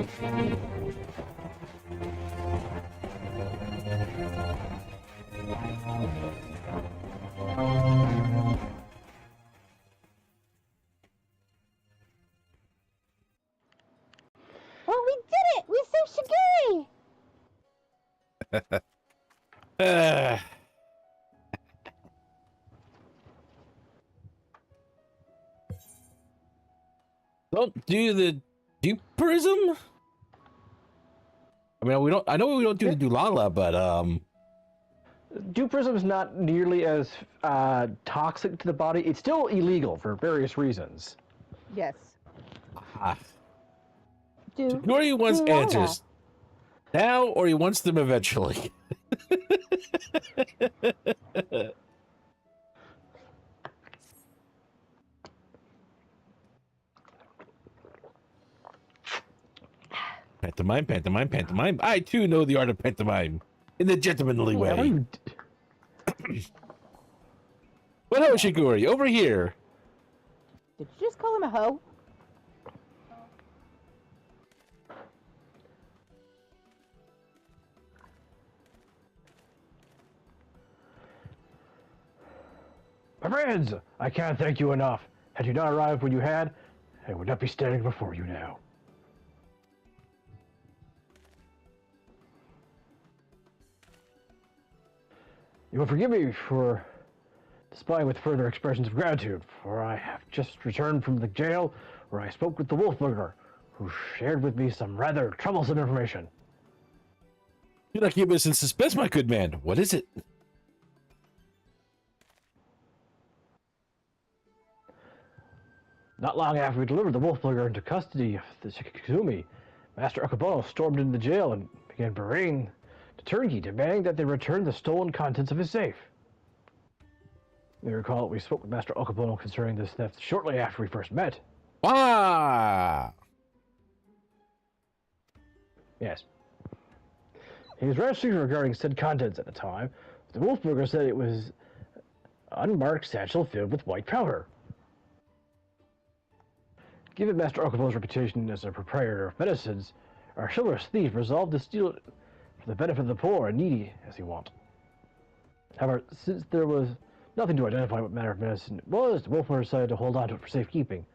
Oh, we did it! We saved Shiguri! Don't do the deep prism. I mean, we don't. I know we don't do the Dulala, but Dew prism is not nearly as toxic to the body. It's still illegal for various reasons. Yes. Shiguri wants answers now, or he wants them eventually. Pantomime, pantomime, pantomime. I too know the art of pantomime in the gentlemanly way. What ho, Shiguri? Over here. Did you just call him a hoe? My friends, I can't thank you enough. Had you not arrived when you had, I would not be standing before you now. You will forgive me for displaying with further expressions of gratitude, for I have just returned from the jail where I spoke with the Wolfburger, who shared with me some rather troublesome information. Do not keep us in suspense, my good man. What is it? Not long after we delivered the Wolfburger into custody of the Shikizumi, Master Okabono stormed into the jail and began berating the turnkey, demanding that they return the stolen contents of his safe. You recall we spoke with Master Okabono concerning this theft shortly after we first met. Ah! Yes. He was rather secret regarding said contents at the time. The Wolfburger said it was an unmarked satchel filled with white powder. Given Master Okabono's reputation as a proprietor of medicines, our chivalrous thief resolved to steal it for the benefit of the poor and needy as he want. However, since there was nothing to identify what manner of medicine it was, the Wolfburger decided to hold on to it for safekeeping.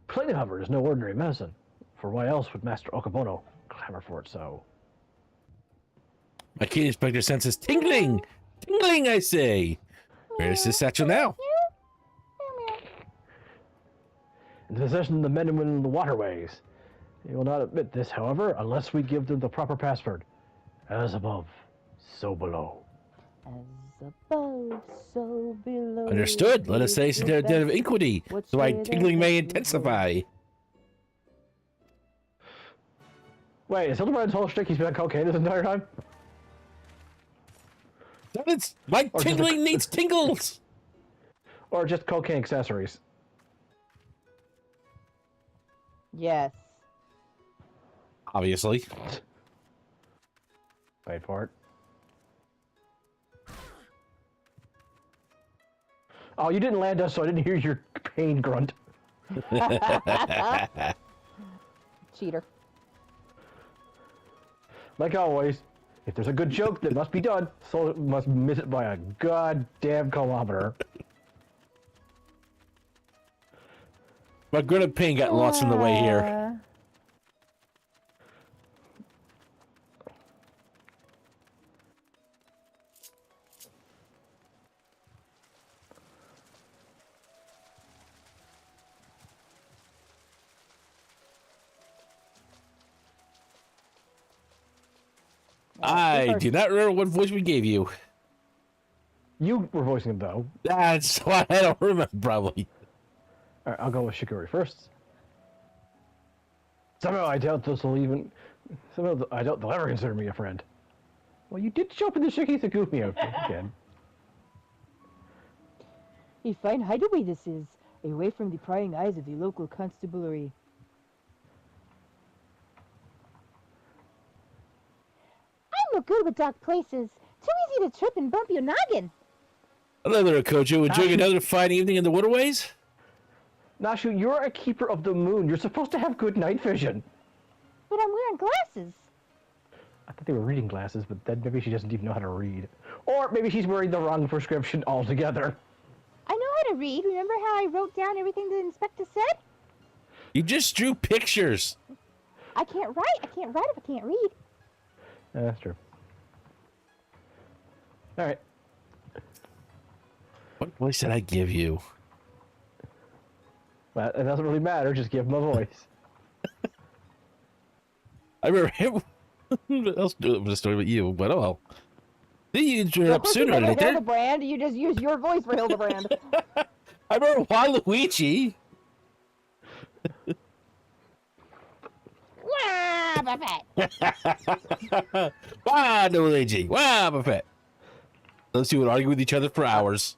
Platinum, however, is no ordinary medicine, for why else would Master Okabono clamor for it so? My keen inspector senses tingling! Tingling, I say! Where's this satchel now? In the possession of the men and women in the waterways. They will not admit this, however, unless we give them the proper password. As above, so below. As above, so below. Understood. Let us say into a debt of iniquity, so my tingling may intensify. Wait, is Hildabrand's whole shtick he's been on cocaine this entire time? It's my tingling needs tingles! Or just cocaine accessories? Yes. Obviously. Wait for it. Oh, you didn't land us, so I didn't hear your pain grunt. Cheater. Like always, if there's a good joke that must be done, so must miss it by a goddamn kilometer. My grin of pain got lost in the way here. I do not remember what voice we gave you. You were voicing him, though. That's why I don't remember, probably. Alright, I'll go with Shiguri first. Somehow I doubt this will even... Somehow I doubt they'll ever consider me a friend. Well, you did show up in the Shikizumi outfit again. A fine hideaway this is, away from the prying eyes of the local constabulary. I'm no good with dark places. Too easy to trip and bump your noggin. Another Okojo enjoying another fine evening in the waterways? Nashu, you're a keeper of the moon. You're supposed to have good night vision. But I'm wearing glasses. I thought they were reading glasses, but then maybe she doesn't even know how to read. Or maybe she's wearing the wrong prescription altogether. I know how to read. Remember how I wrote down everything the inspector said? You just drew pictures. I can't write. I can't write if I can't read. Yeah, that's true. All right. What voice did I give you? Well, it doesn't really matter. Just give him a voice. I remember. I'll do a story with you, but oh well. Then you drew up sooner or later. Hildabrand, you just use your voice for Hildabrand. I remember Waluigi. Wah, buffet. Waluigi. Wow, buffet. Those two would argue with each other for hours.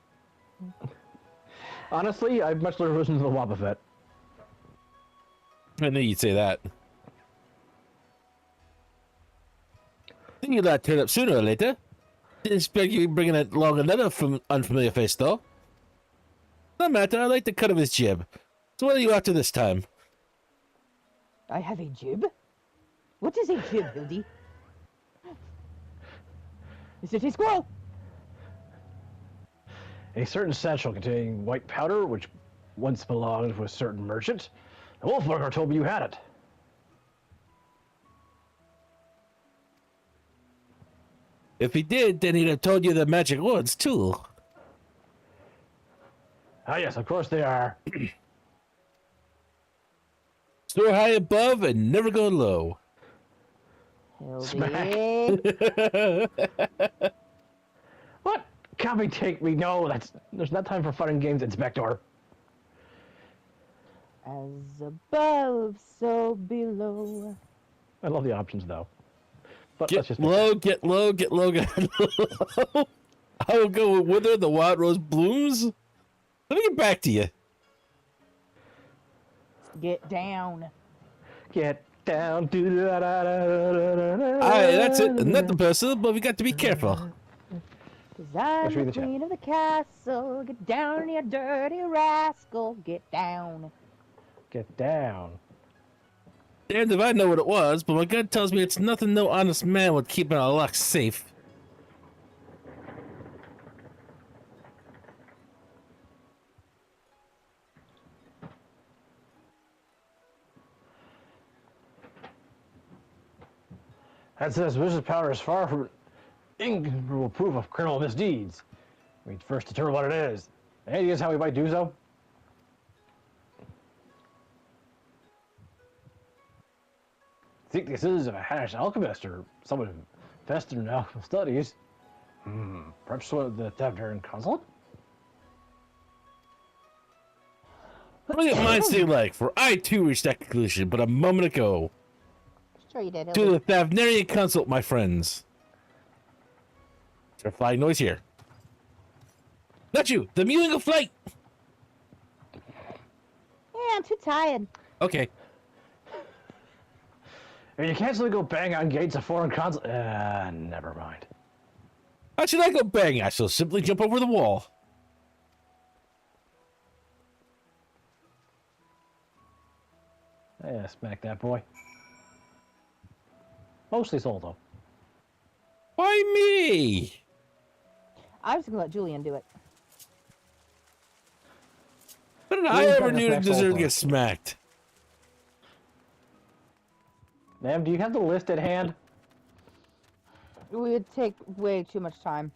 Honestly, I've much better listen to the Wobbuffet. I knew you'd say that. Then you'd turn up sooner or later. Didn't expect you bringing along another unfamiliar face, though. No matter, I like the cut of his jib. So what are you after this time? I have a jib? What is a jib, Hildy? Is it a squirrel? A certain satchel containing white powder, which once belonged to a certain merchant. The Wolflurker told me you had it. If he did, then he'd have told you the magic words, too. Ah, yes, of course they are. Soar high above and never go low. Hildy. What? Copy take me? No, there's not time for fun and games, Inspector. As above, so below. I love the options, though. But let's Get just low, get low, get low, get low. I will go with Wither, the wild rose blooms. Let me get back to you. Get down. Get down. Do Alright, that's it. Not the person, but we got to be careful. 'Cause I'm Let's read the the chat. queen of the castle. Get down, you dirty rascal. Get down. Get down. Damned if I know what it was, but my gut tells me it's nothing no honest man would keep in our luck safe. That says Mrs. Powder is far from incomparable proof of criminal misdeeds. We first determine what it is. Any ideas how we might do so? Think this is a hash alchemist or someone invested in alchemical studies? Perhaps one of the Tavern consulate? What did mine stay like? For I too reached that conclusion, but a moment ago. Sure you did, To Hildy. the Thavnarian consult, my friends. Is there a flying noise here? Not you! The mewing of flight! Yeah, I'm too tired. Okay. I mean, you can't simply go bang on gates of foreign consulate. Never mind. How should I go bang? I shall simply jump over the wall. Yeah, smack that boy. Mostly soul, though. Why me? I was gonna let Julian do it. What did I Julian's ever got do to enough soul deserve to for get it. smacked? Ma'am, do you have the list at hand? It would take way too much time.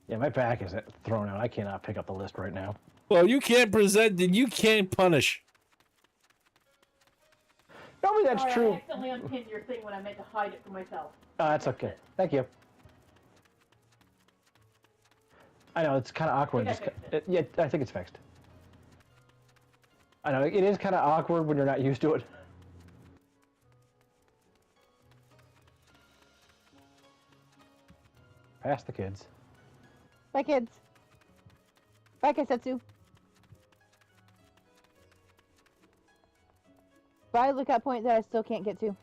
Yeah, my back is thrown out. I cannot pick up the list right now. Well, you can't present, then you can't punish. Tell me that's Sorry, I true. accidentally unpinned your thing when I meant to hide it from myself. Oh, that's okay. Thank you. I know, it's kind of awkward. I Just, fixed it. yeah, I think it's fixed. I know, it is kind of awkward when you're not used to it. Past the kids. Bye, kids. Bye, Kaisetsu. Bye, lookout point that I still can't get to.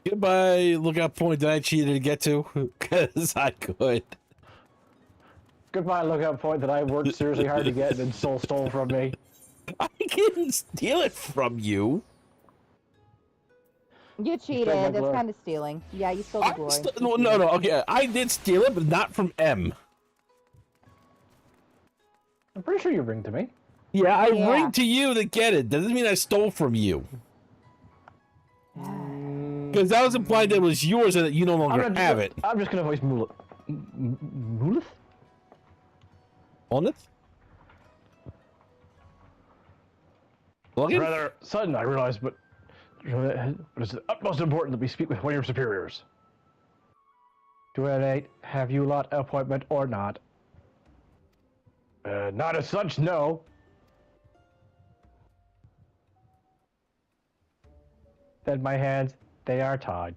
Goodbye, lookout point that I cheated to get to, because I could. Goodbye, lookout point that I worked seriously hard to get and then soul stole from me. I didn't steal it from you. You stole my cheated. That's glory. kind of stealing. Yeah, you stole the glory. You No, cheated. no. Okay, I did steal it, but not from M. I'm pretty sure you ring to me. Yeah, I Yeah. ring to you to get it. Doesn't mean I stole from you. Because that was implied that it was yours and that you no longer have it. I'm just gonna voice Mulith. Mulith? On it? Login? Rather sudden, I realize, but it's utmost important that we speak with one of your superiors. Do I have you lot an appointment or not? Not as such, no. Then my hands, they are tied.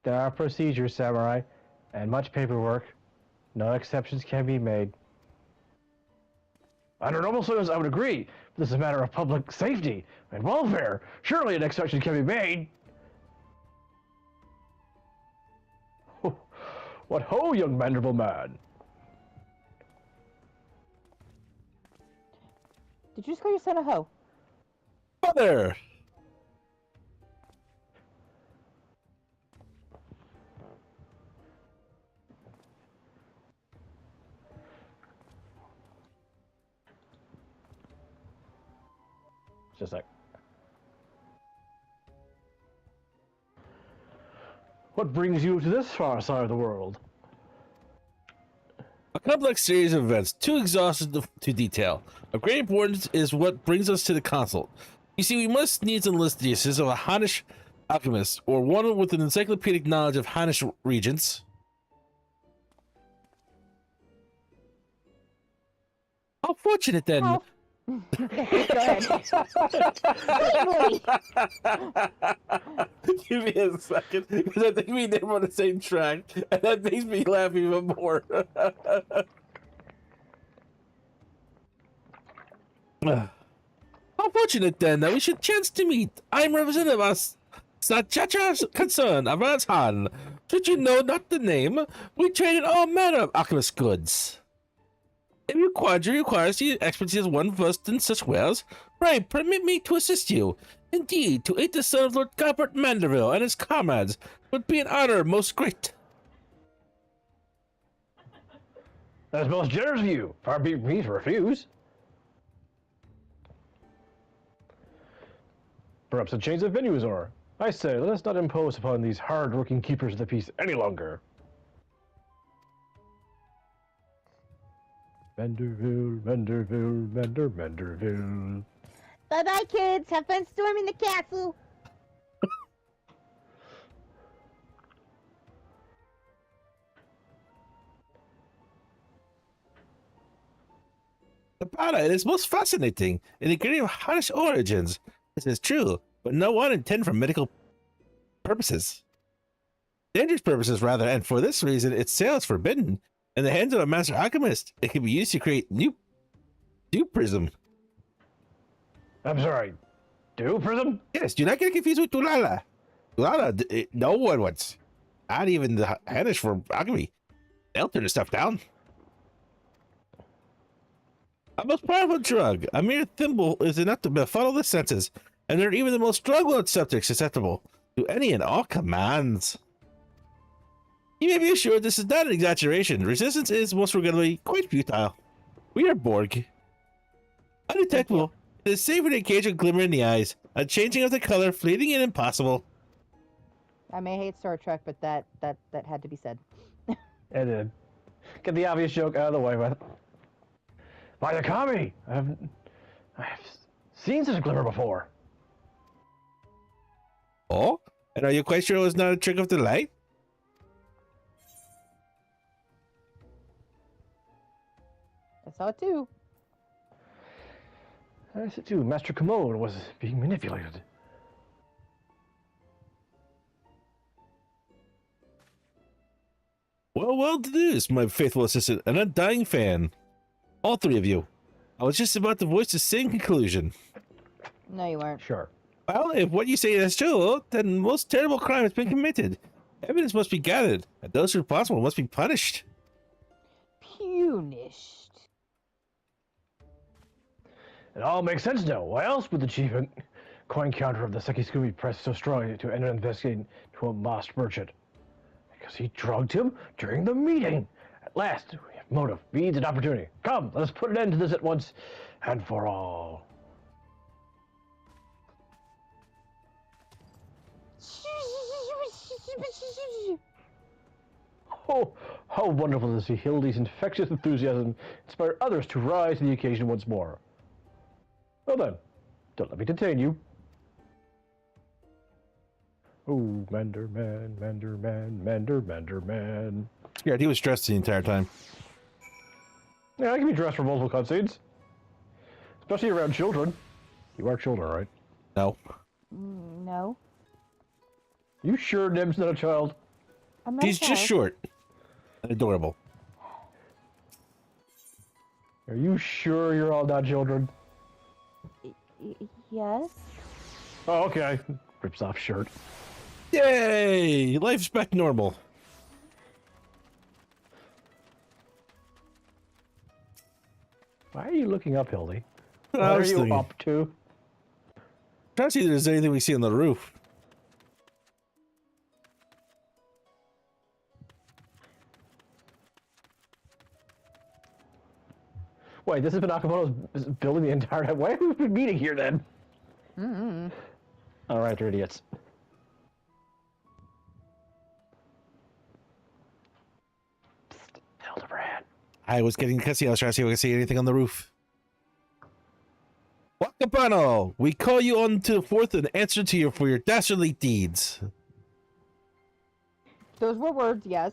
There are procedures, samurai, and much paperwork. No exceptions can be made. Under normal circumstances, I would agree. But this is a matter of public safety and welfare. Surely an exception can be made. What ho, young mandible man? Did you just call your son a hoe? Mother! Just like. What brings you to this far side of the world? A complex series of events, too exhaustive to detail. Of great importance is what brings us to the consult. You see, we must needs enlist the assistance of a Hannish alchemist, or one with an encyclopedic knowledge of Hannish regions. How fortunate then! How? Go ahead. Legally. Give me a second, because I think we did on the same track, and that makes me laugh even more. How fortunate then that we should chance to meet. I'm representative of Sachacha's concern, Avaz Han. Should you know not the name, we trade in all manner of alchemist goods. If your quandary requires the expertise of one versed in such wares, pray permit me to assist you. Indeed, to aid the son of Lord Gilbert Manderville and his comrades would be an honor most great. That's most generous of you. Far be me to refuse. Perhaps a change of venues, or I say, let us not impose upon these hard-working keepers of the peace any longer. Manderville, Manderville, Manderville. Bye-bye, kids. Have fun storming the castle. The Bada is most fascinating in the degree of Hannish origins. This is true, but no one intended for medical purposes. Dangerous purposes, rather, and for this reason, its sale is forbidden. In the hands of a master alchemist, it can be used to create new prism. I'm sorry. Do prism? Yes, do not get confused with Tulala. Tulala, no one wants. Not even the Hannish for alchemy. They'll turn the stuff down. A most powerful drug. A mere thimble is enough to befuddle the senses, and they're even the most strong-willed subjects susceptible to any and all commands. You may be assured this is not an exaggeration. Resistance is most regrettably quite futile. We are Borg. Undetectable. It is safe with an occasional glimmer in the eyes, a changing of the color, fleeting and impossible. I may hate Star Trek, but that had to be said. It did. Get the obvious joke out of the way with. By the kami! I've seen such a glimmer before. Oh? And are you quite sure it was not a trick of the light? I saw it too. I said too, Master Commode was being manipulated. Well deduced, my faithful assistant, an undying fan. All three of you. I was just about to voice the same conclusion. No, you weren't. Sure. Well, if what you say is true, then most terrible crime has been committed. Evidence must be gathered, and those responsible must be punished. Punished. It all makes sense now. Why else would the chief coin counter of the Sekisumi pressed so strongly to enter an investigation to a masked merchant? Because he drugged him during the meeting. At last, we have motive, means, and opportunity. Come, let us put an end to this at once and for all. Oh, how wonderful to see Hildy's infectious enthusiasm inspire others to rise to the occasion once more. Well then, don't let me detain you. Oh, Mender Man, Mender Man, Mender, Mender Man. Yeah, he was stressed the entire time. Yeah, I can be dressed for multiple cutscenes. Especially around children. You are children, right? No. No. You sure Nim's not a child? I'm not He's a just child. short. And adorable. Are you sure you're all not children? Yes. Oh, okay. Rips off shirt. Yay! Life's back normal. Why are you looking up, Hildy? I What are was you thinking. up to? Trying to see if there's anything we see on the roof. Wait, this has been Akamoto's building the entire time. Why have we been meeting here then? Mm-hmm. Alright, you're idiots. Psst, Hildabrand. I was getting cussy. I was trying to see if I could see anything on the roof. Wakabano, we call you on to the fourth in answer to your for your dastardly deeds. Those were words, yes.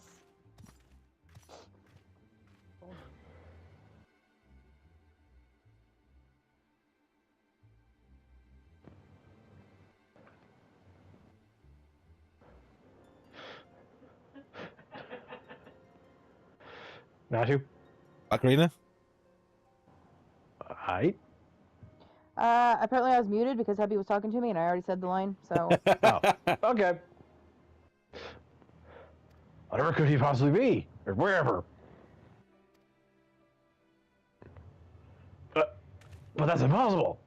Natu? Ocarina? Alright. Apparently I was muted because Happy was talking to me and I already said the line, so... Oh, okay. Whatever could he possibly be? Or wherever? But that's impossible.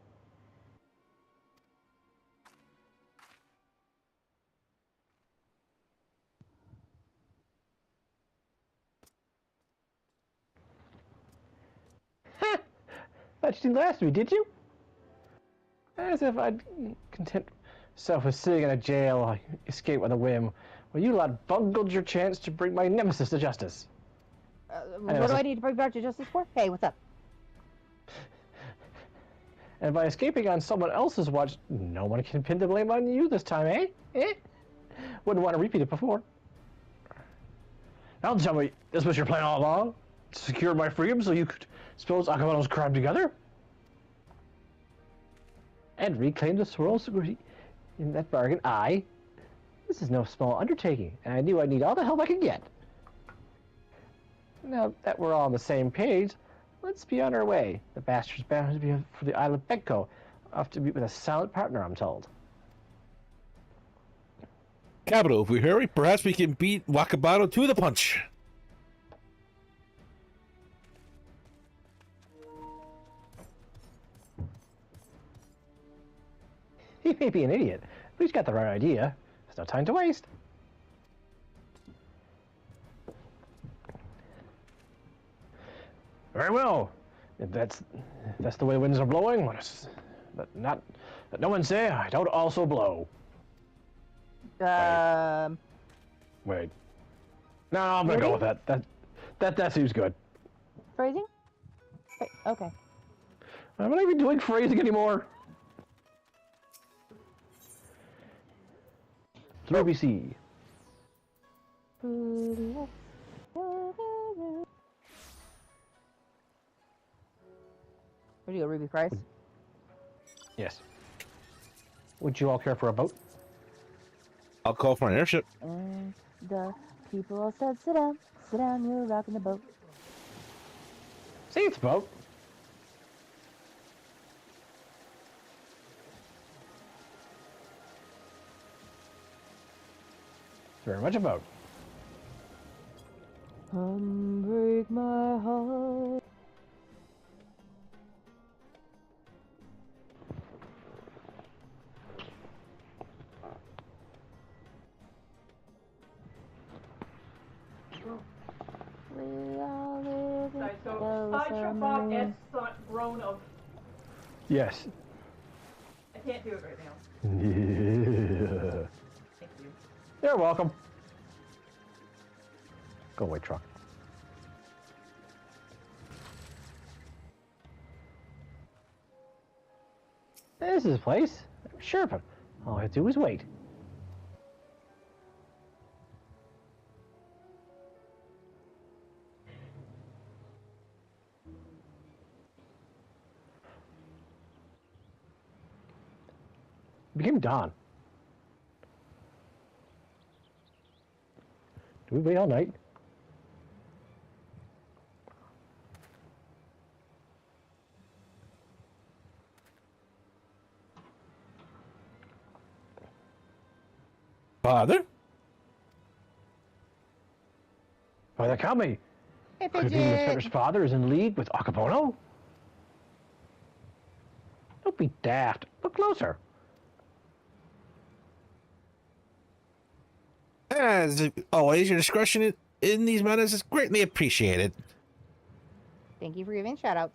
Thought you didn't last me, did you? As if I'd content myself with sitting in a jail, I escape with a whim. Well, you lot bungled your chance to bring my nemesis to justice. what do I need to bring back to justice for? Hey, what's up? And by escaping on someone else's watch, no one can pin the blame on you this time, eh? Eh? Wouldn't want to repeat it before. Now tell me, this was your plan all along? To secure my freedom so you could expose Akamoto's crime together? And reclaim the swirl security in that bargain, this is no small undertaking, and I knew I'd need all the help I could get. Now that we're all on the same page, let's be on our way. The bastard's bound to be for the Isle of Bekko, off to meet with a silent partner, I'm told. Capital, if we hurry, perhaps we can beat Wakabano to the punch. He may be an idiot, but he's got the right idea. There's no time to waste. Very well. If that's the way winds are blowing, but no one say I don't also blow. Wait. No, I'm gonna go with that. That seems good. Phrasing? Okay. I'm not even doing phrasing anymore. Through BC. Where'd you go, Ruby Price? Yes. Would you all care for a boat? I'll call for an airship. And the people all said, sit down, you're rocking the boat. See, it's a boat. It's very much a boat. Break my heart. show Bob Ed's groan of, Yes. I can't do it right now. Yeah. Thank you. You're welcome. Go away, truck. This is his place. I'm sure of it. All I have to do is wait. It became dawn. Do we wait all night? Father? Father Kami. Hey, Could it be the Fidget. inspector's father is in league with Akabono? Don't be daft. Look closer. As always, your discretion in these matters is greatly appreciated. Thank you for giving shoutouts.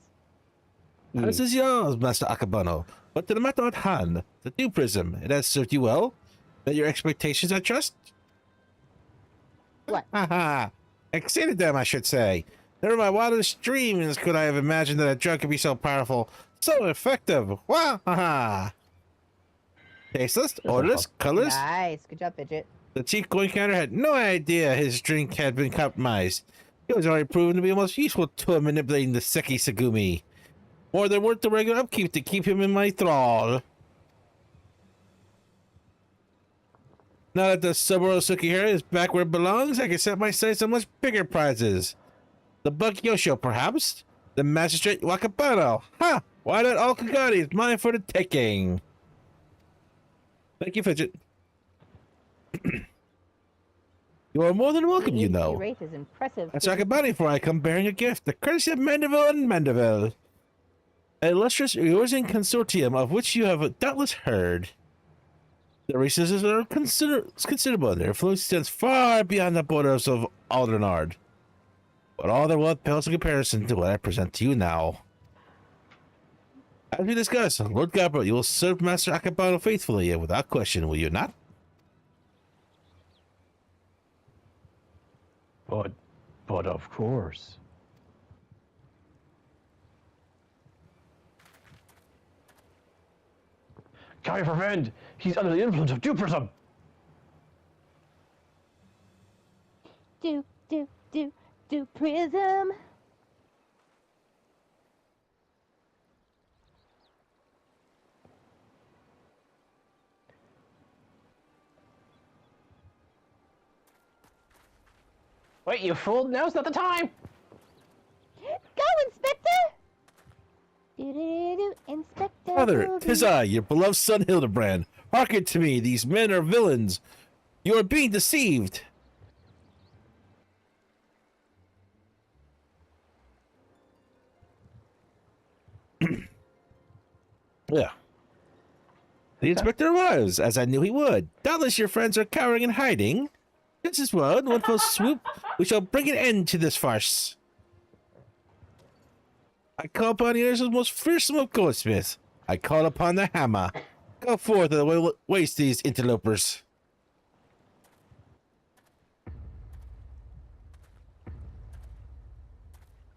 This is yours, Master Akabano. But to the matter at hand, the new prism, it has served you well. Met your expectations, I trust? What? Haha. Exceeded them, I should say. Never in my wildest dreams could I have imagined that a drug could be so powerful, so effective. Wow! Haha. Tasteless, odorless, colorless. Nice. Good job, Fidget. The chief coin counter had no idea his drink had been compromised. It was already proven to be a most useful tool manipulating the Seki Sagumi. More than worth the regular upkeep to keep him in my thrall. Now that the Saburo Sukihara is back where it belongs, I can set my sights on much bigger prizes. The Bug Yosho, perhaps? The Magistrate Wakabano. Ha! Why not all Kagani is mine for the taking? Thank you, Fidget. You are more than welcome, you The know. rate is impressive. That's Akabani, for I come bearing a gift, the courtesy of Mandeville and Mandeville. An illustrious Eorzean consortium of which you have doubtless heard. Their resources are considerable. Their influence extends far beyond the borders of Aldernard. But all their wealth pales in comparison to what I present to you now. As we discussed, Lord Gabriel, you will serve Master Akabano faithfully and without question, will you not? But of course. Kami prevent! He's under the influence of Duprism! Do prism. Wait, you fool! Now's not the time! Go, Inspector! Do, Inspector. Father, 'tis I, your beloved son Hildabrand. Hearken to me, these men are villains. You are being deceived. Yeah. The inspector arrives, as I knew he would. Doubtless your friends are cowering and hiding. Just as well, in one fell swoop, we shall bring an end to this farce. I call upon you as the most fearsome of goldsmiths. I call upon the hammer. Go forth and waste these interlopers.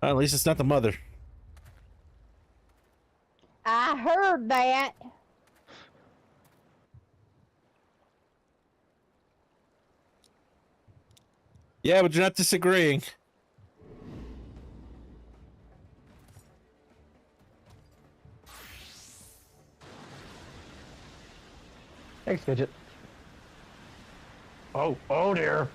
At least it's not the mother. I heard that. Yeah, but you're not disagreeing. Thanks, Fidget. Oh dear.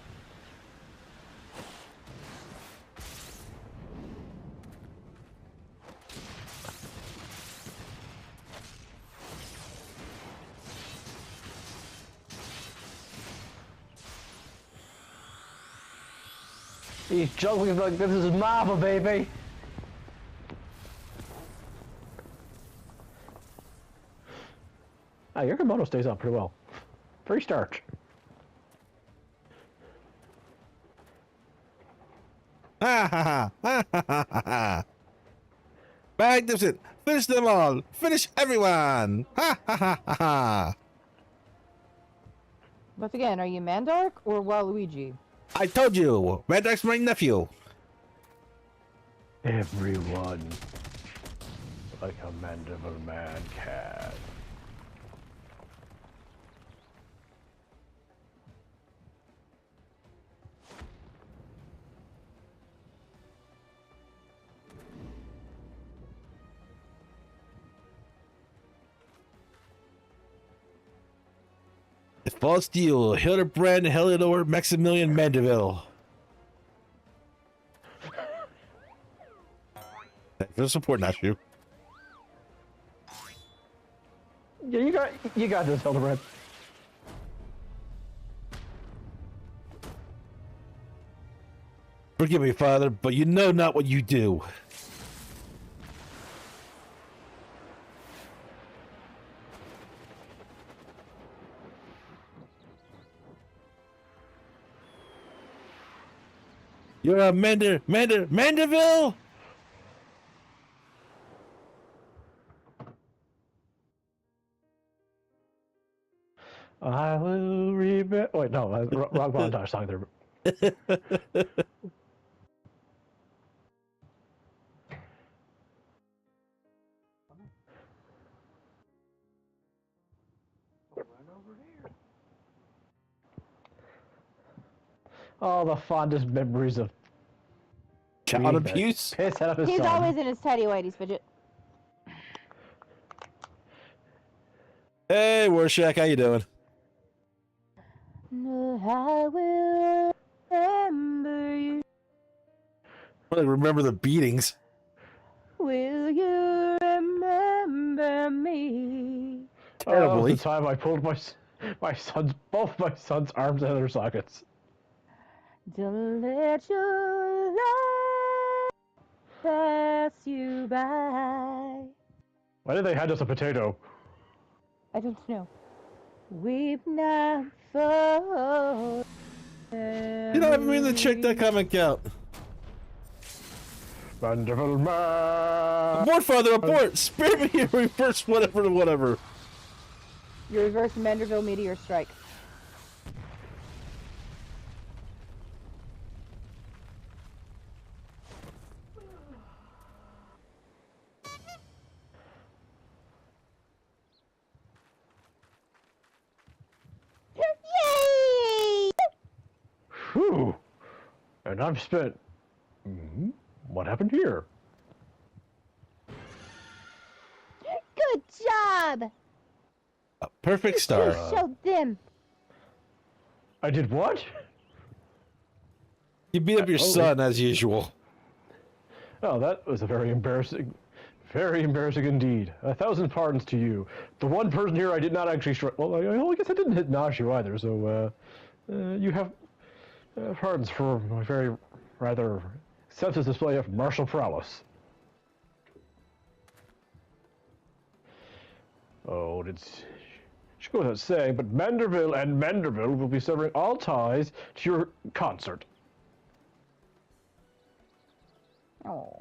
He's juggling like this is Marvel, baby. Ah, your kimono stays on pretty well. Very starch. Ha ha ha ha ha ha ha. Magnificent! Finish them all! Finish everyone! Ha ha ha ha ha! Once again, are you Mandark or Waluigi? I told you! Mandark's my nephew! Everyone. Like a mandible man can. It falls to you, Hildabrand, Heliodor, Maximilian Mandeville. Thanks for the support, not you. Yeah, you got this, Hildabrand. Forgive me, Father, but you know not what you do. You're a Mandeville? I will remember. Wait, no, wrong montage song there. Oh, the fondest memories of Child being that abuse? piss out of his He's son. always in his tidy whities, Fidget. Hey, Warshak, how you doing? I will remember you. Well, remember the beatings. Will you remember me? Terribly. The time I pulled both my son's arms out of their sockets. Don't let your life pass you by. Why did they hand us a potato? I don't know. We've not fallen. You know, I've been to check that comment out. Wonderful man. Abort, Father, abort! Spare me here, reverse whatever. You reverse Manderville meteor strike. Yay! Whew. And I've spent. What happened here? Good job! A perfect You star. showed them. I did what? You beat up your son, as usual. Oh, that was a very embarrassing indeed. 1,000 pardons to you. The one person here I did not actually strike. Well, I guess I didn't hit Nashu either, so you have pardons for my very rather senseless display of martial prowess. Oh, it should go without saying, but Manderville and Manderville will be severing all ties to your concert. Oh.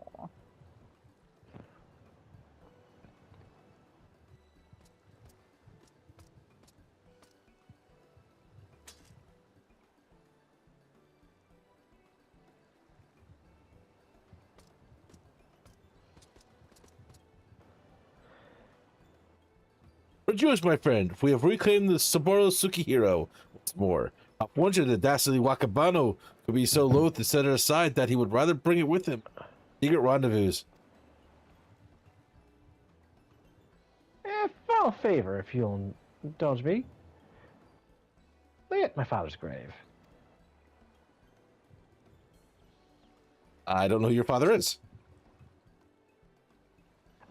Rejoice, my friend. We have reclaimed the Saburo Sukihiro once more. I wonder the dastardly Wakabano could be so loath to set it aside that he would rather bring it with him. Secret rendezvous. Foul favor, if you'll indulge me. Lay at my father's grave. I don't know who your father is.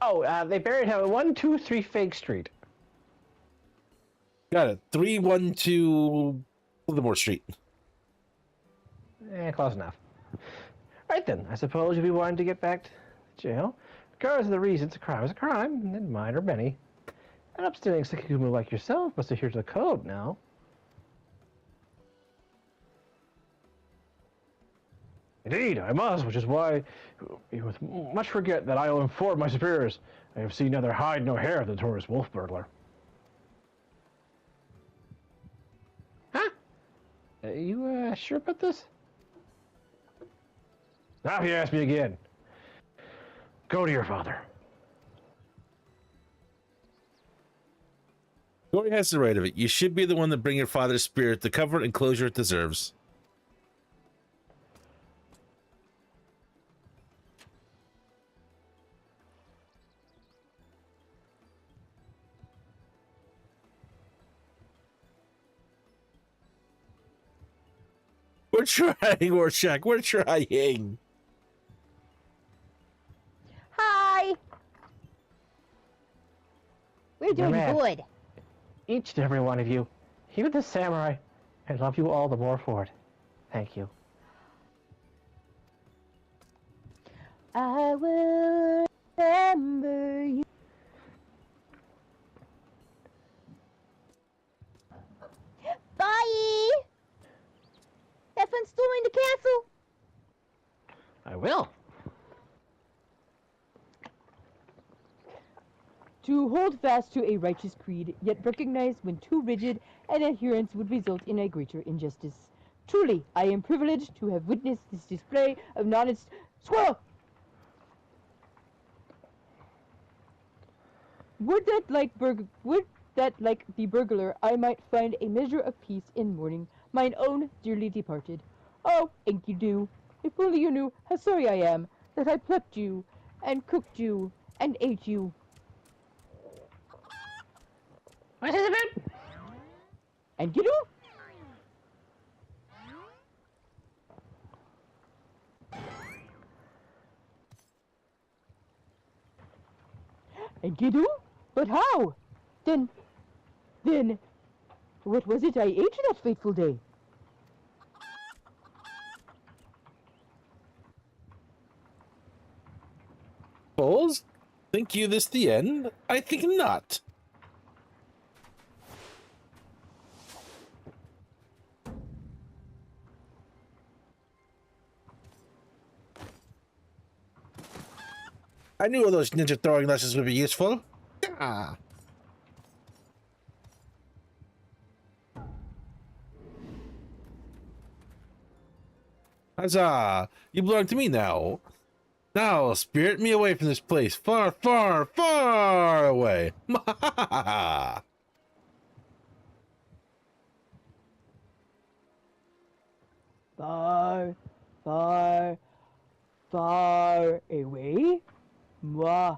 Oh, they buried him at 123 Fake Street. Got it. 312 Livermore Street. Close enough. Right then, I suppose you'll be wanting to get back to jail. Regardless of the reasons, a crime is a crime, and mine are many. An upstanding Sekigumo like yourself must adhere to the code now. Indeed, I must, which is why you with much regret that I will inform my superiors. I have seen neither hide nor hair of the notorious wolf burglar. Huh? You sure about this? Now if you ask me again, go to your father. Gory has the right of it. You should be the one to bring your father's spirit the comfort and closure it deserves. We're trying, Rorschach. We're trying. Hi. We're doing man. good. Each and every one of you, even the samurai, I love you all the more for it. Thank you. I will remember you. Bye. Have fun storming the castle. I will. To hold fast to a righteous creed, yet recognize when too rigid an adherence would result in a greater injustice. Truly, I am privileged to have witnessed this display of honest squirrel. Would that like the burglar, I might find a measure of peace in mourning mine own dearly departed. Oh, Enkidu, if only you knew how sorry I am that I plucked you, and cooked you, and ate you. What is it? Enkidu? Enkidu? But how? Then, what was it I ate that fateful day? Bulls? Think you this the end? I think not. I knew all those ninja throwing lessons would be useful. Ah. Huzzah! You belong to me now. Now, spirit me away from this place. Far, far, far away. Far, far, far away? Mwah,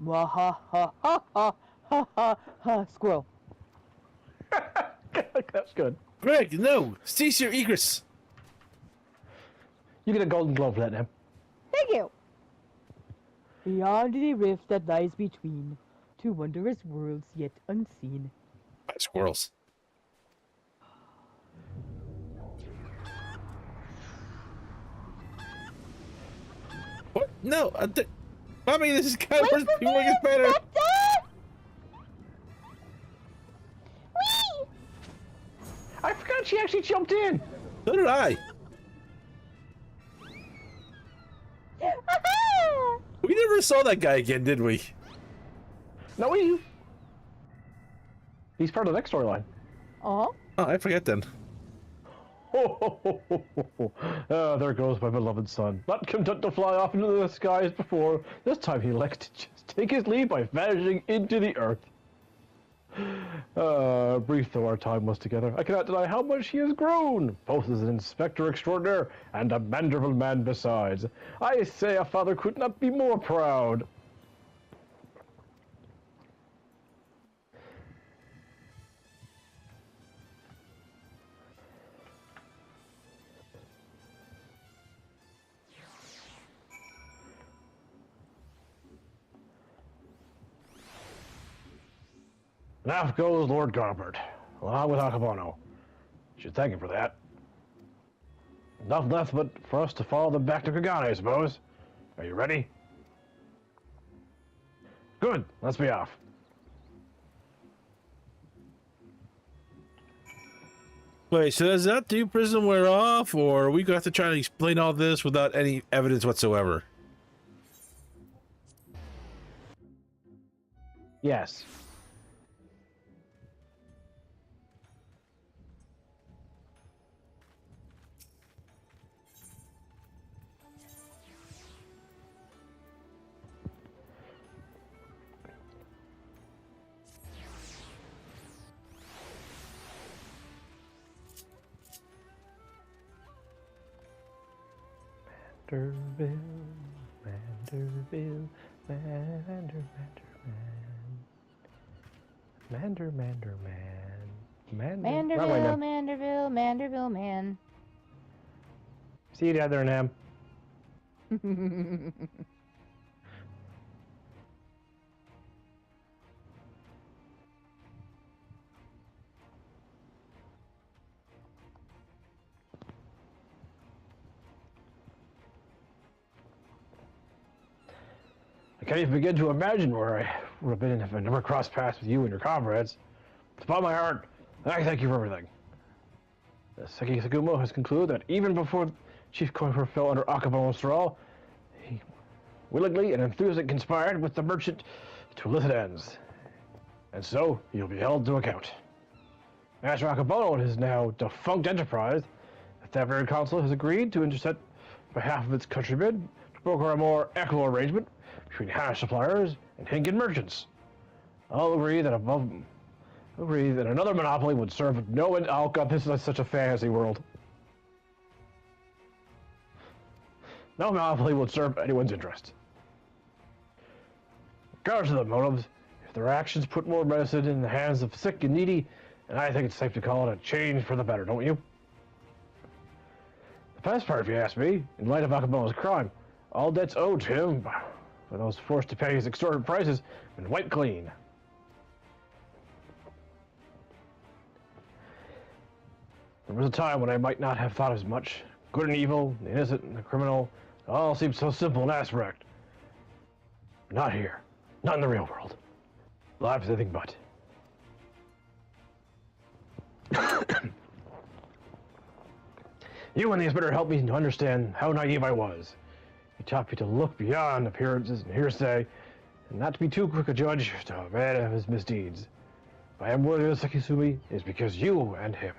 mwah, ha, ha, ha, ha, ha, ha, ha, squirrel. That's good. Greg, no! Cease your egress! You get a golden glove for that now. Thank you. Beyond the rift that lies between, two wondrous worlds yet unseen. Squirrels. What? No! Mommy, this is kind of Wait for people me, get better. Inspector! Whee! I forgot she actually jumped in. So did I. Aha! We never saw that guy again, did we? No, he's part of the next storyline. Oh, Oh, I forget then. There goes my beloved son. Not content to fly off into the sky as before, this time he elects to just take his leave by vanishing into the earth. Brief though our time was together, I cannot deny how much he has grown, both as an inspector extraordinaire and a manderful man besides. I say a father could not be more proud. And off goes Lord Garbert, along with Akabono. Should thank him for that. Nothing left but for us to follow them back to Kagane, I suppose. Are you ready? Good, let's be off. Wait, so does that do prison wear off, or we have to try to explain all this without any evidence whatsoever? Yes. Manderville, Manderville, Mander, Mander, Mander, Man. Manderville, Manderville, Manderville, man. See you down there, Nam. I can't even begin to imagine where I would have been if I never crossed paths with you and your comrades. Upon my heart, I thank you for everything. Seki Sagumo has concluded that even before Chief Koifer fell under Akabo's thrall, he willingly and enthusiastically conspired with the merchant to illicit ends. And so, he'll be held to account. Master Akabono and his now defunct enterprise, the Tavern Council has agreed to intercept behalf of its countrymen to broker a more equitable arrangement between hash suppliers and Hinkin merchants. All agree that another monopoly would serve no end. Oh god, this is such a fantasy world. No monopoly would serve anyone's interest. Regardless of the motives, if their actions put more medicine in the hands of sick and needy, and I think it's safe to call it a change for the better, don't you? The best part, if you ask me, in light of Akabo's crime, all debts owed to him for those forced to pay his extortionate prices have been wiped clean. There was a time when I might not have thought as much. Good and evil, the innocent and the criminal, it all seemed so simple and abstract. Not here. Not in the real world. Life is anything but. You and the inspector helped me to understand how naive I was. You taught me to look beyond appearances and hearsay, and not to be too quick a judge to a man of his misdeeds. If I am worthy of Sekisumi, it is because you and him.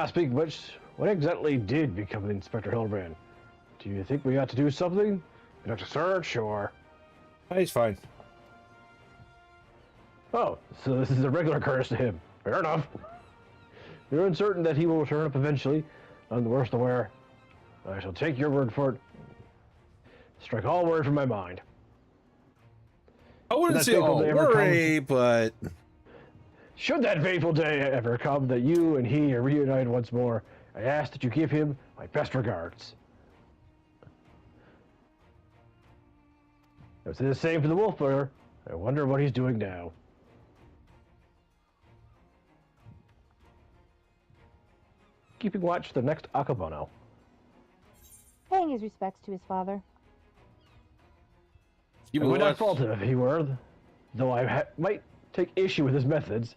Speaking of which, what exactly did become Inspector Hildabrand? Do you think we ought to do something? Conduct a search, or... He's fine. Oh, so this is a regular occurrence to him. Fair enough. You're uncertain that he will return up eventually. None the worse aware. I shall take your word for it. Strike all words from my mind. I wouldn't say all worry, but... Should that fateful day ever come that you and he are reunited once more, I ask that you give him my best regards. I would say the same for the wolf brother. I wonder what he's doing now. Keeping watch for the next Akabono. Paying his respects to his father. I would not fault him if he were, though I might take issue with his methods.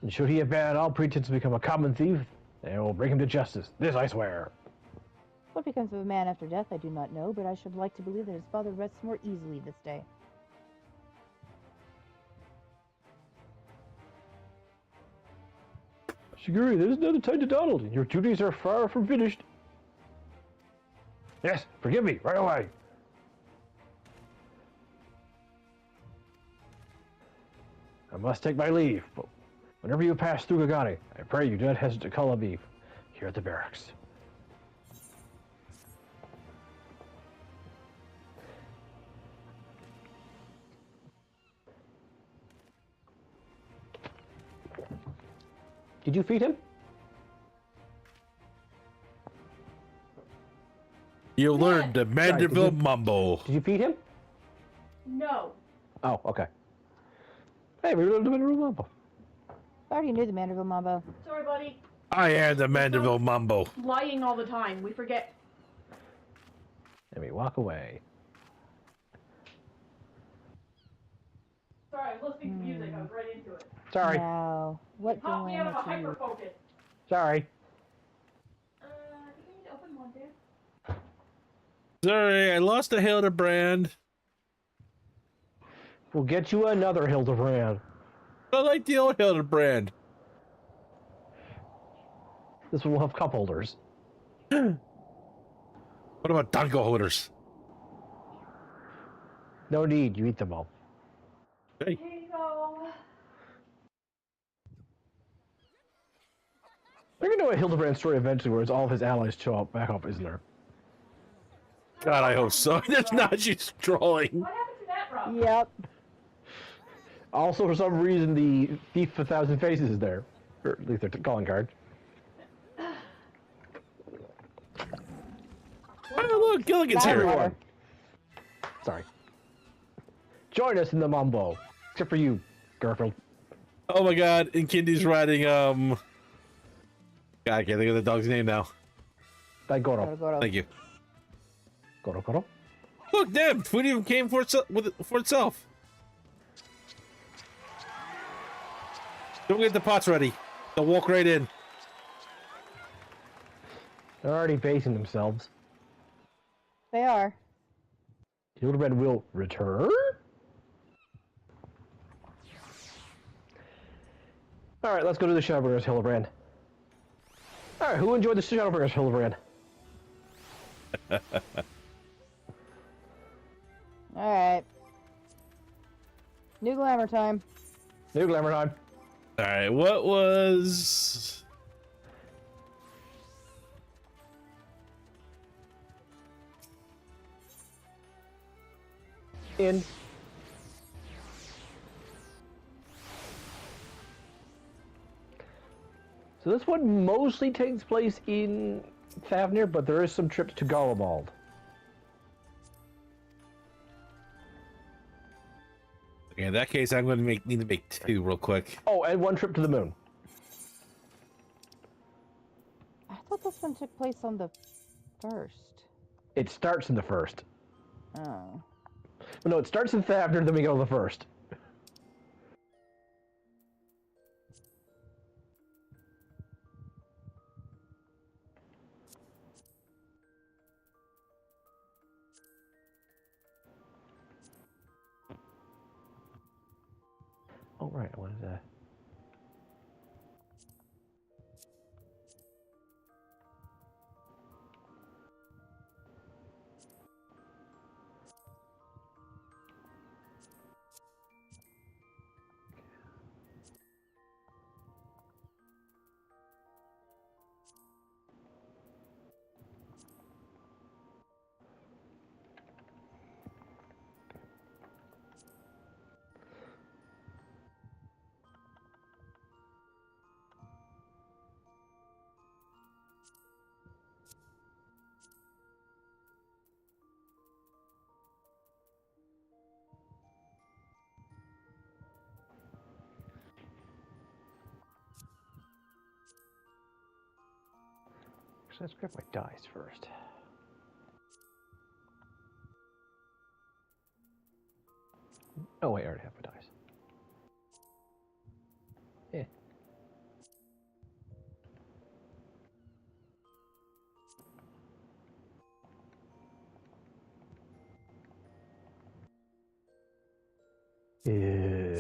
And should he abandon all pretense to become a common thief, I will bring him to justice. This I swear. What becomes of a man after death, I do not know, but I should like to believe that his father rests more easily this day. Shiguri, there is no time to dawdle. Your duties are far from finished. Yes, forgive me, right away. I must take my leave, but whenever you pass through Gagani, I pray you do not hesitate to call a beef here at the barracks. Did you feed him? You learned the Manderville Mumble. Did you feed him? No. Oh, okay. Hey, we learned the Manderville Mumble. I already knew the Manderville Mambo. Sorry, buddy. I am the Manderville Mumble. Lying all the time. We forget. Let me walk away. I was listening to music. I was right into it. Sorry. Now, what Popped me out of a calamity? hyper focus. Sorry. I think I need to open one, dude. Sorry, I lost a Hildabrand. We'll get you another Hildabrand. I like the old Hildabrand. This one will have cup holders. What about dango holders? No need, you eat them all. Hey. Here you go. They're gonna do a Hildebrand story eventually where it's all of his allies show up back up, isn't there? God, I hope so. That's not she's trolling. What happened to that, Rob? Yep. Also, for some reason, the Thief of a Thousand Faces is there. Or at least their calling card. Oh, look, Gilligan's Bye, here. water. Sorry. Join us in the Mumbo. Except for you, Garfield. Oh my God, and Kindy's riding, God, I can't think of the dog's name now. By Goro, Goro. Goro. Thank you. Goro, Goro. Look, damn, food even came for itself. Don't get the pots ready. They'll walk right in. They're already basing themselves. They are. Hildebrand will return? Alright, let's go to the Shadowbringers Hildebrand. Alright, who enjoyed the Shadowbringers Hildebrand? Alright. New glamour time. New glamour time. Alright, what was... In. So this one mostly takes place in Thavnir, but there is some trips to Garlemald. Okay, in that case, I'm going to need to make two real quick. Oh, and one trip to the moon. I thought this one took place on the 1st. It starts in the first. Oh. No, it starts in Thavnir, then we go to the first. Oh, right, I wanted to... Actually, let's grab my dice first. Oh wait, I already have my dice. Yeah. Yeah.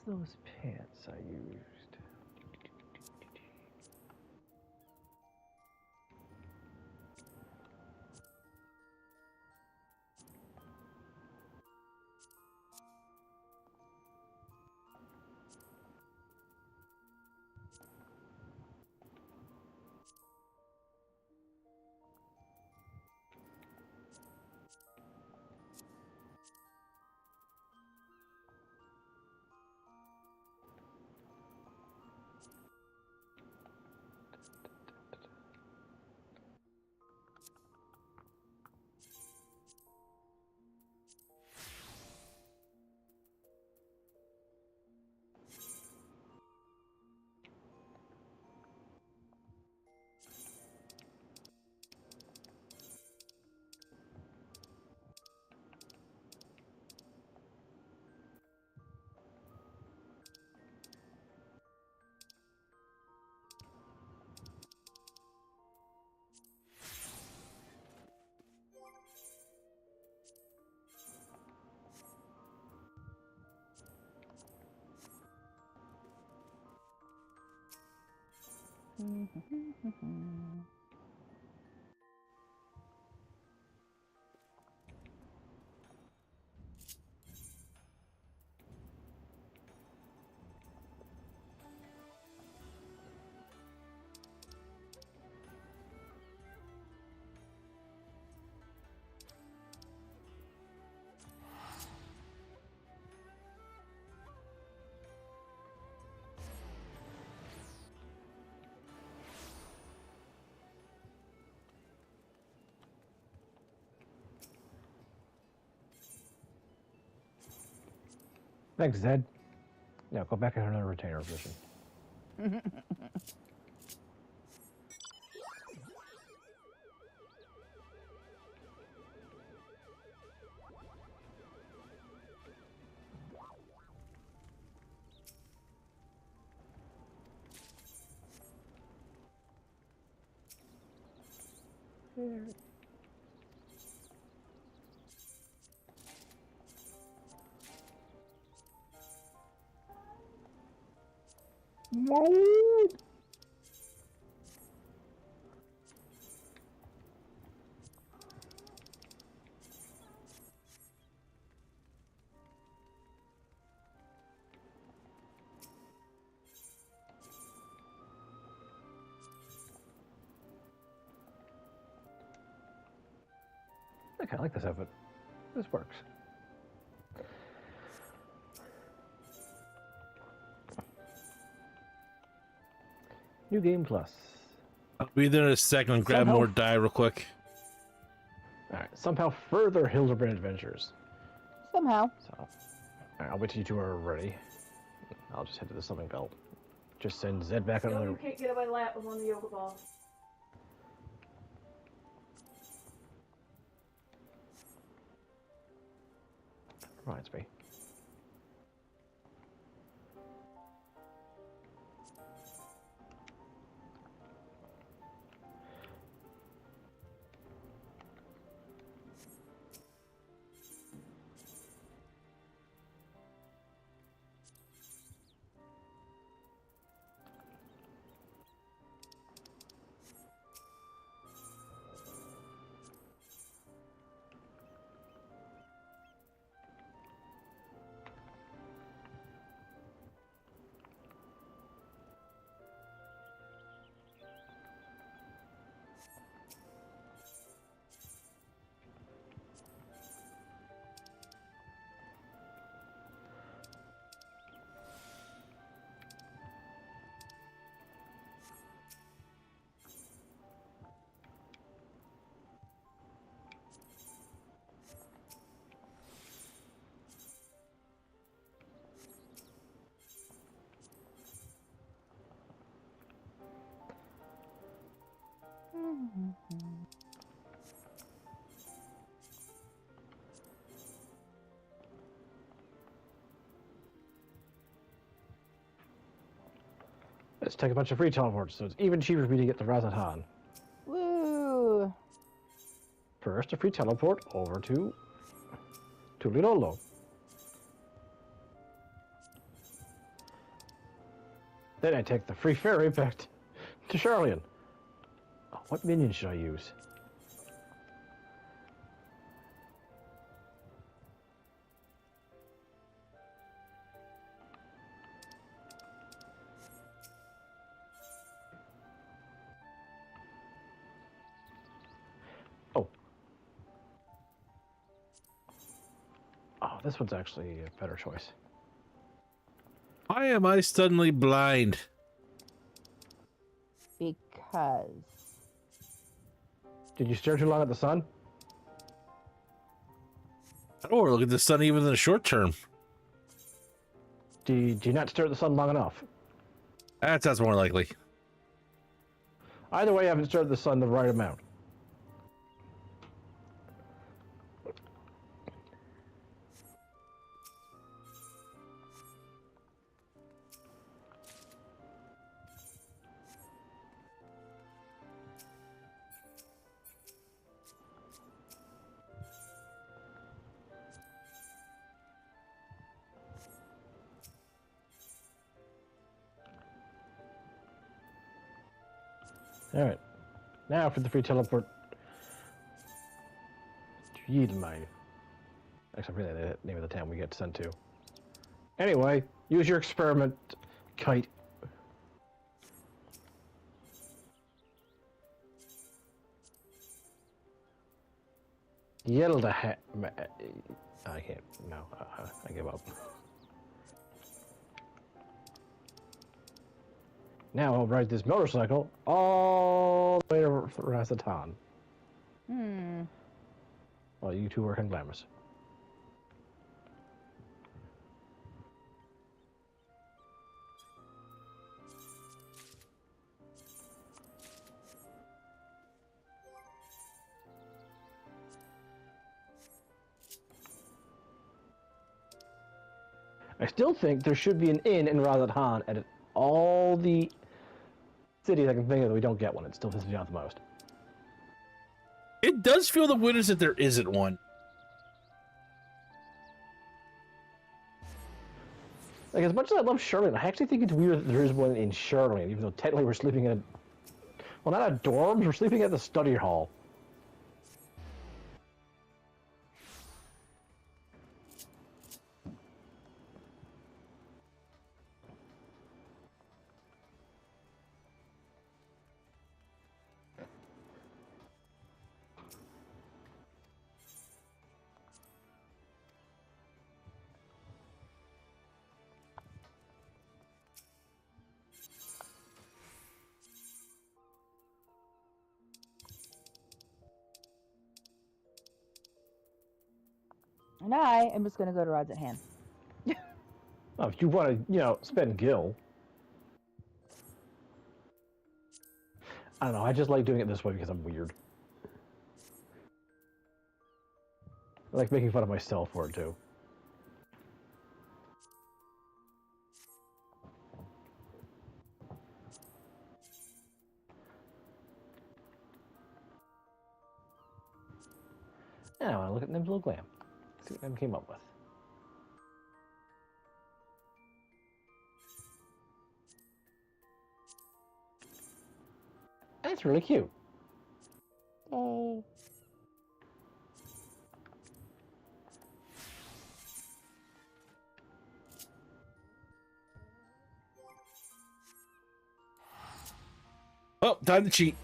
those pants I used? Thanks, Zed. Now go back in another retainer position. I kind of like this outfit. This works. New game plus. I'll be there in a second and grab Somehow- more dye real quick. Alright, somehow further Hildabrand adventures. Somehow. So, alright, I'll wait till you two are ready. I'll just head to the summoning belt. Just send Zed back on No, the. you can't get on my lap with one of the yoga balls. Reminds me. Let's take a bunch of free teleports, so it's even cheaper for me to get the Razatan. Woo! First, a free teleport over to Lilolo. Then I take the free ferry back to Charlian. Oh, what minion should I use? Oh. Oh, this one's actually a better choice. Why am I suddenly blind? Because. Did you stare too long at the sun? Or look at the sun even in the short term. Did you not stare at the sun long enough? That sounds more likely. Either way, I haven't stared at the sun the right amount. Alright. Now for the free teleport to Yieldmine. Actually, really the name of the town we get sent to. Anyway, use your experiment kite. I can't. No, I give up. Now I'll ride this motorcycle all the way to Rasatan. While you two work in Glamis. I still think there should be an inn in Razatan at all the cities I can think of that we don't get one. It still pisses me off the most. It does feel the weirdest that there isn't one. Like, as much as I love Charlotte, I actually think it's weird that there is one in Charlotte, even though technically we're sleeping in a... Well, not at dorms, we're sleeping at the study hall. And I am just going to go to Rods at Hand. Oh, if you want to, spend gil. I don't know, I just like doing it this way because I'm weird. I like making fun of myself for it, too. Now I want to look at Nim's little glam. See what Nim came up with. That's really cute. Yay. Oh, time to cheat.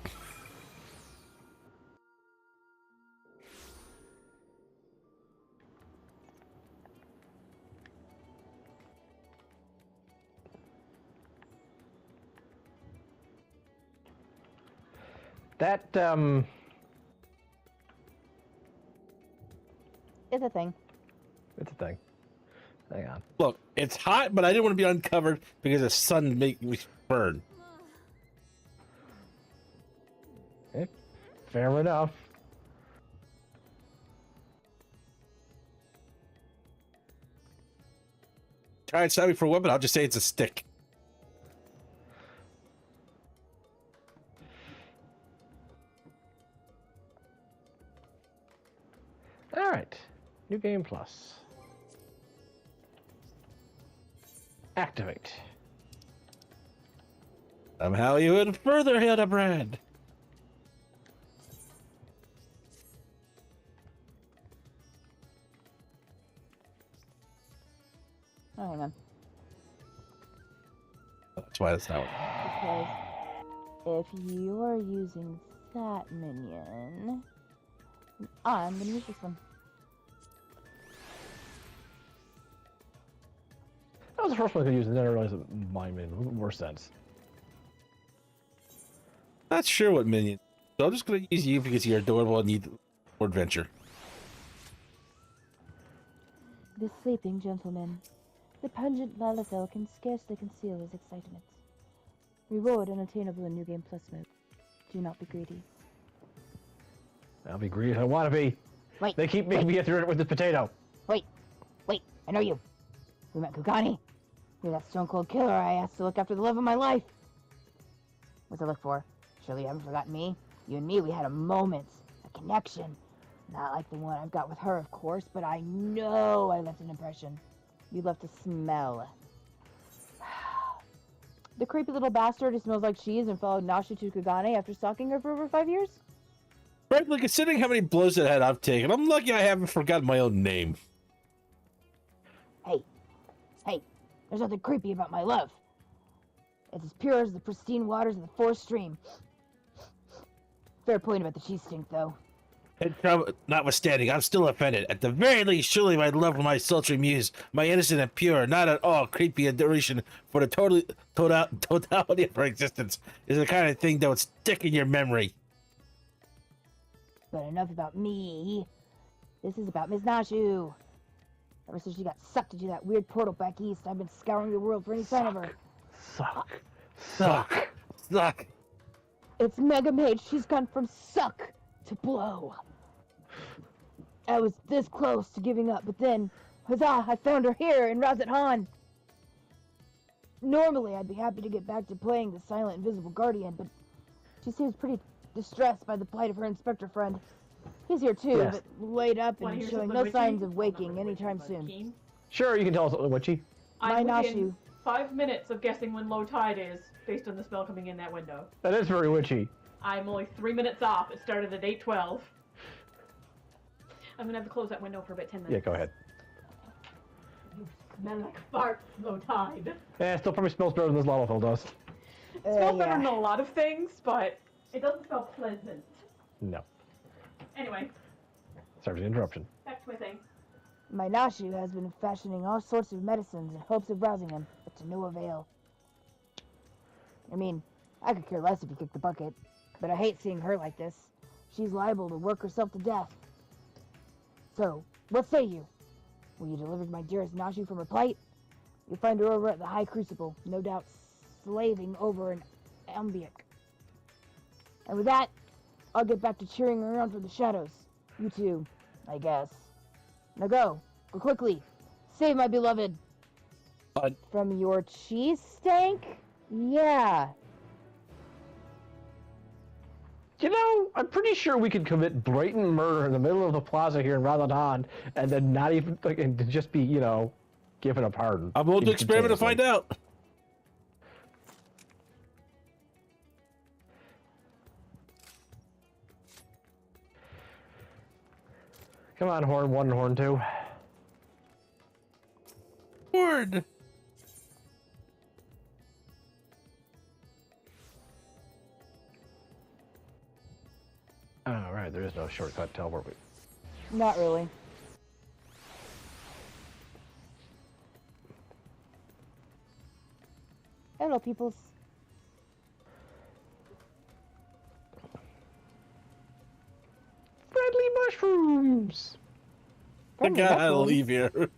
That, It's a thing. it's a thing. Hang on. Look, it's hot, but I didn't want to be uncovered because the sun made me burn. Fair enough. Try and stab me for a weapon, I'll just say it's a stick. Alright. New game plus. Activate. Somehow you went further, Hildabrand. Oh, hang on. That's why it's not. Because if you are using that minion, I'm gonna use this one. That was the first one I could use, and then I realized that mine made more sense. Not sure what minion. So I'm just gonna use you because you're adorable and need more adventure. The sleeping gentleman. The pungent Lalafell can scarcely conceal his excitement. Reward unattainable in New Game Plus mode. Do not be greedy. I'll be greedy if I want to be. Wait. They keep making me get through it with this potato. Wait, I know you. We met Kugani. You're that stone cold killer I asked to look after the love of my life. What's it look for? Surely you haven't forgotten me? You and me, we had a moment, a connection. Not like the one I've got with her, of course, but I know I left an impression. You left a smell. The creepy little bastard who smells like cheese and followed Nashi to Kugane after stalking her for over 5 years? Frankly, considering how many blows that had I've taken, I'm lucky I haven't forgotten my own name. Hey, there's nothing creepy about my love. It's as pure as the pristine waters of the forest stream. Fair point about the cheese stink, though. And notwithstanding, I'm still offended. At the very least, surely my love for my sultry muse, my innocent and pure, not at all creepy adoration for the totality of her existence, is the kind of thing that would stick in your memory. But enough about me. This is about Ms. Nashu. Ever since she got sucked into that weird portal back east, I've been scouring the world for any sign of her. Suck. It's Mega Mage. She's gone from suck to blow. I was this close to giving up, but then, huzzah, I found her here in Razat Han. Normally, I'd be happy to get back to playing the silent invisible guardian, but she seems pretty distressed by the plight of her inspector friend. He's here too, Yes. but laid up Wanna and hear showing something no witchy? signs of Well, not waking really anytime witchy, but soon. keen. Sure, you can tell us something witchy. I'm My within Nashu. 5 minutes of guessing when low tide is based on the spell coming in that window. That is very witchy. I'm only 3 minutes off. It started at 8:12. I'm gonna have to close that window for about 10 minutes. Yeah, go ahead. You smell like a fart, low tide. Yeah, still probably smells better than this Lalafell does. It smells better yeah. than a lot of things, but it doesn't smell pleasant. No. Anyway, Sorry for the interruption. back to my thing. My Nashu has been fashioning all sorts of medicines in hopes of rousing him, but to no avail. I mean, I could care less if he kicked the bucket, but I hate seeing her like this. She's liable to work herself to death. So, what say you? Will you deliver my dearest Nashu from her plight? You'll find her over at the High Crucible, no doubt slaving over an Ambiak. And with that, I'll get back to cheering around for the shadows. You too, I guess. Now go quickly. Save my beloved. From your cheese stank? Yeah. You know, I'm pretty sure we could commit blatant murder in the middle of the plaza here in Radhadan and then not even, like, and to just be, you know, given a pardon. I'm willing to experiment to find out. Come on, Horn 1 and Horn 2. Word. Alright, there is no shortcut teleport. Not really. Hello, peoples. Friendly mushrooms! I Friendly gotta mushrooms. leave here.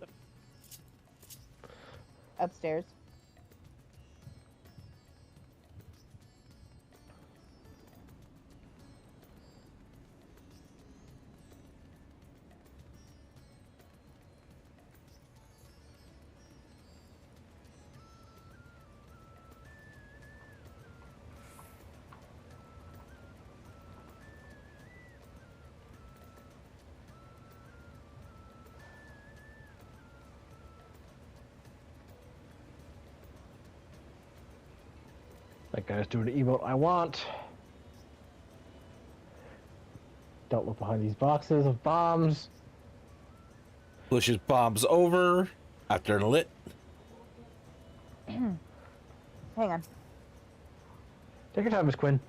Upstairs. That guy's doing the emote I want. Don't look behind these boxes of bombs. Pushes bombs over after lit. Hang on. Take your time, Miss Quinn.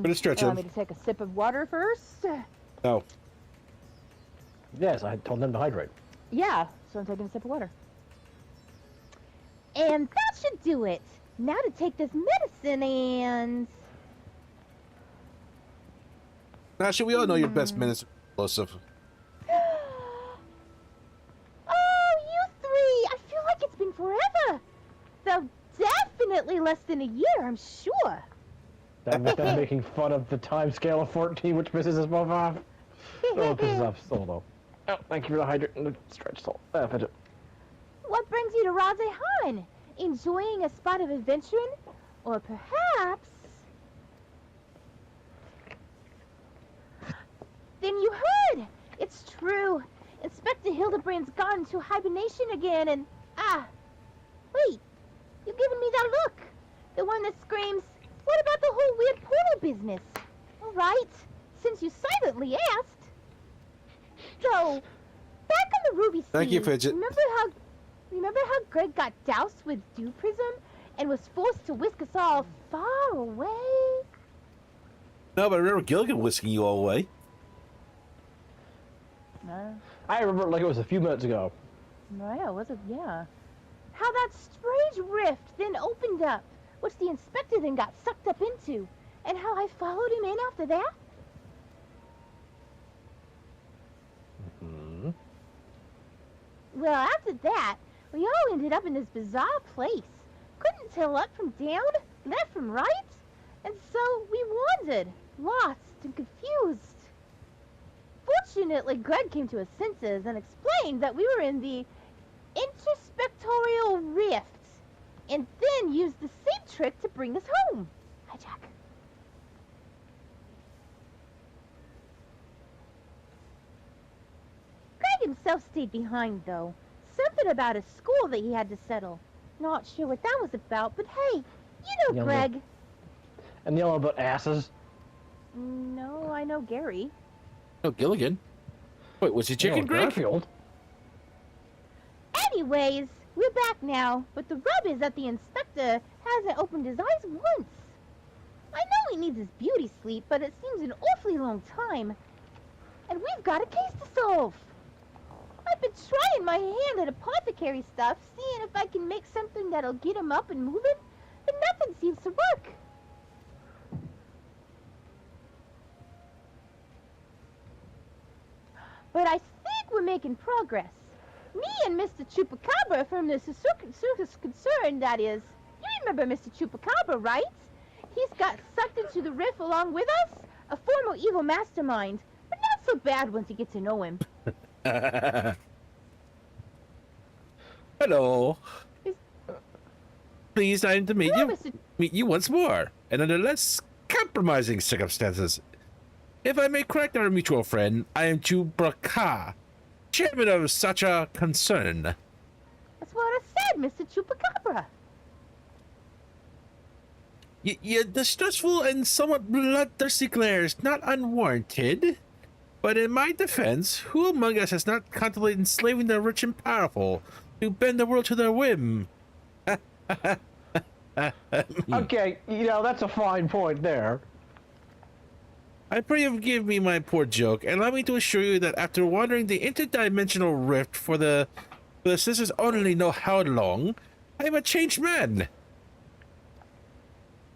Put a stretch Want him. me to take a sip of water first? No. Yes, I told them to hydrate. Yeah, so I'm taking a sip of water. And that should do it. Now to take this medicine and... Actually, we all know your best minutes are explosive. Oh, you three! I feel like it's been forever. Though definitely less than a year, I'm sure. That's making fun of the time scale of 14, which pisses us both off. Oh, it pisses off Soul, though. Oh, thank you for the hydrate and the stretch, Soul. Fidget. What brings you to Razehan? Enjoying a spot of adventuring? Or perhaps... Then you heard! It's true. Inspector Hildabrand's gone into hibernation again and... Wait. You're giving me that look. The one that screams, what about the whole weird portal business? All right, since you silently asked. So, back on the Ruby Sea. Thank you, Fidget. Remember how Greg got doused with dew prism and was forced to whisk us all far away? No, but I remember Gilligan whisking you all away. No. I remember it like it was a few minutes ago. Yeah, was it? Yeah. How that strange rift then opened up, which the inspector then got sucked up into, and how I followed him in after that? Hmm. Well, after that, we all ended up in this bizarre place. Couldn't tell up from down, left from right, and so we wandered, lost and confused. Fortunately, Greg came to his senses and explained that we were in the interspectorial rift, and then used the same trick to bring us home. Hi, Jack. Greg himself stayed behind, though. Something about a school that he had to settle. Not sure what that was about, but hey, you know Younger. Greg. And the yellow about asses. No, I know Gary. Oh, Gilligan. Wait, was he chicken, Greg? Garfield. Anyways, we're back now, but the rub is that the inspector hasn't opened his eyes once. I know he needs his beauty sleep, but it seems an awfully long time. And we've got a case to solve. I've been trying my hand at apothecary stuff, seeing if I can make something that'll get him up and moving, but nothing seems to work. But I think we're making progress. Me and Mr. Chupacabra from the Circus Concern, that is. You remember Mr. Chupacabra, right? He's got sucked into the riff along with us, a former evil mastermind, but not so bad once you get to know him. Hello. Pleased I am to Hello, meet you once more, and under less compromising circumstances. If I may correct our mutual friend, I am Chupacabra, chairman of such a concern. That's what I said, Mr. Chupacabra. Your distressful and somewhat bloodthirsty glare is not unwarranted. But in my defense, who among us has not contemplated enslaving the rich and powerful to bend the world to their whim? Okay, that's a fine point there. I pray you forgive me my poor joke, and allow me to assure you that after wandering the interdimensional rift for the sisters only know how long, I am a changed man.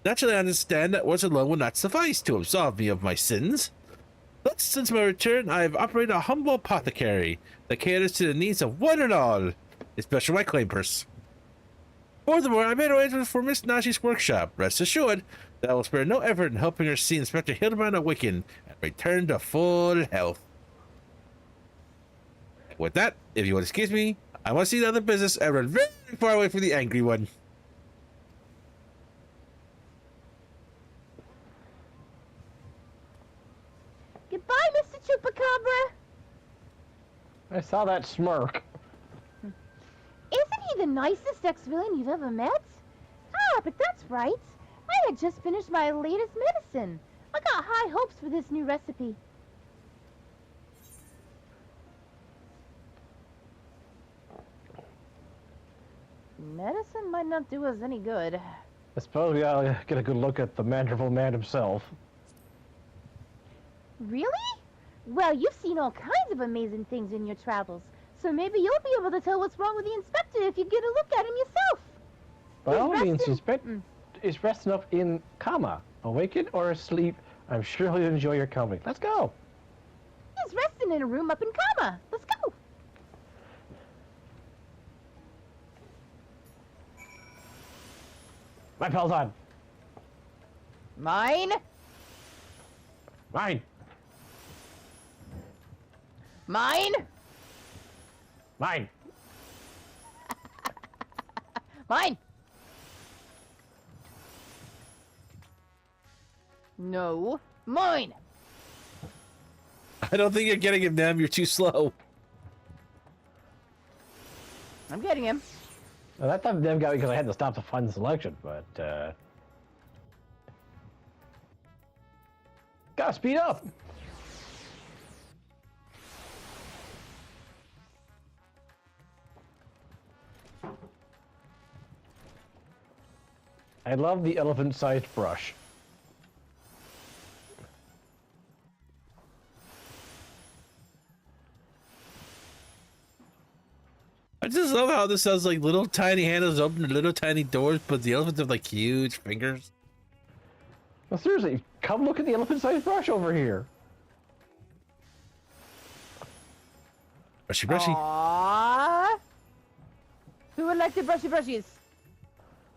Naturally, I understand that words alone will not suffice to absolve me of my sins. But since my return, I have operated a humble apothecary that caters to the needs of one and all, especially my claim purse. Furthermore, I made arrangements for Miss Nashi's workshop. Rest assured that I will spare no effort in helping her see Inspector Hildabrand awaken and return to full health. With that, if you will excuse me, I want to see the other business and run very far away from the angry one. Goodbye, Mr. Chupacabra. I saw that smirk. Isn't he the nicest ex-villain you've ever met? Ah, but that's right. I had just finished my latest medicine. I got high hopes for this new recipe. Medicine might not do us any good. I suppose we gotta get a good look at the Manderville man himself. Really? Well, you've seen all kinds of amazing things in your travels, so maybe you'll be able to tell what's wrong with the inspector if you get a look at him yourself. By all means, resting- inspect is resting up in coma. Awakened or asleep, I'm sure he'll enjoy your company. Let's go. He's resting in a room up in coma. Let's go. My pals on. Mine. Mine. Mine. Mine. Mine. No. Mine. I don't think you're getting him, Nam. You're too slow. I'm getting him. Well, that time them got me because I had to stop to find the selection, but gotta speed up. I love the elephant-sized brush. I just love how this has like little tiny handles open to little tiny doors, but the elephants have like huge fingers. Well, seriously, come look at the elephant-sized brush over here. Brushy, brushy. Aww. Who would like the brushy brushies?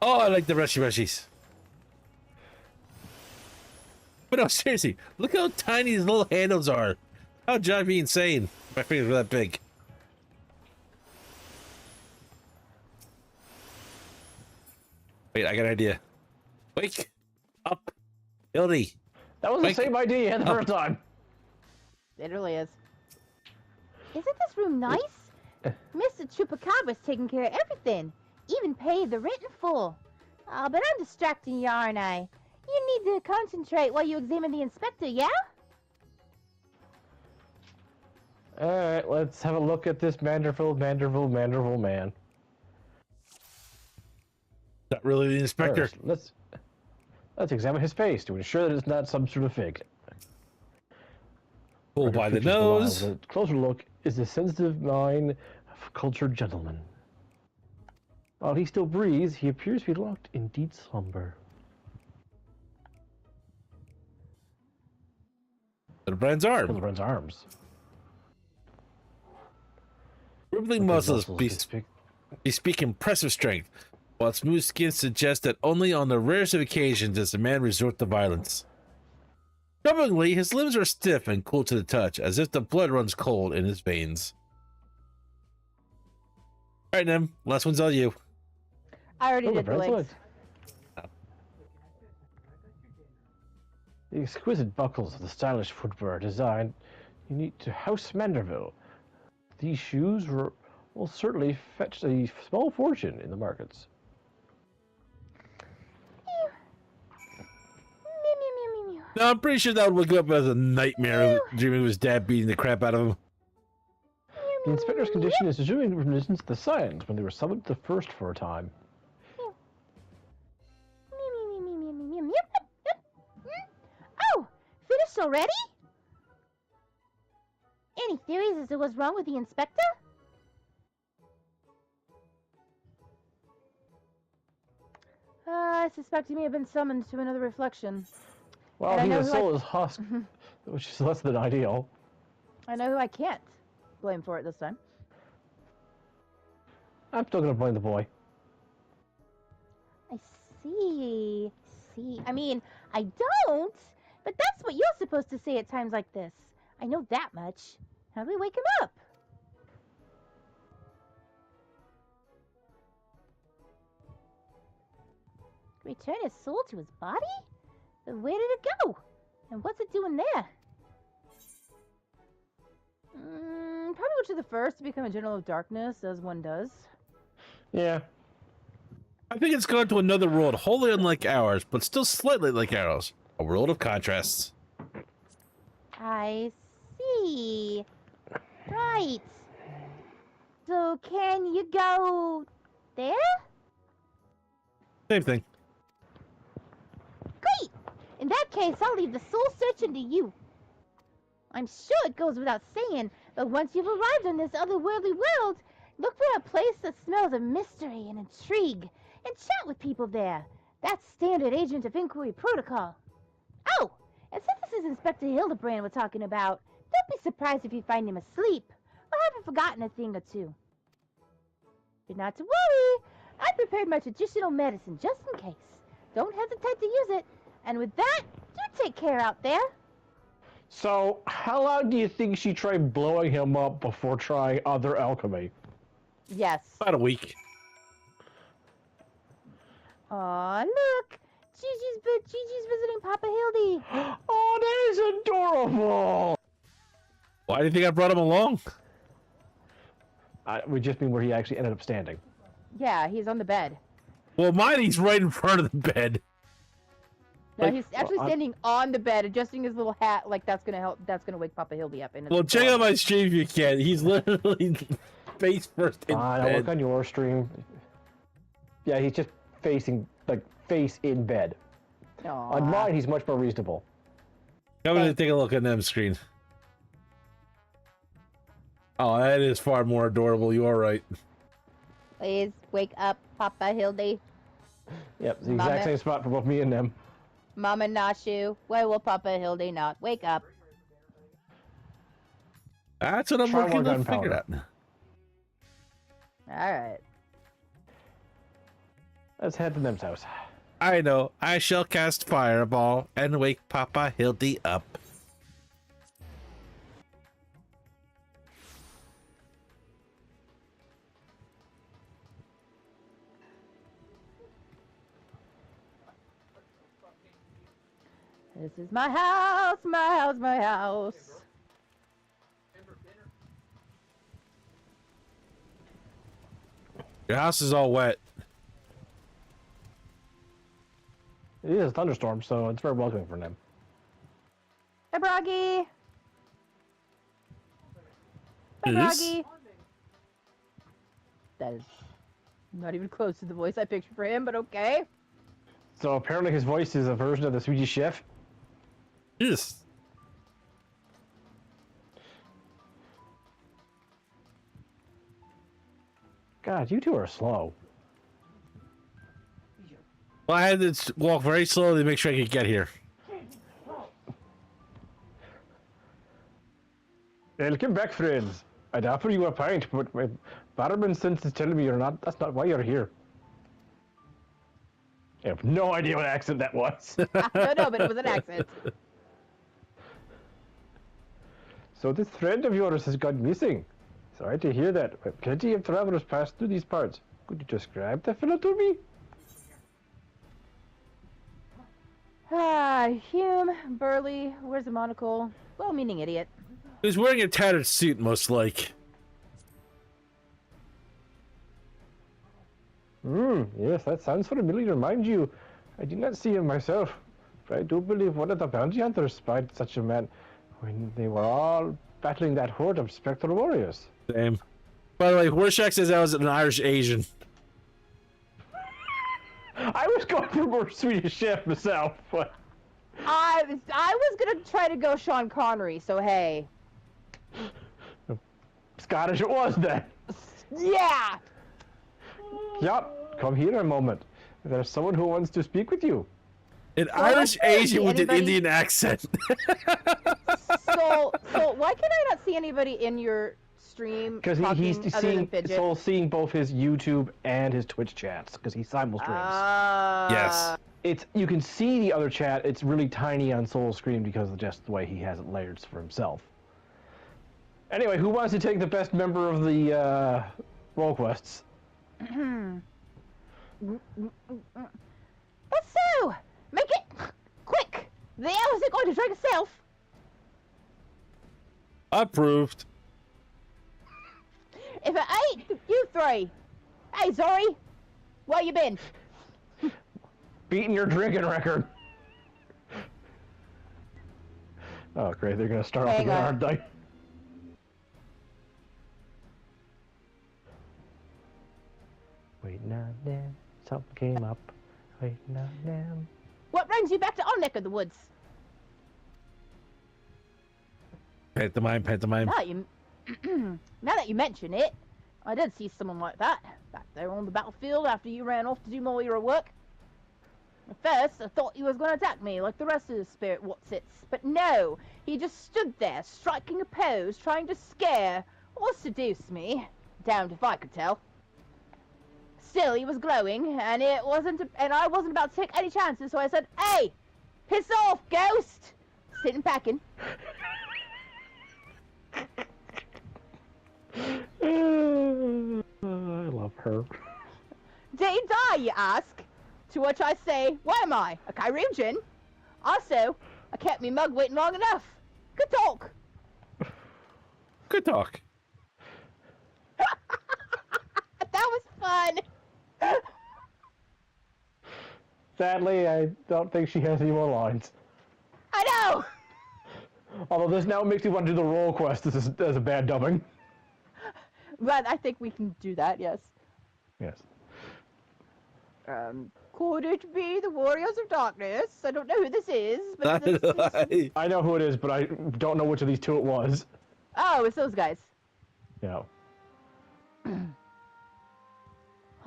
Oh, I like the brushy brushies. But no, seriously, look how tiny these little handles are. How drive me insane. My fingers were that big. Wait, I got an idea. Wake up, Hildy. That was Wake the same idea you had the first time. It really is. Isn't this room nice? Mr. Chupacabra's taking care of everything. Even paid the rent in full. Oh, but I'm distracting you, aren't I? You need to concentrate while you examine the inspector, yeah? Alright, let's have a look at this Manderville man. Not really the inspector. First, let's examine his face to ensure that it's not some sort of fig. Pull by the Features the line nose. with a closer look is the sensitive mind of a cultured gentleman. While he still breathes, he appears to be locked in deep slumber. Hildabrand's arm. Hildabrand's arms. Rippling muscles bespeak impressive strength, while smooth skin suggests that only on the rarest of occasions does the man resort to violence. Troublingly, his limbs are stiff and cool to the touch, as if the blood runs cold in his veins. Alright, Nem, last one's on you. I already did the Hildabrand's legs. legs. The exquisite buckles of the stylish footwear design unique to House Manderville. These shoes will certainly fetch a small fortune in the markets. No, I'm pretty sure that would wake up as a nightmare, dreaming of his dad beating the crap out of him. The inspector's condition is assuming reminiscence of the Scions when they were summoned to First for a time. Oh, finished already? Any theories as to what's wrong with the inspector? I suspect he may have been summoned to another reflection. Well, And I he's know a who soulless husk, which is less than ideal. I know who I can't blame for it this time. I'm still gonna blame the boy. I see. I mean, I don't, but that's what you're supposed to say at times like this. I know that much. How do we wake him up? Return his soul to his body? But where did it go? And what's it doing there? Probably go to the first to become a general of darkness, as one does. Yeah. I think it's gone to another world, wholly unlike ours, but still slightly like ours. A world of contrasts. I see. Right. So can you go there? Same thing. Great! In that case, I'll leave the soul searching to you. I'm sure it goes without saying, but once you've arrived in this otherworldly world, look for a place that smells of mystery and intrigue, and chat with people there. That's standard agent of inquiry protocol. Oh, and since this is Inspector Hildabrand we're talking about, don't be surprised if you find him asleep, or having forgotten a thing or two. But not to worry, I prepared my traditional medicine just in case. Don't hesitate to use it. And with that, you take care out there. So, how long do you think she tried blowing him up before trying other alchemy? Yes. About a week. Aw, look! Gigi's visiting Papa Hildy. Oh, that is adorable! Why do you think I brought him along? We just mean where he actually ended up standing. Yeah, he's on the bed. Well, mine, he's right in front of the bed. No, Like, he's actually well, standing on the bed, adjusting his little hat. Like that's gonna help. That's gonna wake Papa Hildy up. And Well, check out my stream if you can. He's literally face first in Fine, I'll look bed. on your stream. Yeah, he's just facing, face in bed. On mine, he's much more reasonable. I'm gonna take a look at them screen. Oh, that is far more adorable. You are right. Please wake up, Papa Hildy. Yep, it's the Mama. exact same spot for both me and them. Mama Nashu, why will Papa Hildy not wake up? That's what I'm Try working more to figure gunpowder. out. All right. Let's head to them's house. I know. I shall cast Fireball and wake Papa Hildy up. This is my house, my house, my house. Your house is all wet. It is a thunderstorm, so it's very welcoming for them. Hey, Broggy. Hey, It is? Broggy. That is not even close to the voice I pictured for him, but okay. So apparently his voice is a version of the Swedish chef. Yes. God, you two are slow. Well, I had to walk very slowly to make sure I could get here. Welcome back, friends. I'd offer you a pint, but my barman sense is telling me that's not why you're here. I have no idea what accent that was. No, but it was an accent. So this friend of yours has gone missing. Sorry to hear that. Plenty of travelers pass through these parts. Could you describe the fellow to me? Hume, burly, wears a monocle, well-meaning idiot. He's wearing a tattered suit, most like. Yes, that sounds familiar. Mind you, I did not see him myself, but I do believe one of the bounty hunters spied such a man when they were all battling that horde of spectral warriors. Same. By the way, Rorschach says I was an Irish Asian. I was going for more Swedish chef myself, but I was gonna try to go Sean Connery, so hey. Scottish it was then. Yeah! Yup, come here a moment. There's someone who wants to speak with you. An I Irish don't see Asian with an anybody- Indian accent. So why can I not see anybody in your stream Because talking he's other than seeing, Fidget? Soul's seeing both his YouTube and his Twitch chats, because he simul streams. Yes. You can see the other chat, it's really tiny on Soul's screen because of just the way he has it layered for himself. Anyway, who wants to take the best member of the roll quests? Fine, What so? Make it quick! The ale isn't going to drink itself. Approved. If it ain't, you three. Hey, Zori, where you been? Beating your drinking record. Oh, great. They're going to start off Hang again, on. aren't they? Waiting on them. Something came up. Waiting on them. What brings you back to our neck of the woods? Pantomime. Now that you mention it, I did see someone like that back there on the battlefield after you ran off to do more of your work. At first, I thought he was going to attack me like the rest of the spirit whatsits, but no, he just stood there, striking a pose, trying to scare or seduce me. Damned if I could tell. Still, he was glowing, and I wasn't about to take any chances, so I said, "Hey, piss off, ghost!" Sitting packing. I love her. Did he die, you ask? To which I say, what am I, a Kyrugian? Also, I kept me mug waiting long enough. Good talk. Good talk. That was fun. Sadly, I don't think she has any more lines. I know. Although this now makes me want to do the role quest as a bad dubbing. But I think we can do that, yes. Yes. Could it be the Warriors of Darkness? I don't know who this is, but I know who it is, but I don't know which of these two it was. Oh, it's those guys. Yeah.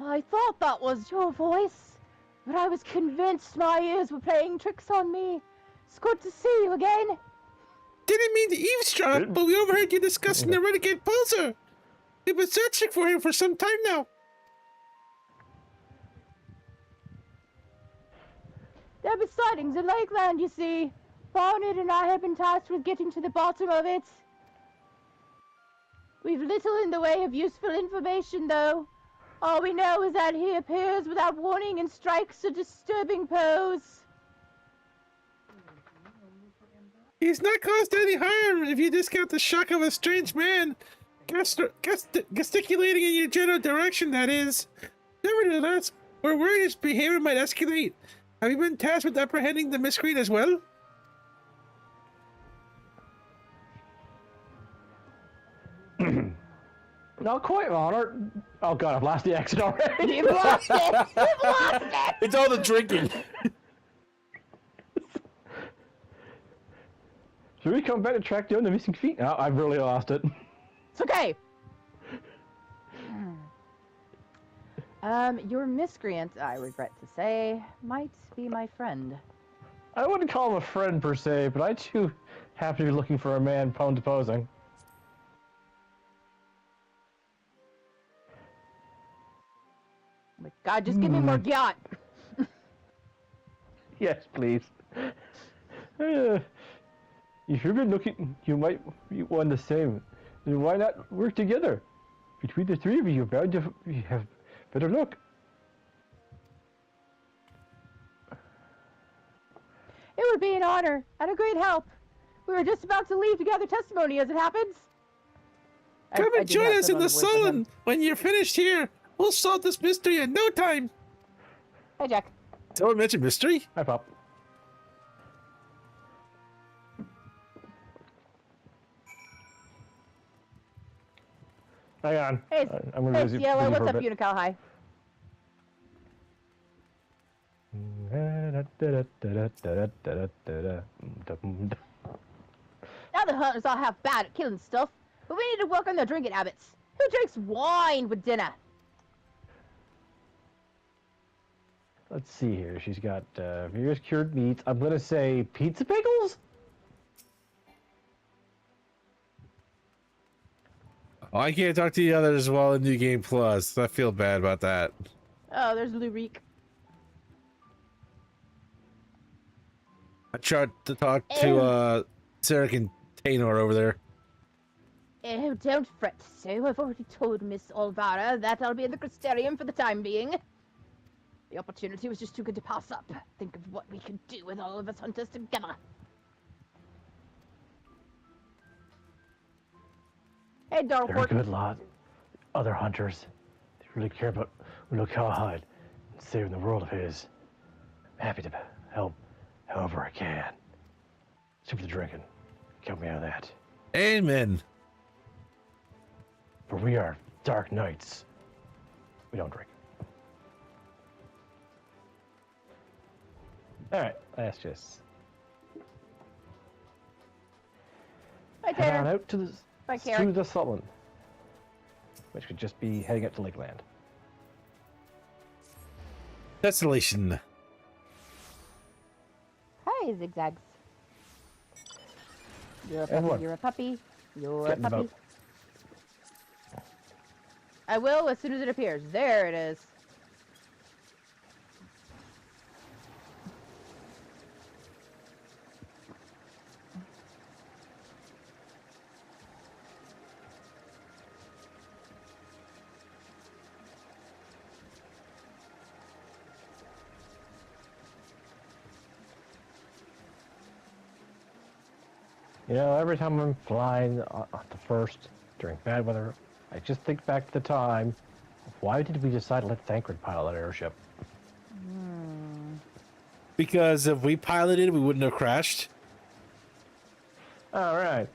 I thought that was your voice, but I was convinced my ears were playing tricks on me. It's good to see you again. Didn't mean to eavesdrop, but we overheard you discussing the renegade poser. We've been searching for him for some time now. There have been sightings in Lakeland, you see. Barnett and I have been tasked with getting to the bottom of it. We've little in the way of useful information, though. All we know is that he appears without warning and strikes a disturbing pose. He's not caused any harm if you discount the shock of a strange man gesticulating in your general direction, that is. Nevertheless, we're worried his behavior might escalate. Have you been tasked with apprehending the miscreant as well? Not quite, Honor. Oh god, I've lost the accent already. You've lost it! You've lost it! It's all the drinking. Should we come back to track down the missing feet? Oh, I've really lost it. It's okay. Your miscreant, I regret to say, might be my friend. I wouldn't call him a friend per se, but I too happen to be looking for a man prone to posing. My God, just give me more yacht. Yes, please. If you've been looking, you might be one the same. Then why not work together? Between the three of you, you're bound to have better luck. It would be an honor and a great help. We were just about to leave to gather testimony as it happens. Come I and did join have us in some the other words for him. Sullen. When you're finished here, we'll solve this mystery in no time. Hey, Jack. Someone mentioned mystery? Hi, Pop. Hang on. Hey, I'm gonna hey, busy Yellow. for What's a up, bit. Unical High? Now the hunters all half bad at killing stuff, but we need to work on their drinking habits. Who drinks wine with dinner? Let's see here. She's got various cured meats. I'm gonna say pizza pickles. Oh, I can't talk to the others while in New Game Plus. I feel bad about that. Oh, there's Lurik. I tried to talk to Sarah and Taynor over there. Oh, don't fret, so I've already told Miss Olvara that I'll be in the Crystarium for the time being. The opportunity was just too good to pass up. Think of what we could do with all of us hunters together. Hey, They're a Darkwork. good lot. Other hunters. They really care about Willow Cowhide and saving the world of his. I'm happy to help however I can. Except for the drinking. Count me out of that. Amen. For we are dark knights. We don't drink. Alright, that's just Bye, head on Tanner. out to Bye, Karen. the Sultan. Which could just be heading up to Lakeland. Desolation. Hi, Zigzags. You're a puppy, Everyone. you're a puppy, you're Get a in the puppy. boat. I will as soon as it appears. There it is. You know, every time I'm flying on the first during bad weather, I just think back to the time of why did we decide to let Thancred pilot that airship? Because if we piloted, we wouldn't have crashed. All right.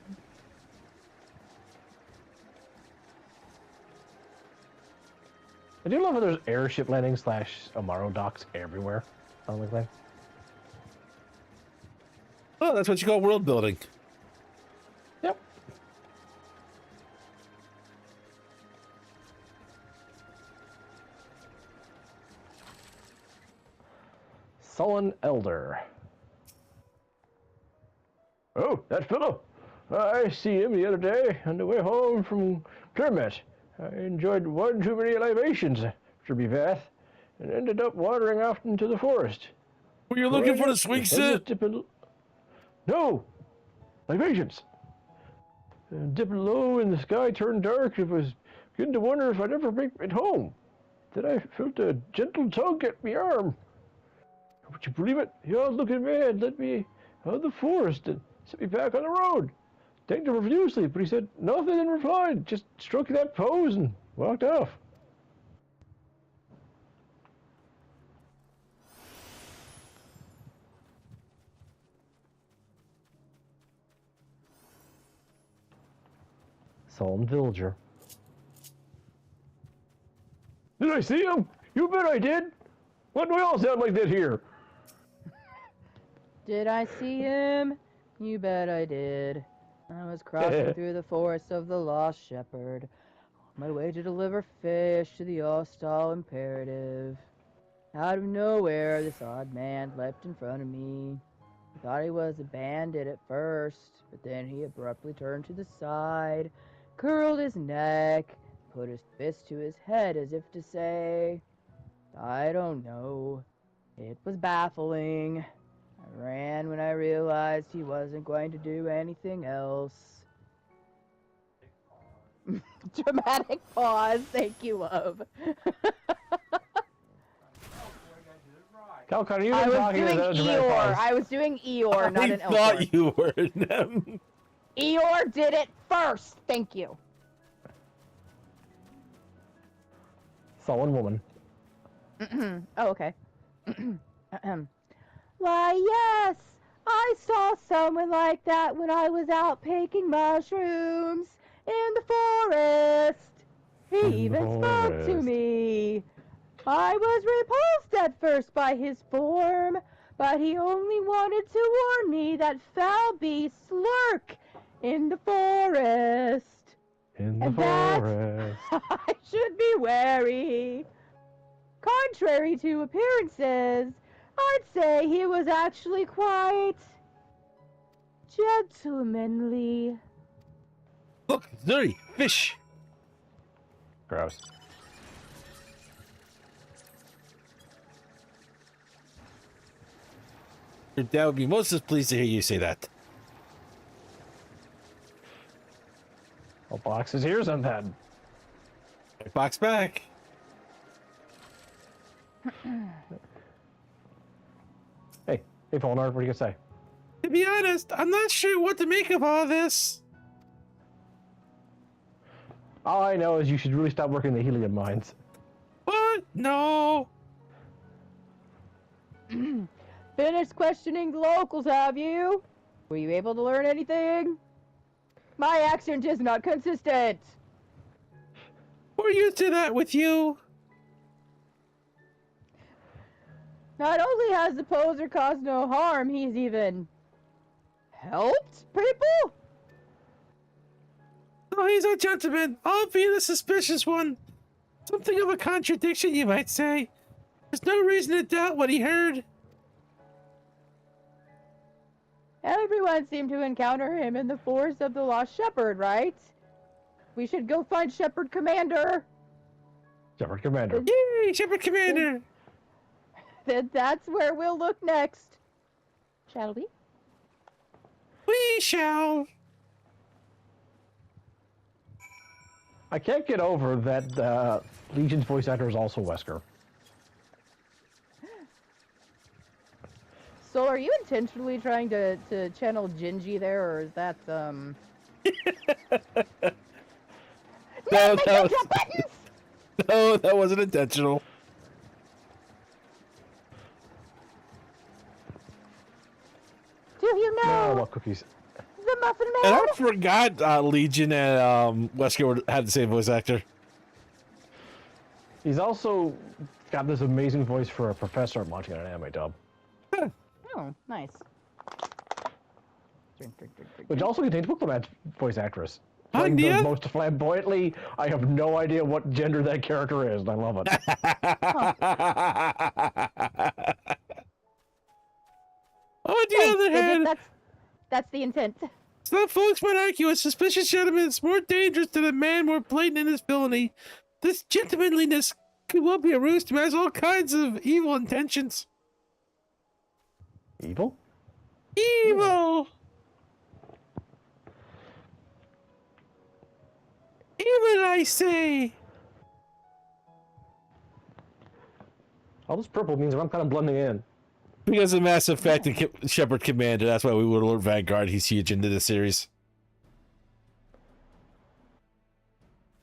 I do love how there's airship landing / Amaro docks everywhere on Lakeland. Oh, that's what you call world building. Yep. Sullen Elder. Oh, that fellow. I see him the other day on the way home from Kermit. I enjoyed one too many libations after me bath and ended up wandering off into the forest. Were you looking for the swing set? No! Libations! Dipping low in the sky turned dark. It was beginning to wonder if I'd ever make it home. Then I felt a gentle tug at my arm. Would you believe it? The old looking man led me out of the forest and set me back on the road. Thanked him profusely, but he said nothing in reply. Just struck that pose and walked off. Solemn Villager. Did I see him? You bet I did. Why do we all sound like that here? Did I see him? You bet I did. I was crossing through the forest of the lost shepherd, on my way to deliver fish to the Ostal Imperative. Out of nowhere, this odd man leapt in front of me. I thought he was a bandit at first, but then he abruptly turned to the side, curled his neck, put his fist to his head as if to say, I don't know. It was baffling. I ran when I realized he wasn't going to do anything else. Dramatic pause. Thank you, love. Calcon, are you I was talking doing about a dramatic Eeyore. pause? I was doing Eeyore, not I an thought Elkhorn. you were. Eeyore did it first. Thank you. Sullen woman. Oh, okay. Why, yes, I saw someone like that when I was out picking mushrooms in the forest. He In the even spoke to forest. me. I was repulsed at first by his form, but he only wanted to warn me that foul beasts lurk in the forest. In the And that forest. I should be wary. Contrary to appearances, I'd say he was actually quite gentlemanly. Look, Zuri, fish. Gross. Your dad would be most as pleased to hear you say that. I'll box his ears on that. Box back. Hey, Polnar, what do you say? To be honest, I'm not sure what to make of all this. All I know is you should really stop working the helium mines. What? No. Finished questioning the locals, have you? Were you able to learn anything? My accent is not consistent. We're used to that with you. Not only has the poser caused no harm, he's even helped people? Oh, he's a gentleman, albeit a suspicious one. Something of a contradiction, you might say. There's no reason to doubt what he heard. Everyone seemed to encounter him in the forest of the Lost Shepherd, right? We should go find Shepherd Commander. Shepherd Commander. Yay, Shepherd Commander! Then that's where we'll look next. Shall we? We shall. I can't get over that Legion's voice actor is also Wesker. So are you intentionally trying to channel Gingy there, or is that, No, that no, that wasn't intentional. Do you know No, what cookies? the Muffin Man? And I forgot Legion and Wesker had the same voice actor. He's also got this amazing voice for a professor I'm watching an anime dub. Oh, nice. Drink. Which also contains Bookleman's voice actress. Huh, Playing Nia? the most flamboyantly, I have no idea what gender that character is, and I love it. On the Thanks, other Fidget, hand, that's the intent. some folks might argue a suspicious gentleman is more dangerous than a man more blatant in his villainy. This gentlemanliness could well be a ruse who has all kinds of evil intentions. Evil? Evil! Evil, I say! All this purple means I'm kind of blending in. Because of Mass Effect and Shepard Commander, that's why we would learn Vanguard. He's huge into the series.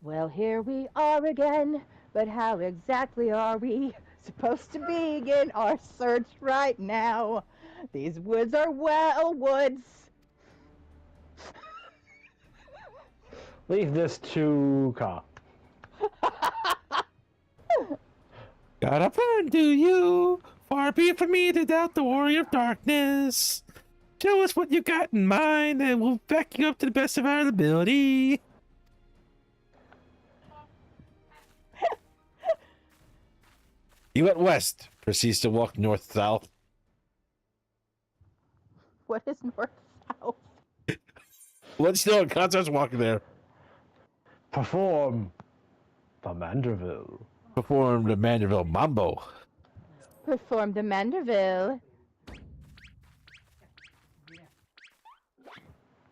Well, here we are again, but how exactly are we supposed to begin our search right now? These woods are well woods. Leave this to Ka. Got a plan, do you? Far be it from me to doubt the warrior of darkness. Show us what you got in mind, and we'll back you up to the best of our ability. You went west. Proceeds to walk north-south. What is north-south? Let's know what concepts walking there. Perform the Manderville. Perform the Manderville Mambo. Perform the Manderville.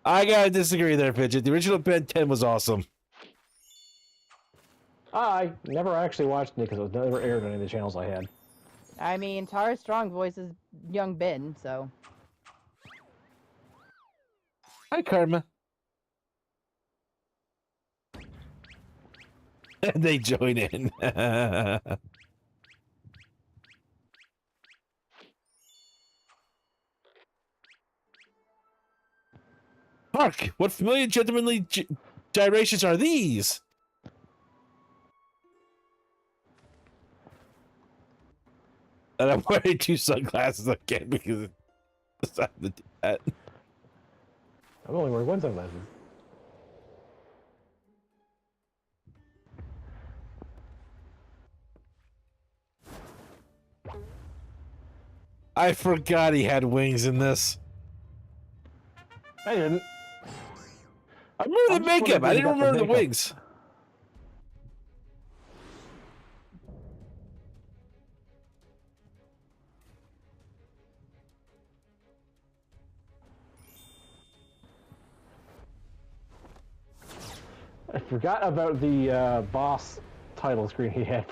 I gotta disagree there, Fidget. The original Ben 10 was awesome. I never actually watched it because it was never aired on any of the channels I had. I mean, Tara Strong voices young Ben, so. Hi, Karma. And they join in. Hark! What familiar gentlemanly gyrations are these? And I'm wearing two sunglasses again because it's time to do that. I'm only wearing one sunglasses. I forgot he had wings in this. I didn't. I remember the makeup. I didn't remember the wings. I forgot about the boss title screen he had.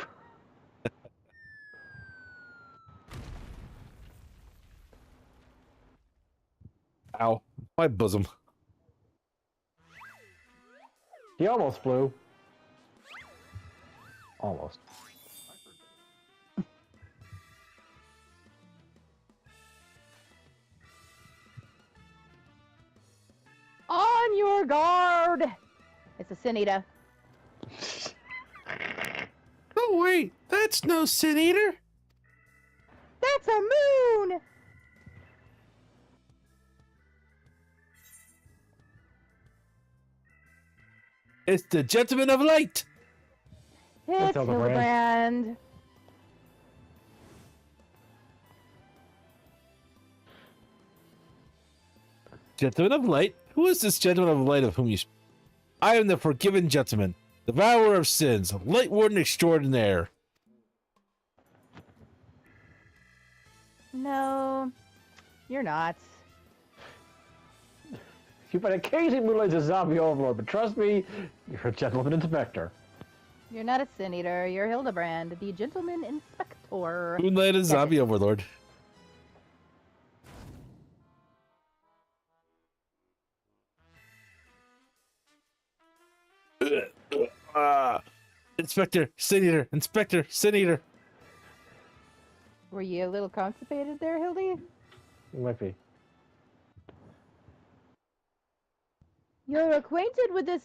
Ow, my bosom. He almost flew. Almost. On your guard! It's a Sin Eater. Oh wait, that's no Sin Eater. That's a moon! It's the Gentleman of Light. It's Hildabrand. Hildabrand. Gentleman of Light? Who is this Gentleman of Light of whom you speak? I am the Forgiven Gentleman, Devourer of Sins, Light Warden Extraordinaire. No, you're not. You might occasionally moonlight as a zombie overlord, but trust me, you're a gentleman inspector. You're not a Sin Eater. You're Hildabrand, the Gentleman Inspector. Moonlight is Zombie Overlord. Inspector, Sin Eater, Inspector, Sin Eater. Were you a little constipated there, Hildy? You might be. You're acquainted with this,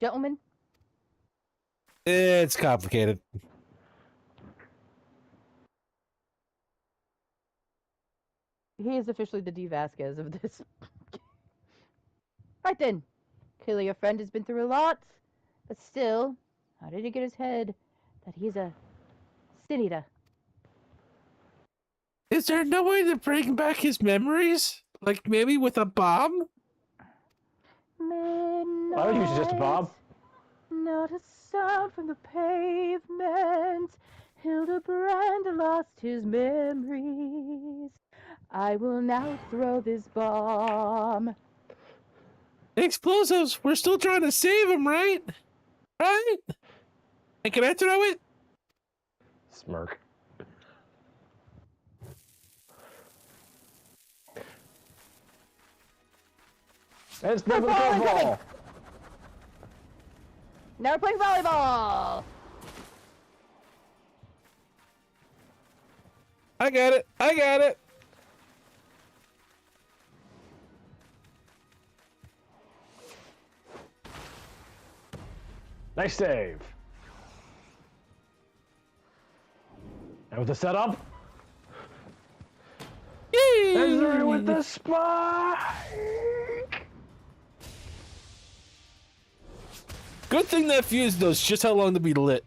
gentleman? It's complicated. He is officially the D. Vasquez of this. Right then. Clearly your friend has been through a lot. But still, how did he get his head that he's a Sin Eater? Is there no way to bring back his memories? Like maybe with a bomb? Midnight, Why would you suggest a bomb? not a sound from the pavement. Hildebrand lost his memories. I will now throw this bomb. Explosives! We're still trying to save him, right? Right? And can I throw it? Smirk. And it's never the Ball is ball. coming. Now we're playing volleyball. I got it! I got it! Nice save. And with the setup. Ezra with the spike. Good thing that fuse knows just how long to be lit.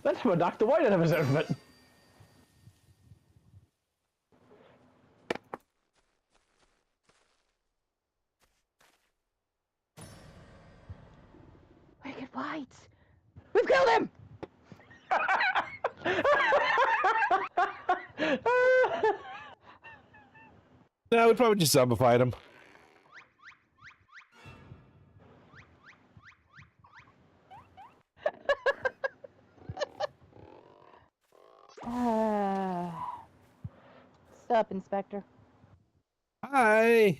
That's what knocked the white out of his outfit. Wicked White. We've killed him. No, we probably just zombified him. Stop, Inspector. Hi.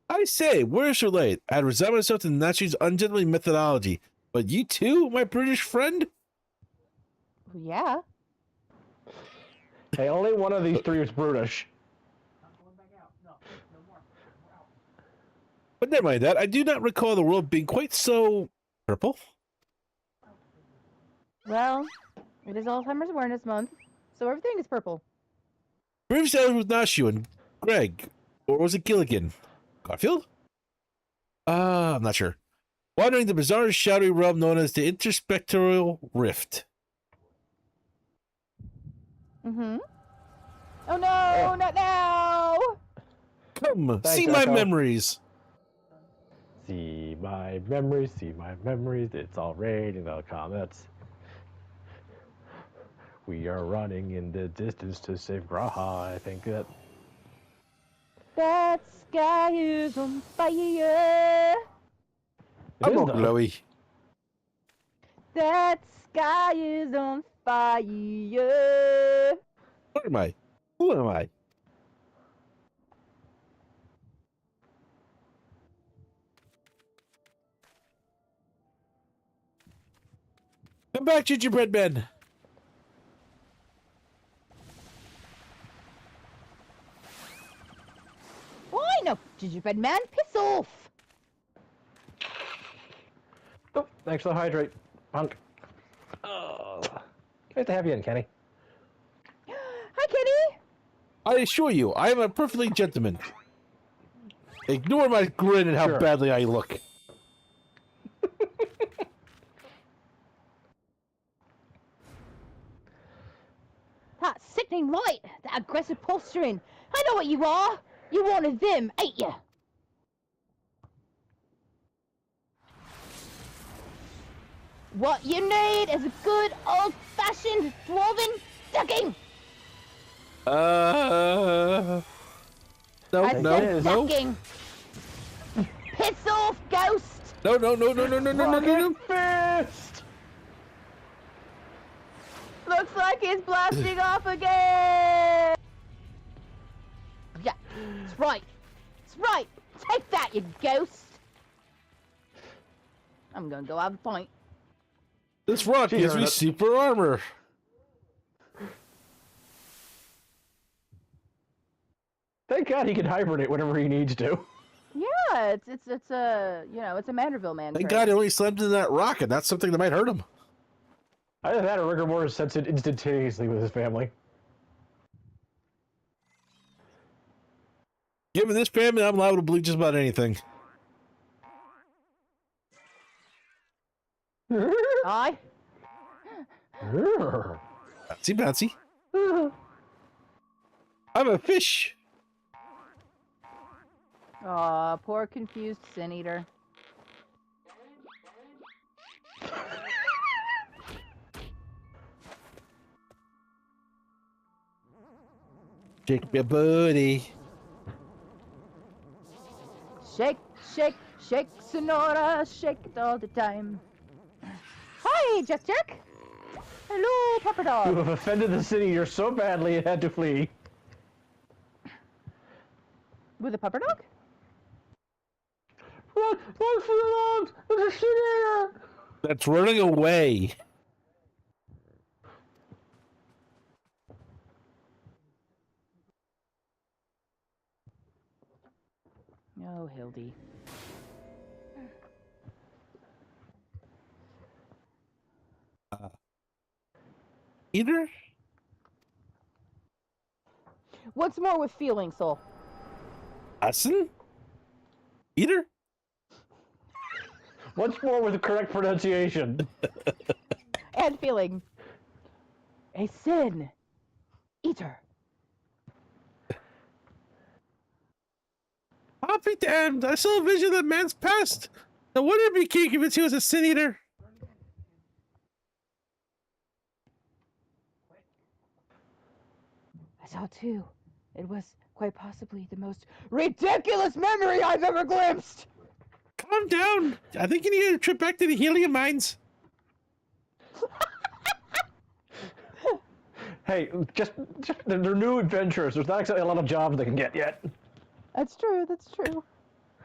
I say, where's your light? I resign myself to the Nazis' ungentlemanly methodology. But you too, my British friend? Yeah. Hey, only one of these three is brutish. But never mind that. I do not recall the world being quite so purple. Well, it is Alzheimer's Awareness Month, so everything is purple. Previously I was with Nashu and Greg. Or was it Gilligan? Garfield? I'm not sure. Wandering the bizarre shadowy realm known as the Interspectoral Rift. Mm-hmm. Oh no, not now! Come, Thanks, see my Echo. memories. See my memories, see my memories. It's all raining the comets. We are running in the distance to save Graha. I think that. That sky is on fire. It I'm is, all though. glowy. That sky is on fire. What am I? Who am I? Come back, gingerbread man. Why no, gingerbread man? Piss off. Oh, thanks for the hydrate, punk. Oh, nice to have you in, Kenny. Hi, Kenny. I assure you, I am a perfectly gentleman. Ignore my grin and how Sure. badly I look. That sickening light, that aggressive posturing. I know what you are. You one of them, ain't you? What you need is a good old-fashioned dwarven ducking. No, I no, said no, ducking. Piss off, ghost. no, no, no, no, no, no, no, no, no. Fist! Looks like he's blasting off again. Yeah, it's right. It's right. Take that, you ghost. I'm gonna go have a pint. This rock She gives heard me it. super armor. Thank God he can hibernate whenever he needs to. Yeah, it's a it's a Manderville man. Thank trait. God he only slammed into that rock, and that's something that might hurt him. Either that or rigor mortis sets it instantaneously with his family. Given this family, I'm liable to believe just about anything. Aye. Bouncy, bouncy. I'm a fish. Aw, poor confused sin eater. Shake your booty. Shake, shake, shake, Sonora, shake it all the time. Hi, Jack Jack. Hello, Pepper You Dog. have offended the city here so badly it had to flee. With a pepper dog? Run for your lives! There's a shit here! That's running away. Oh, Hildy. Either? What's more with feeling, Soul? Assen? Either? Once more with the correct pronunciation. And feeling. A sin eater. I'll be damned. I saw a vision of that man's past. No wonder he can't convince he was a sin eater. I saw too. It was quite possibly the most ridiculous memory I've ever glimpsed. Calm down. I think you need a trip back to the helium mines. Hey, just they're new adventures. There's not exactly a lot of jobs they can get yet. That's true, that's true.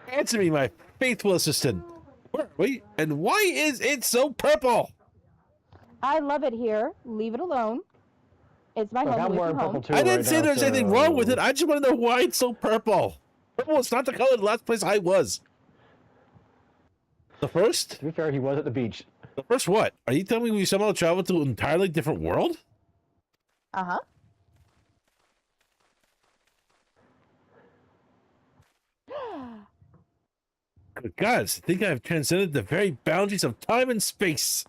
Answer me, my faithful assistant. Where are we? And why is it so purple? I love it here. Leave it alone. It's my Like, home I'm away wearing from home. purple too. I didn't right say now, there's anything wrong with it. I just want to know why it's so purple. Purple is not the color of the last place I was. The first? To be fair, he was at the beach. The first what? Are you telling me we somehow traveled to an entirely different world? Uh-huh. Good gods, I think I have transcended the very boundaries of time and space.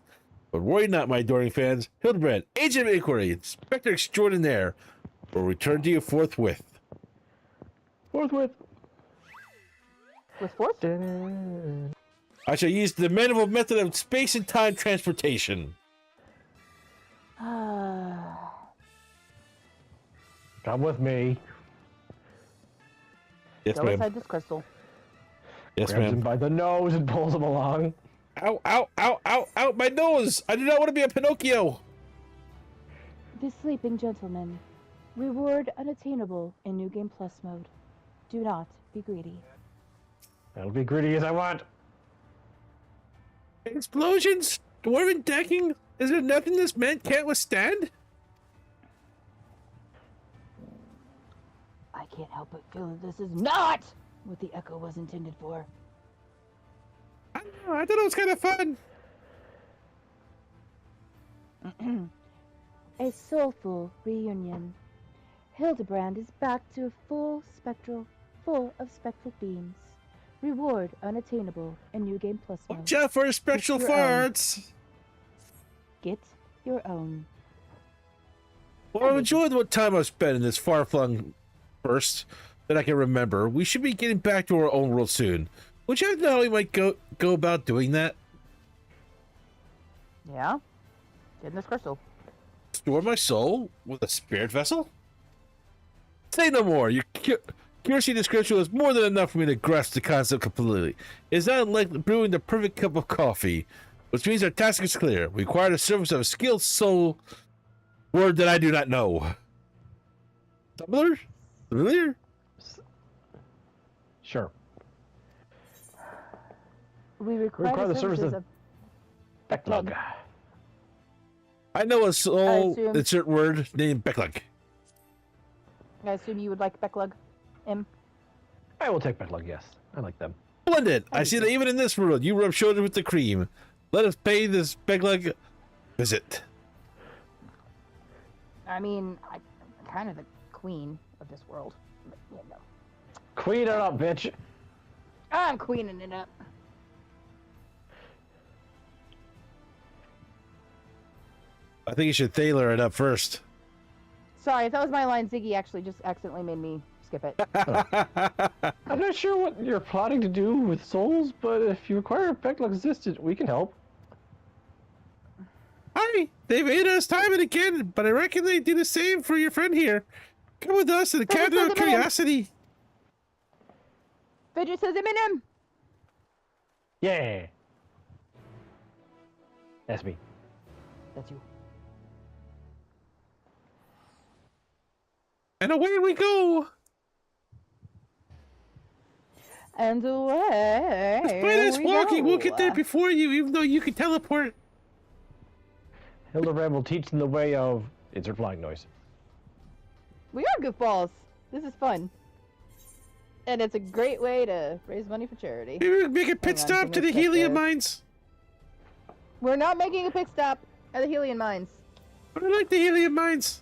But worry not, my adoring fans. Hildabrand, Agent of Inquiry, Inspector Extraordinaire, will return to you forthwith. Forthwith. With force? I shall use the manual method of space and time transportation. Come with me. Yes, Go ma'am. inside this crystal. Yes, Grabs him ma'am. by the nose and pulls him along. Ow, ow, ow, ow, ow, my nose! I do not want to be a Pinocchio! The sleeping gentleman. Reward unattainable in New Game Plus mode. Do not be greedy. I'll be greedy as I want. Explosions? Dwarven decking? Is there nothing this man can't withstand? I can't help but feel that this is not what the echo was intended for. I don't know, I thought it was kind of fun. A soulful reunion. Hildabrand is back to full of spectral beams. Reward unattainable in New Game Plus mode. Watch out for spectral Get your own. farts! Get your own. Well, I've enjoyed what time I've spent in this far-flung first that I can remember. We should be getting back to our own world soon. Would you know how we might go about doing that? Yeah? Get in this crystal. Store my soul with a spirit vessel? Say no more. Your curiosity description was more than enough for me to grasp the concept completely. It's not like brewing the perfect cup of coffee, which means our task is clear. We require the service of a skilled soul. Word that I do not know. Tumblr? Familiar? Sure. We require the services of Backlog. I know a soul, assume- insert word, named Becklug. I assume you would like Becklug. I will take Backlog, yes. I like them. Splendid! I see that even in this world, you rub shoulders with the cream. Let us pay this Becklug visit. I mean, I'm kind of the queen of this world. But, you know. Queen it up, bitch. I'm queening it up. I think you should Thaler it up first. Sorry, if that was my line, Ziggy actually just accidentally made me skip it. I'm not sure what you're plotting to do with souls, but if you require a Backlog assistant, we can help. Hi! They made us time and again, but I reckon they do the same for your friend here. Come with us to the Fidget Cabinet of says Curiosity. Fidget says him in him! Yeah. That's me. That's you. And away we go! And away. Despite us we walking, go. we'll get there before you, even though you can teleport. Hildabrand will teach them the way of insert flying noise. We are goofballs. This is fun. And it's a great way to raise money for charity. Maybe we'll make a pit Hang on, stop give to me the a sec helium there. mines. We're not making a pit stop at the Helium Mines. But I like the helium mines.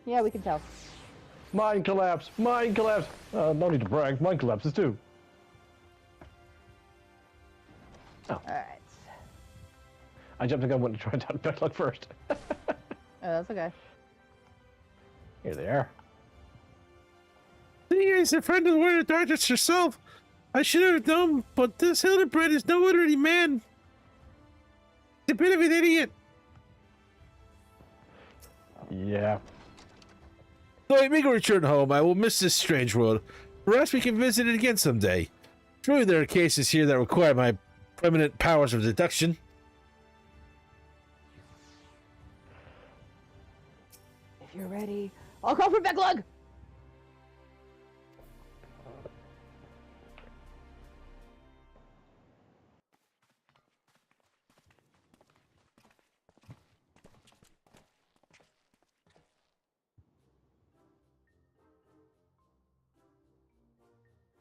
Yeah, we can tell. Mine collapse! Mine collapse! No need to brag, mine collapses too. Alright. I jumped the gun, went to try down Backlog first. Oh, that's okay. Here they are. Seeing as a friend of the Warrior Darkness herself, I should have known, but this Hildebrand is no ordinary man. He's a bit of an idiot. Yeah. Though I make a return home, I will miss this strange world. Perhaps we can visit it again someday. Surely there are cases here that require my permanent powers of deduction. If you're ready, I'll call for Backlog!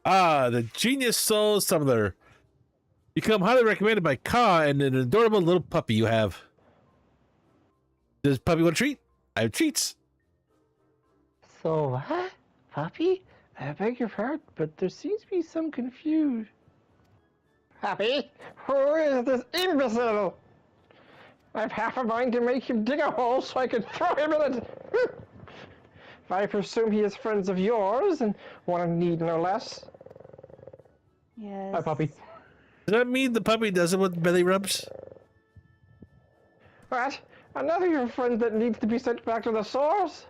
Ah, the Genius Soul Summoner. Become highly recommended by Ka and an adorable little puppy you have. Does puppy want a treat? I have treats. So, huh? Puppy? I beg your pardon, but there seems to be some confusion. Happy? Who is this imbecile? I've half a mind to make him dig a hole so I can throw him in it. If I presume he is friends of yours and one of need no less. Yes. Hi, puppy. Does that mean the puppy does it with belly rubs? What? Another of your friends that needs to be sent back to the source?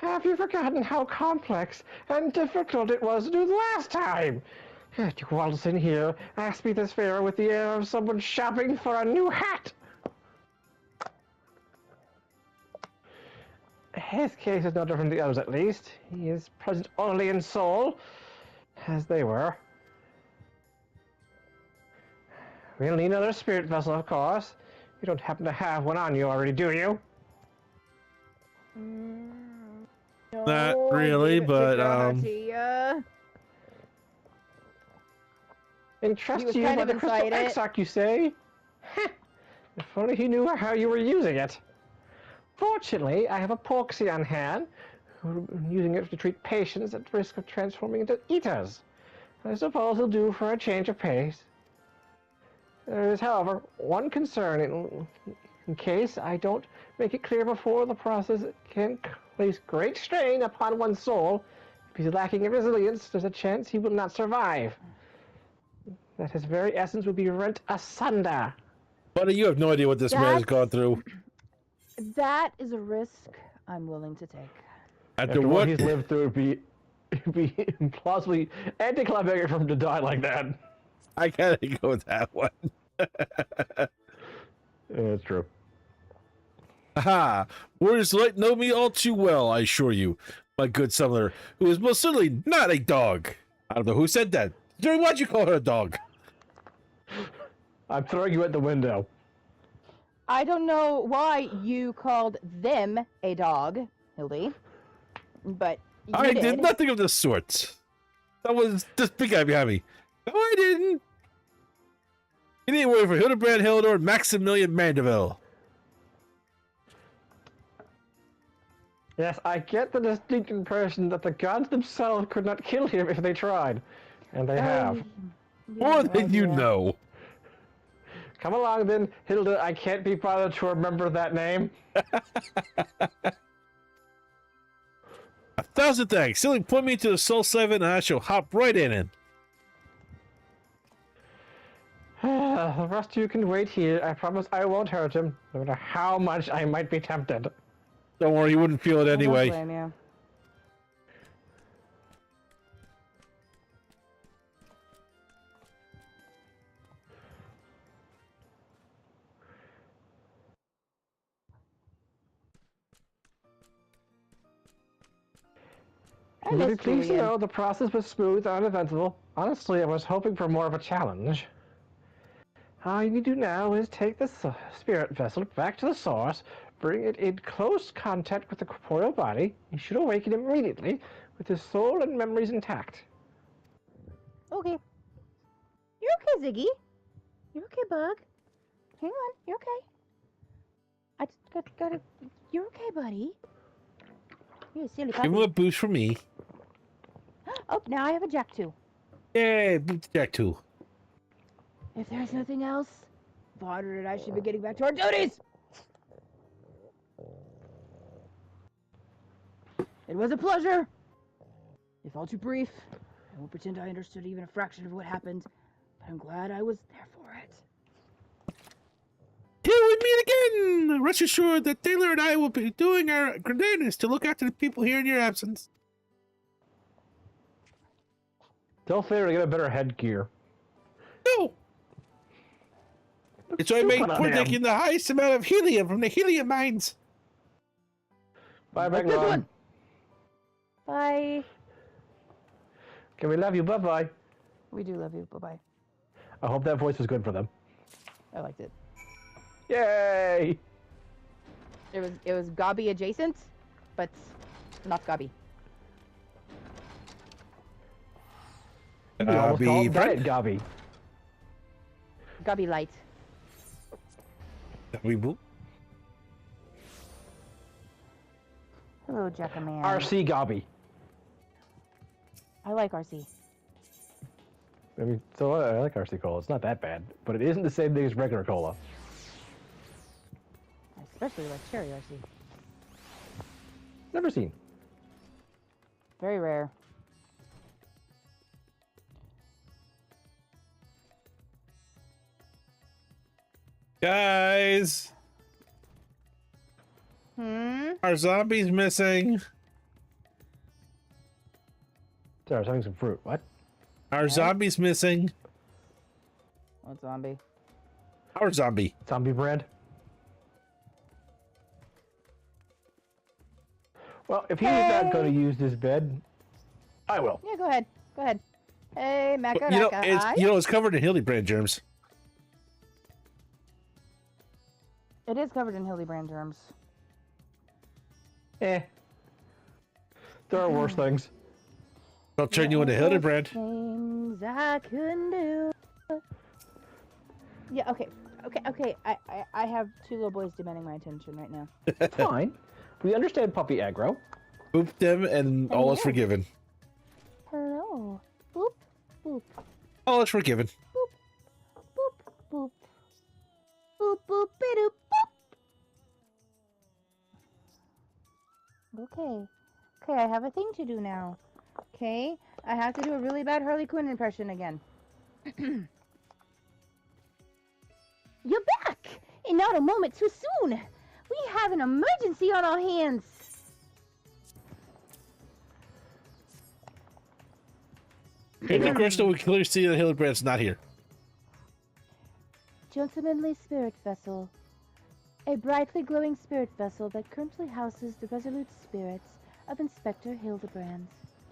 Have you forgotten how complex and difficult it was to do the last time? You waltz in here, ask me this favor with the air of someone shopping for a new hat. His case is no different from the others, at least. He is present only in soul, as they were. We'll need another spirit vessel, of course. You don't happen to have one on you already, do you? Not No, I really, gave it to but, Gratia. Entrust He was you kind with of the crystal inside it. exarch, you say? Heh. If only he knew how you were using it. Fortunately, I have a proxy on hand, using it to treat patients at risk of transforming into eaters. I suppose he'll do for a change of pace. There is, however, one concern in case I don't make it clear before the process can place great strain upon one's soul. If he's lacking in resilience, there's a chance he will not survive. That his very essence will be rent asunder. buddy, you have no idea what this man has gone through. That is a risk I'm willing to take. After After what? what he's lived through, it'd be plausibly anticlimactic for him to die like that. I gotta go with that one. That's true. Aha! Words like know me all too well, I assure you, my good Summoner, who is most certainly not a dog. I don't know who said that. Jerry, why'd you call her a dog? I'm throwing you at the window. I don't know why you called them a dog, Hildy, but you I did nothing of the sort. That was this big guy behind me. No, I didn't. You didn't wait for Hildabrand Hildor and Maximilian Mandeville. Yes, I get the distinct impression that the gods themselves could not kill him if they tried. And they have. More than you know. Come along then, Hilda. I can't be bothered to remember that name. 1,000 thanks. Simply point me to the Soul 7 and I shall hop right in it. The rest of you can wait here. I promise I won't hurt him, no matter how much I might be tempted. Don't worry, you wouldn't feel it anyway. I don't blame you. I'm really pleased to know the process was smooth and uneventful. Honestly, I was hoping for more of a challenge. All you need to do now is take the spirit vessel back to the source, bring it in close contact with the corporeal body. You should awaken immediately with his soul and memories intact. Okay. You're okay, Ziggy. You're okay, Bug. Hang on. You're okay. I just gotta. You're okay, buddy. You're a silly puppy. Give him a boost for me. Oh, now I have a Jack too. Yay, boost Jack 2. If there's nothing else, Vaughn and I should be getting back to our duties. It was a pleasure. If all too brief, I won't pretend I understood even a fraction of what happened, but I'm glad I was there for it. Till we meet again! Rest assured that Taylor and I will be doing our greatest to look after the people here in your absence. Tell Thayer to get a better headgear. No! It's I make for taking the highest amount of helium from the helium mines. Bye, Like back this on. one. Bye. Can we love you? Bye-bye. We do love you. Bye-bye. I hope that voice was good for them. I liked it. Yay! It was Gobby adjacent, but not Gobby. You can almost call it friend. Diet Gobby. Gobby light. We boo. Hello, Jackaman. RC Gobby. I like RC. I mean, so I like RC Cola. It's not that bad, but it isn't the same thing as regular cola. I especially like cherry RC. Never seen. Very rare. Guys, Hmm? our zombie's missing. Sorry, I was having some fruit. What? Our zombie's missing. What zombie? Our zombie. Zombie bread? Well, if he's not going to use this bed, I will. Yeah, go ahead. Go ahead. Hey, Macca, You know, Macca, it's covered in Hildabrand germs. It is covered in Hildabrand germs. There are worse things. I'll turn you into Hildabrand. Things I couldn't do. Yeah, okay. I have two little boys demanding my attention right now. Fine. We understand puppy aggro. Boop them and all is forgiven. Hello. Boop, boop, All is forgiven. boop, boop. Boop, boop, be-doop, boop. Okay. Okay, I have a thing to do now. Okay? I have to do a really bad Harley Quinn impression again. You're back! And not a moment too soon! We have an emergency on our hands! Okay, Crystal, we clearly see that Hildabrand's not here. Gentlemanly spirit vessel. A brightly glowing spirit vessel that currently houses the resolute spirits of Inspector Hildabrand.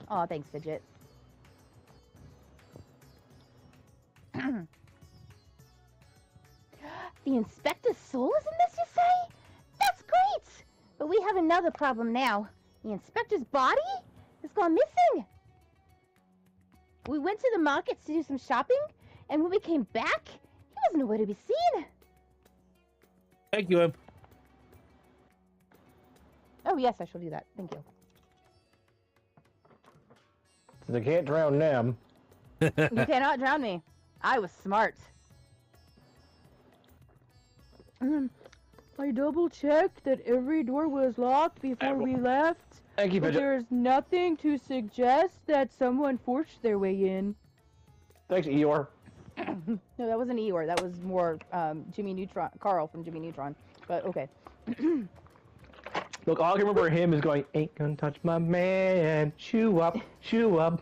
Aw, thanks, Fidget. The Inspector's soul is in this, you say? That's great! But we have another problem now. The Inspector's body has gone missing. We went to the markets to do some shopping, and when we came back, he wasn't nowhere to be seen. Thank you, Em. Oh, yes, I shall do that. Thank you. So they can't drown them. You cannot drown me. I was smart. I double-checked that every door was locked before we left, Thank you, but Fidget. there's nothing to suggest that someone forced their way in. Thanks, Eeyore. No, that wasn't Eeyore. That was more Jimmy Neutron, Carl from Jimmy Neutron. But okay. Look, all I can remember him is going, ain't gonna touch my man. Chew up, chew up.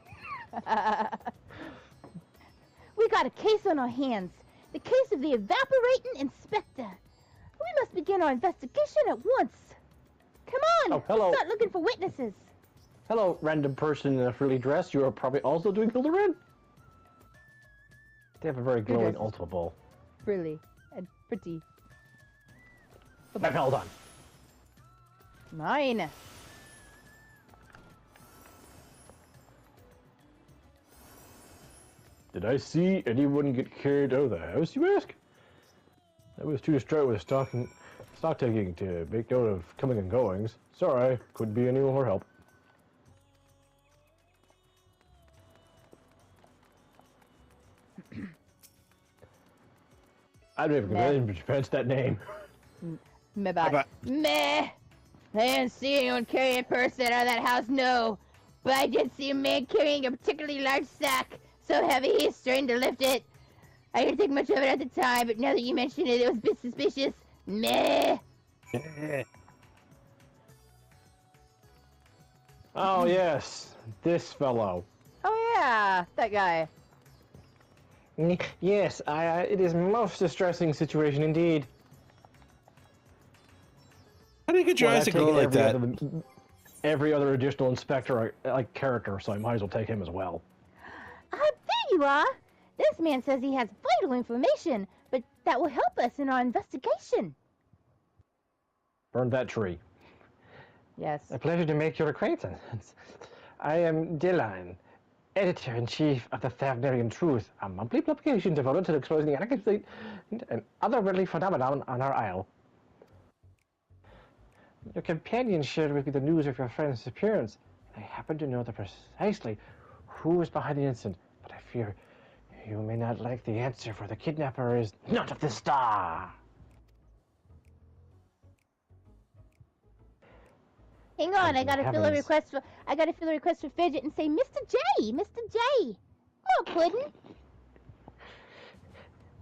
We got a case on our hands. The case of the evaporating inspector. We must begin our investigation at once. Come on. Oh, hello. Let's start looking for witnesses. Hello, random person in a frilly dress. You are probably also doing Hildabrand? They have a very glowing dresses? Ultima Bowl. Really and pretty. I've held on. Mine. Did I see anyone get carried out of the house, you ask? I was too distraught with stock taking to make note of coming and goings. Sorry, couldn't be any more help. I don't even pronounce that name. Meh. Bye-bye. Meh. I didn't see anyone carrying a person out of that house, no. But I did see a man carrying a particularly large sack, so heavy he's starting to lift it. I didn't think much of it at the time, but now that you mention it, it was a bit suspicious. Meh. Oh yes, this fellow. Oh yeah, that guy. Yes, it is most distressing situation indeed. How do you get your eyes to go like that? Every other additional inspector like character, so I might as well take him as well. There you are. This man says he has vital information, but that will help us in our investigation. Burn that tree. Yes. A pleasure to make your acquaintance. I am Dylan, editor-in-chief of the Thavnerian Truth, a monthly publication devoted to exposing the anarchy and other worldly phenomenon on our isle. Your companion shared with me the news of your friend's disappearance. I happen to know precisely who was behind the incident, but I fear you may not like the answer, for the kidnapper is not of the star. Hang on, I Good gotta fill a heavens. request for Fidget and say, Mr. J, Mr. J. Oh, Puddin'.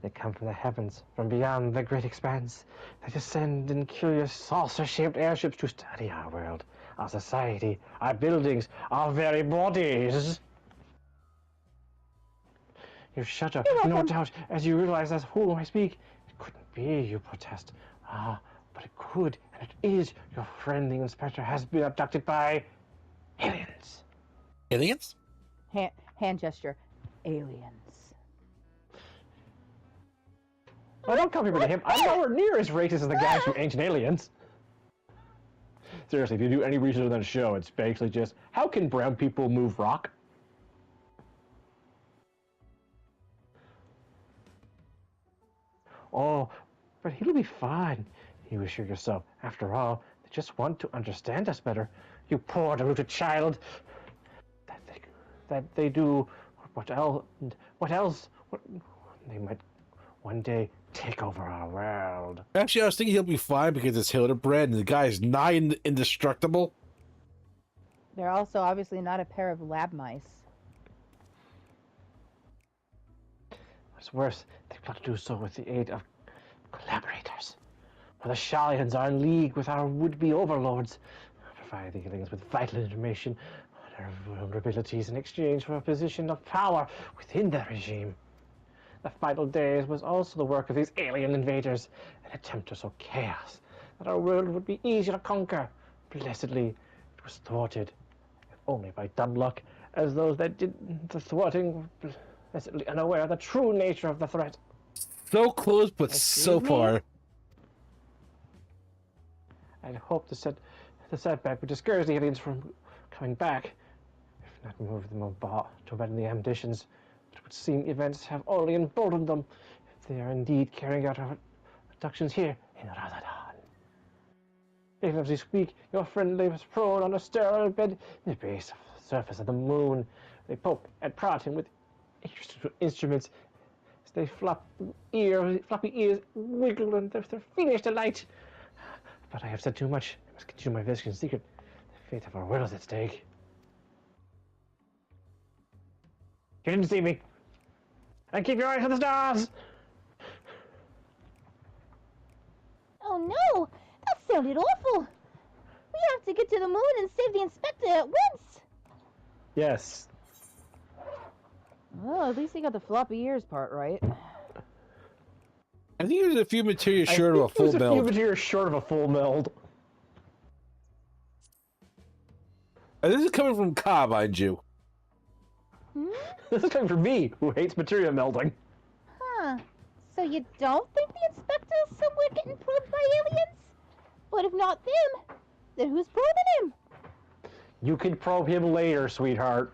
They come from the heavens, from beyond the great expanse. They descend in curious saucer-shaped airships to study our world, our society, our buildings, our very bodies. You shudder, You're no welcome. doubt, as you realize as whom I speak. It couldn't be, you protest. Ah, but it could, and it is. Your friend, the inspector, has been abducted by aliens. Aliens? Hand gesture. Aliens. I don't come here to him. I'm nowhere near as racist as the guys from Ancient Aliens. Seriously, if you do any research on that show, it's basically just, how can brown people move rock? Oh, but he'll be fine, you assure yourself. After all, they just want to understand us better. You poor deluded child. That they do. What else? What else? They might one day take over our world. Actually, I was thinking he'll be fine because it's Hildabrand and the guy is nigh indestructible. They're also obviously not a pair of lab mice. What's worse, they plot to do so with the aid of collaborators. For the Shalians are in league with our would-be overlords, providing the aliens with vital information on our vulnerabilities in exchange for a position of power within the regime. The final days was also the work of these alien invaders, an attempt to sow chaos, that our world would be easier to conquer. Blessedly, it was thwarted, if only by dumb luck, as those that did the thwarting were blessedly unaware of the true nature of the threat. So close, but so Excuse me? far. I'd hoped the setback would discourage the aliens from coming back, if not move them to abandon the ambitions. But it would seem events have only emboldened them, if they are indeed carrying out our abductions here in Ramadan. Even as we speak, your friend lays prone on a sterile bed in the base of the surface of the moon. They poke and prod him with instruments as they floppy ears wiggle in their fiendish delight. But I have said too much. I must continue my investigation in secret. The fate of our world is at stake. You didn't see me. And keep your eyes on the stars! Oh no! That sounded awful! We have to get to the moon and save the inspector at once! Yes. Well, at least he got the floppy ears part right. I think there's a few materials short of a full There's a few meld. materials short of a full meld. And this is coming from Ka, mind you. This is coming from me, who hates material melding. Huh. So you don't think the inspector's somewhere getting probed by aliens? But if not them, then who's probing him? You can probe him later, sweetheart.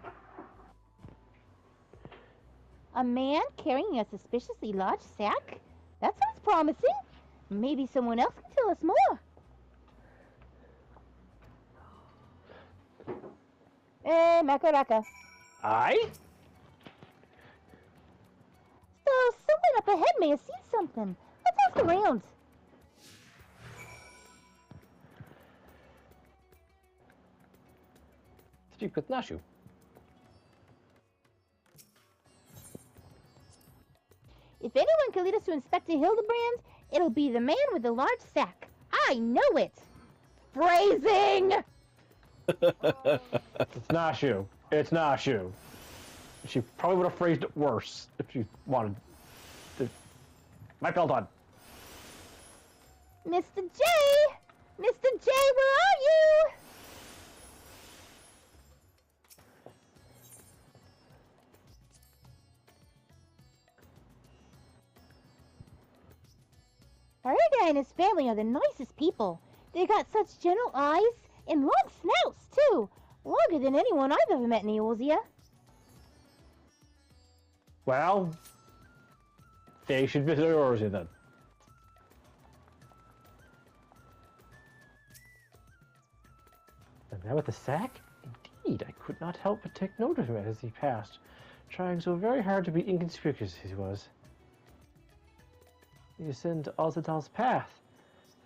A man carrying a suspiciously large sack? That sounds promising. Maybe someone else can tell us more. Makaraka. Aye? So someone up ahead may have seen something. Let's ask around. Speak with Nashu. If anyone can lead us to Inspector Hildabrand, it'll be the man with the large sack. I know it. Phrasing! It's Nashu. It's Nashu. She probably would have phrased it worse if she wanted to. My belt on. Mr. J! Mr. J, where are you? Our guy and his family are the nicest people. They got such gentle eyes and long snouts, too. Longer than anyone I've ever met in Eorzea. Well, they should visit Eorzea then. The man with the sack? Indeed, I could not help but take note of him as he passed, trying so very hard to be inconspicuous as he was. He descended to Ozadal's path,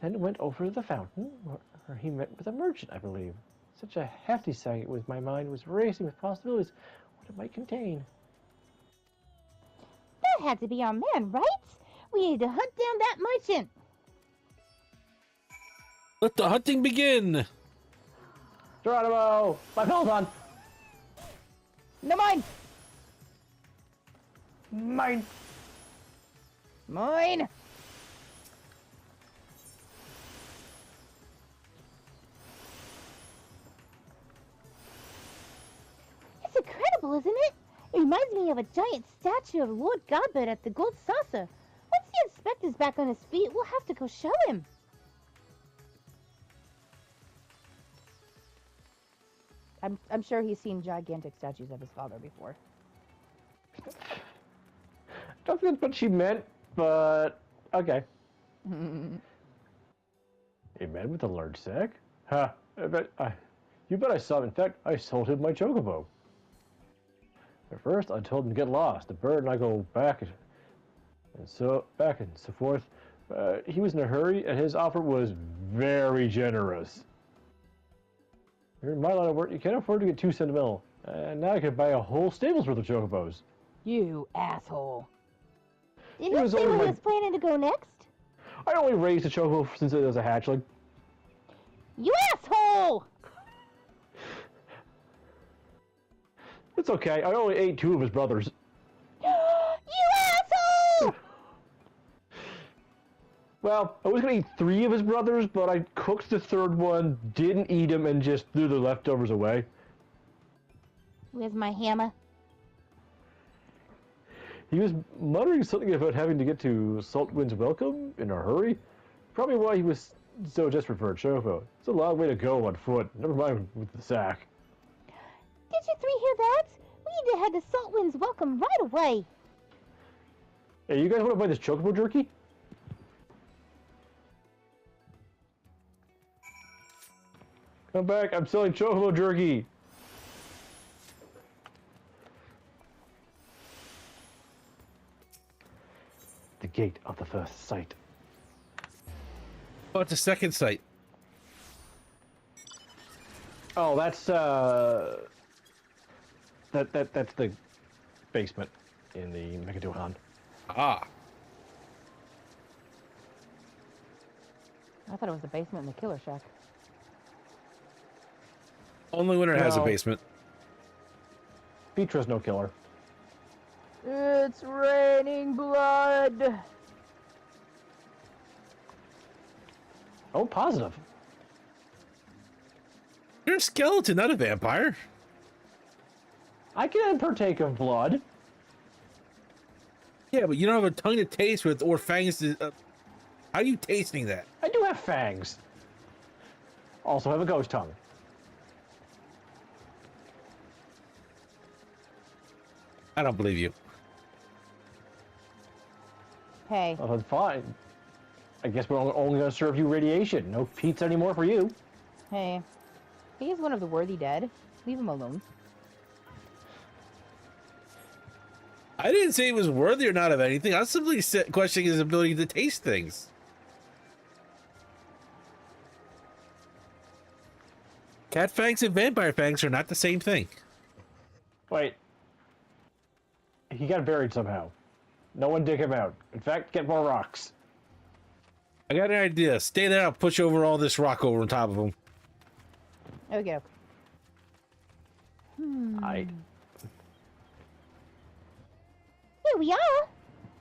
then went over to the fountain, where he met with a merchant, I believe. Such a hefty sack it was, my mind was racing with possibilities what it might contain. That had to be our man, right? We need to hunt down that merchant. Let the hunting begin! Geronimo! My belt on! No mind. Mine! Mine! It's incredible, isn't it? It reminds me of a giant statue of Lord Godbert at the Gold Saucer. Once the inspector's back on his feet, we'll have to go show him. I'm sure he's seen gigantic statues of his father before. Don't think that's what she meant, but okay. A man with a large sack? Ha! You bet I saw him. In fact, I sold him my chocobo. At first, I told him to get lost. The bird and I go back and so forth. He was in a hurry, and his offer was very generous. You're in my line of work. You can't afford to get too sentimental. And now I could buy a whole stable's worth of chocobos. You asshole. Didn't he say where he was planning to go next? I only raised a chocobo since it was a hatchling. You asshole! It's okay. I only ate 2 of his brothers. You asshole! Well, I was gonna eat 3 of his brothers, but I cooked the 3rd one, didn't eat him, and just threw the leftovers away. Where's my hammer? He was muttering something about having to get to Saltwind's Welcome in a hurry. Probably why he was so desperate for a choco. It's a long way to go on foot, never mind with the sack. Did you 3 hear that? We need to head to Saltwind's Welcome right away. Hey, you guys want to buy this chocobo jerky? Come back, I'm selling chocobo jerky. The gate of the first sight. Oh, it's a second site. Oh, that's that's the basement in the Megadohan. Ah. I thought it was the basement in the killer shack. Only winter has a No. basement. Beatrice no killer. It's raining blood. Oh, positive. You're a skeleton, not a vampire. I can partake of blood. Yeah, but you don't have a tongue to taste with or fangs to... how are you tasting that? I do have fangs. Also have a ghost tongue. I don't believe you. Hey, Oh, that's fine. I guess we're only going to serve you radiation. No pizza anymore for you. hey. He is one of the worthy dead. Leave him alone. I didn't say he was worthy or not of anything. I was simply questioning his ability to taste things. Cat fangs and vampire fangs are not the same thing. Wait. He got buried somehow. No one dig him out. In fact, get more rocks. I got an idea. Stay there. I'll push over all this rock over on top of him. Okay. I. Here we are,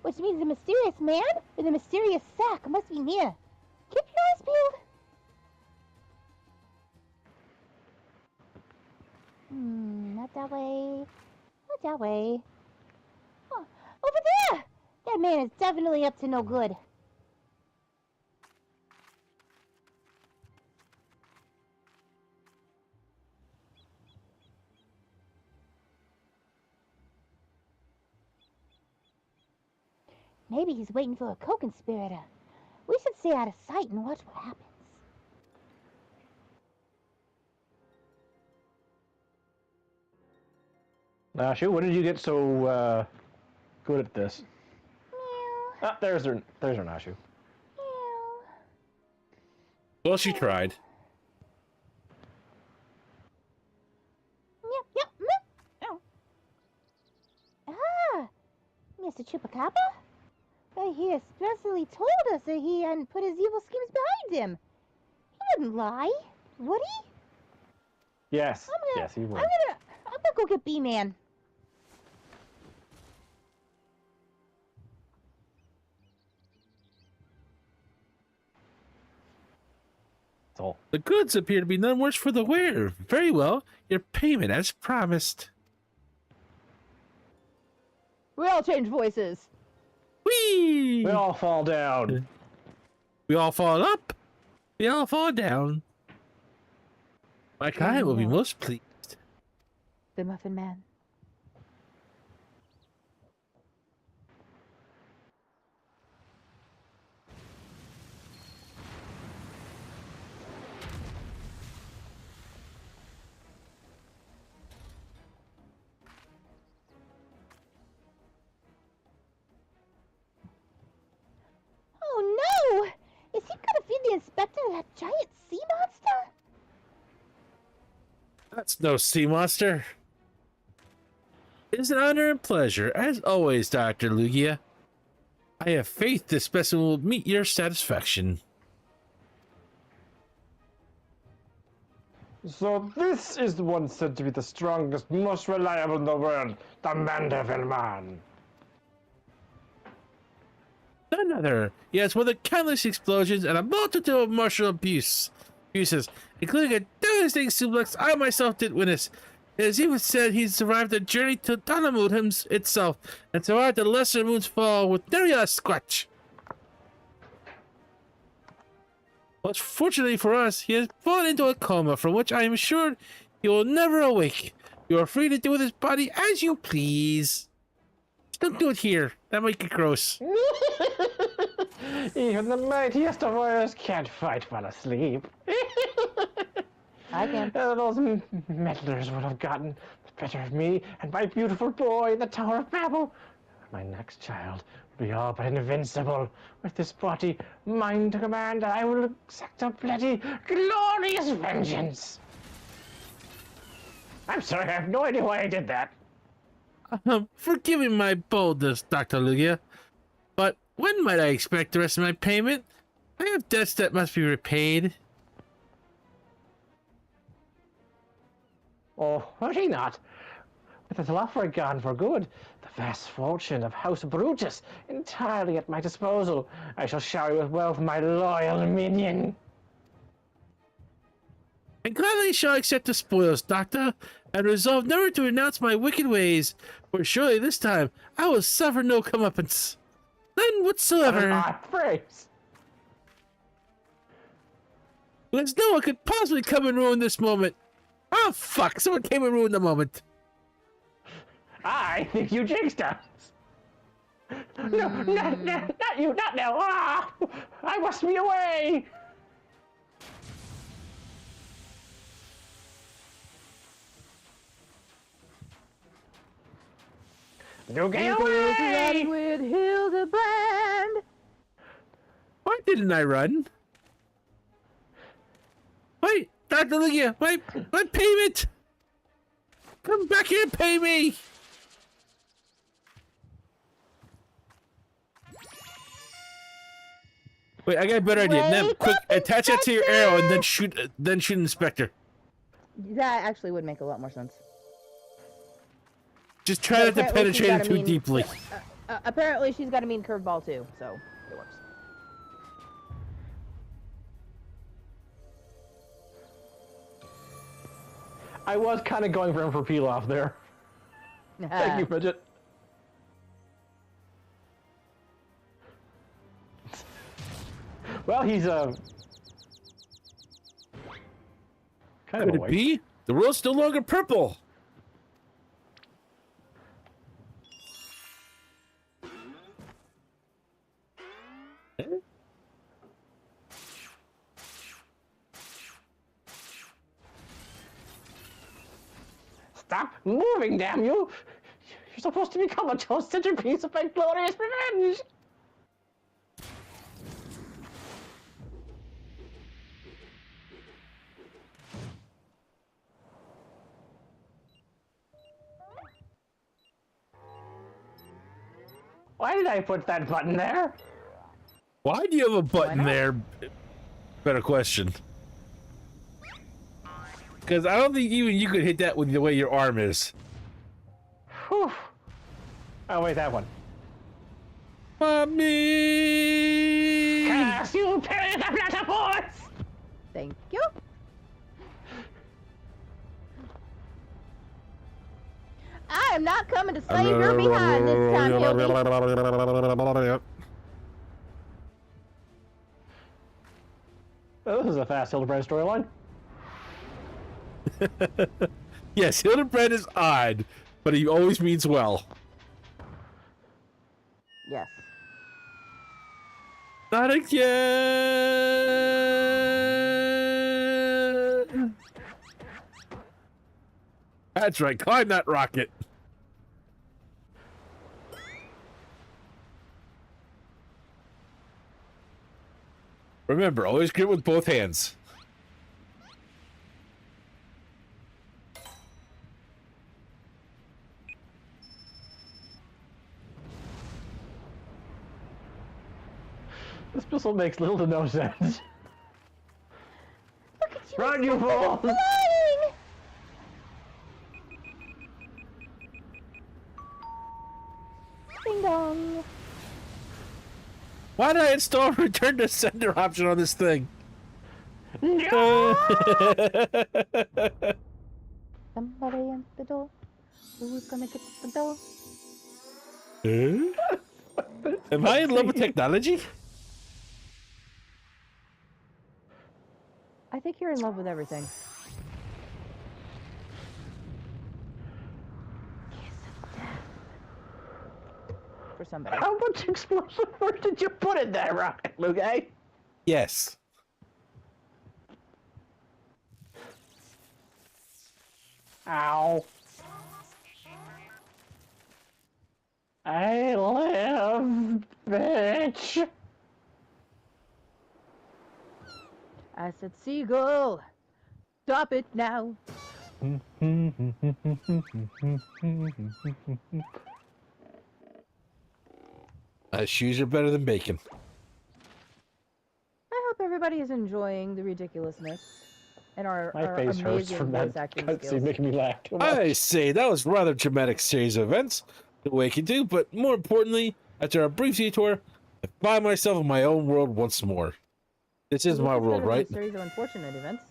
which means the mysterious man with the mysterious sack must be near. Keep your eyes peeled. Not that way. Not that way. Oh, over there! That man is definitely up to no good. Maybe he's waiting for a co-conspirator. We should stay out of sight and watch what happens. Nashu, when did you get so good at this? Meow, Ah, there's her Nashu. meow. Well, she tried. Yep, yep, meow. Oh. Ah, Mr. Chupacabra? But he expressly told us that he hadn't put his evil schemes behind him. He wouldn't lie, would he? Yes. I'm gonna, Yes, he I'm would. gonna go get B-Man. That's all. The goods appear to be none worse for the wearer. Very well. Your payment as promised. We all change voices. Whee! We all fall down. We all fall up. We all fall down. My client will be most pleased. The Muffin Man. Oh no! Is he gonna feed the inspector that giant sea monster? That's no sea monster. It is an honor and pleasure, as always, Dr. Lugia. I have faith this specimen will meet your satisfaction. So this is the one said to be the strongest, most reliable in the world, the Mandeville Man. None other. Yes, with the countless explosions and a multitude of martial abuses, including a devastating suplex I myself did witness. It is even said he survived the journey to Danamoon itself, and survived the lesser moon's fall with nary a scratch. But fortunately for us, he has fallen into a coma from which I am sure he will never awake. You are free to do with his body as you please. Just don't do it here. That might get gross. Even the mightiest of warriors can't fight while asleep. I can. Those meddlers would have gotten the better of me and my beautiful boy in the Tower of Babel. My next child will be all but invincible. With this body, mine to command, I will exact a bloody, glorious vengeance. I'm sorry, I have no idea why I did that. Forgive me my boldness, Dr. Lugia, but when might I expect the rest of my payment? I have debts that must be repaid. Oh, hurry not. With the Telafra gone for good, the vast fortune of House Brutus entirely at my disposal, I shall shower you with wealth, my loyal minion. I gladly shall accept the spoils, Doctor, and resolve never to renounce my wicked ways, for surely this time I will suffer no comeuppance. None whatsoever. Odd phrase. Because no one could possibly come and ruin this moment. Oh, fuck, someone came and ruined the moment. I think you jinxed us. No, not you, not now. Ah, I must be away. You get Riding away! with Hildabrand. Why didn't I run? Wait, Dr. Lugia, my payment! Come back here and pay me! Wait, I got a better idea. Nem, Wake quick, up, attach that to your arrow and then shoot Inspector. That actually would make a lot more sense. Just try not to Apparently she's penetrate got it a too mean- deeply. Apparently she's got a mean curveball too, so it works. I was kind of going for him for peel off there. Thank you, Bridget. Well, he's kind of Could it awake. be? The world's no longer purple. Stop moving, damn you! You're supposed to become a toast centerpiece of my glorious revenge! Why did I put that button there? Why do you have a button there? Better question. Because I don't think even you could hit that with the way your arm is. Whew. Oh, wait, that one. Mommy! Curse you, period of letter force! Thank you. I am not coming to save your behind this time, Hildy. Oh, this is a fast Hildabrand storyline. Yes, Hildebrand is odd, but he always means well. Yes. Not again! That's right, climb that rocket. Remember, always grip with both hands. This pistol makes little to no sense. Look at you! Run, you fool! Flying! Ding dong! Why did I install return to sender option on this thing? No! Somebody at the door. Who's gonna get the door? Am I in love with technology? I think you're in love with everything. For somebody. How much explosive force did you put in that rocket, Luke? Yes. Ow. I live, bitch. I said, Seagull, stop it now. Shoes are better than bacon. I hope everybody is enjoying the ridiculousness and our My face hurts amazing from voice that acting cutscene skills. making me laugh too much. I say that was a rather dramatic series of events to awaken to, but more importantly, after a brief detour, I find myself in my own world once more. This is my world, right? A series of unfortunate events.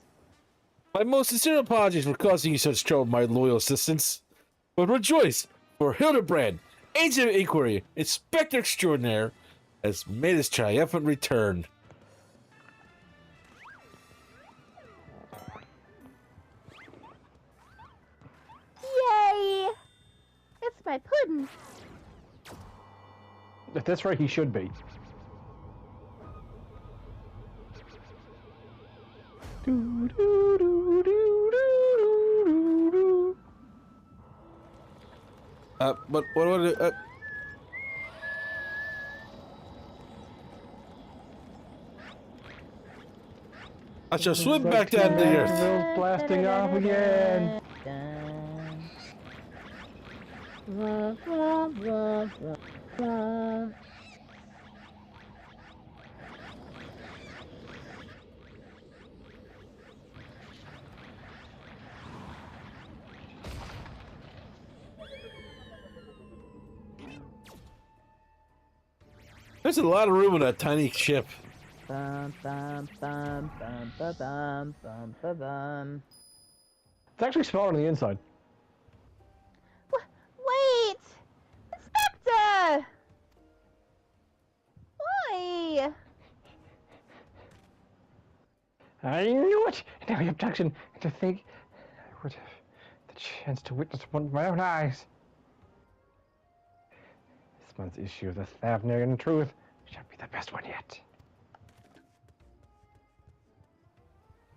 My most sincere apologies for causing you such trouble, my loyal assistants. But rejoice, for Hildabrand, Agent of Inquiry, Inspector Extraordinaire, has made his triumphant return. Yay! It's my pudding. If that's right, he should be. But what, I shall swim back down to the earth. Jacksonville's blasting off again. There's a lot of room on that tiny ship. Bum, bum, bum, bum, ba, bum, bum, ba, bum. It's actually smaller on the inside. Wait! Inspector! Why? I knew it! Now the abduction. And to think I would have the chance to witness one with my own eyes. This month's issue of the Thavnarian Truth shall be the best one yet.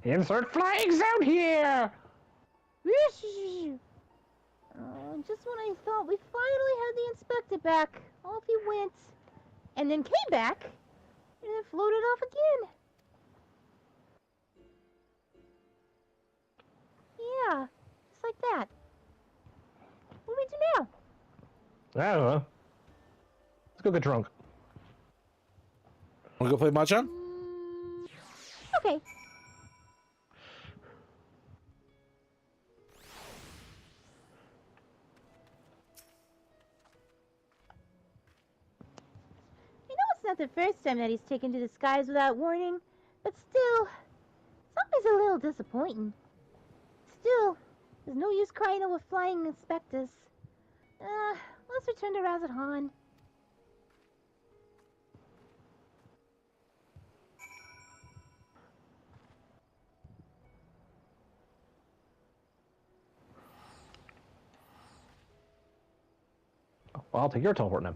Insert flags out here! Just when I thought we finally had the inspector back, off he went. And then came back, and then floated off again. Yeah, just like that. What do we do now? I don't know. Let's go get drunk. Wanna go play Mahjong? Okay. I know it's not the first time that he's taken to the skies without warning, but still, always a little disappointing. Still, there's no use crying over flying inspectors. Let's return to Razathan. Well, I'll take your teleport now.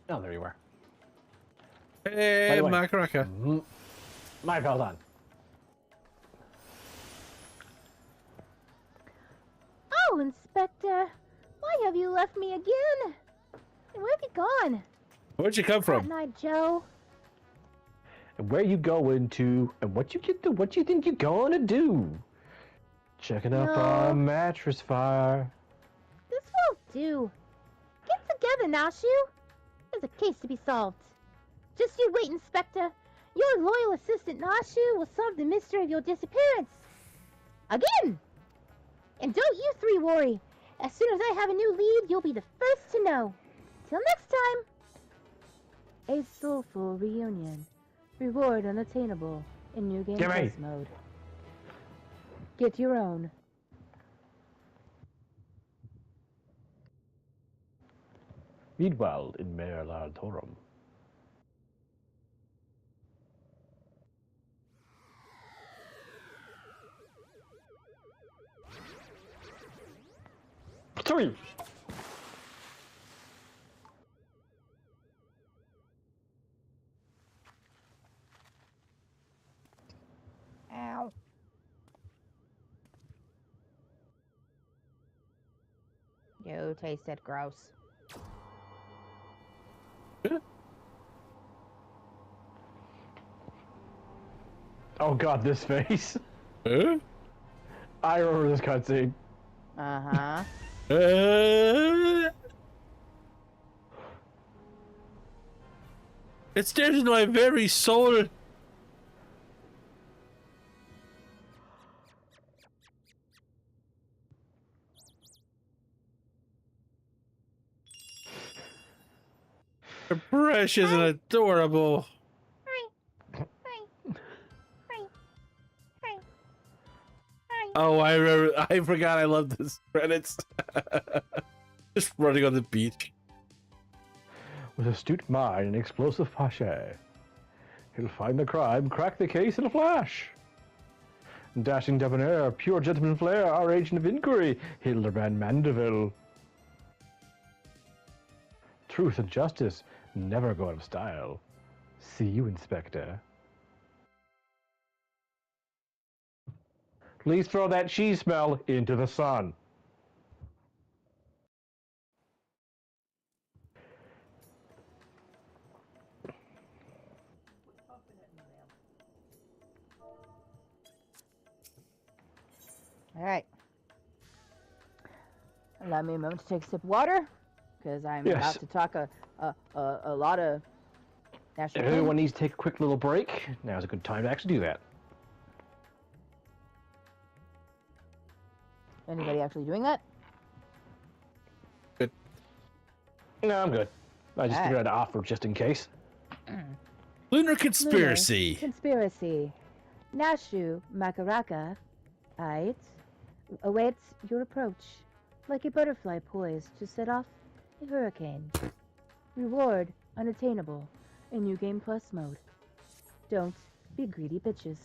Oh, there you are. Hey, By the way, Makaraka. My pal's on. Oh, Inspector, why have you left me again? And where have you gone? Where'd you come from? Night, Joe. And where you going to, and what you think you're gonna do? Checking up No. on a mattress fire. This won't do. Get together, Nashu. There's a case to be solved. Just you wait, Inspector. Your loyal assistant, Nashu, will solve the mystery of your disappearance. Again! And don't you three worry. As soon as I have a new lead, you'll be the first to know. Till next time. A soulful reunion. Reward unattainable in New Game Gimme. Plus mode. Get your own. Meanwhile, in Mare Lartorum. Three. Ow. You tasted gross. Oh god, this face. Huh? I remember this cutscene. Uh-huh. It stares into my very soul. They're precious and adorable. Oh, I remember. I forgot I love this credits. Just running on the beach. With astute mind and explosive passion, he'll find the crime, crack the case in a flash. Dashing debonair, pure gentleman flair, our agent of inquiry, Hildabrand Mandeville. Truth and justice never go out of style. See you, Inspector. Please throw that cheese smell into the sun. All right. Allow me a moment to take a sip of water, because I'm Yes. about to talk a lot of national. If anyone needs to take a quick little break, now's a good time to actually do that. Anybody actually doing that? No, I'm good. I just Alright. figured I'd offer just in case. Lunar conspiracy. Conspiracy. Nashu Makaraka, Ait, awaits your approach, like a butterfly poised to set off a hurricane. Reward unattainable in New Game Plus mode. Don't be greedy bitches.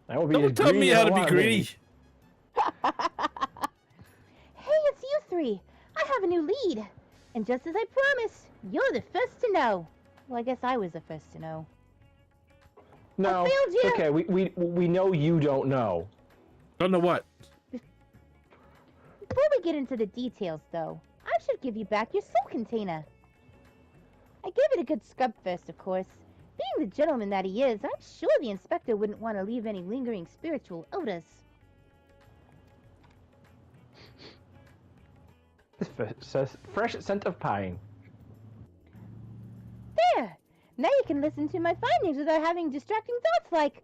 That would be Don't as tell me greedy as how I to be wanna greedy. Hey, it's you three. I have a new lead. And just as I promised, you're the first to know. Well, I guess I was the first to know. No, I failed you. okay, we know you don't know. Don't know what. Before we get into the details, though, I should give you back your soul container. I gave it a good scrub first, of course. Being the gentleman that he is, I'm sure the inspector wouldn't want to leave any lingering spiritual odors. Says fresh scent of pine. There! Now you can listen to my findings without having distracting thoughts like,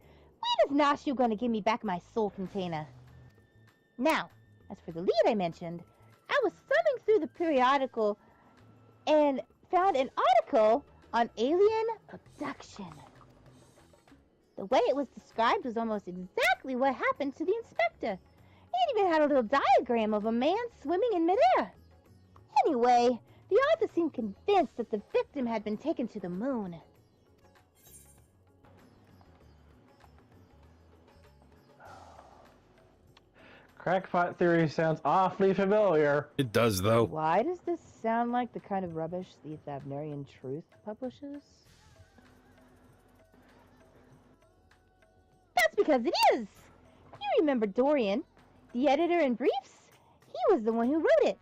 when is Nashu going to give me back my soul container? Now, As for the lead I mentioned, I was thumbing through the periodical and found an article on alien abduction. The way it was described was almost exactly what happened to the inspector. It even had a little diagram of a man swimming in midair. Anyway, the author seemed convinced that the victim had been taken to the moon. Crackpot theory sounds awfully familiar. It does, though. Why does this sound like the kind of rubbish the Thavnarian Truth publishes? That's because it is. You remember Dorian, the editor in Briefs? He was the one who wrote it.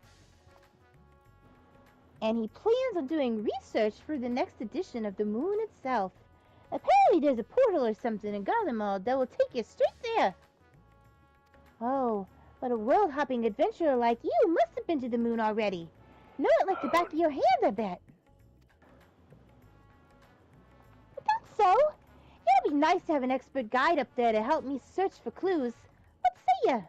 And he plans on doing research for the next edition of the moon itself. Apparently there's a portal or something in Garlemald that will take you straight there. Oh, but a world-hopping adventurer like you must have been to the moon already. Know it like the back of your hand, I bet. I thought so. It'll be nice to have an expert guide up there to help me search for clues. What say ya?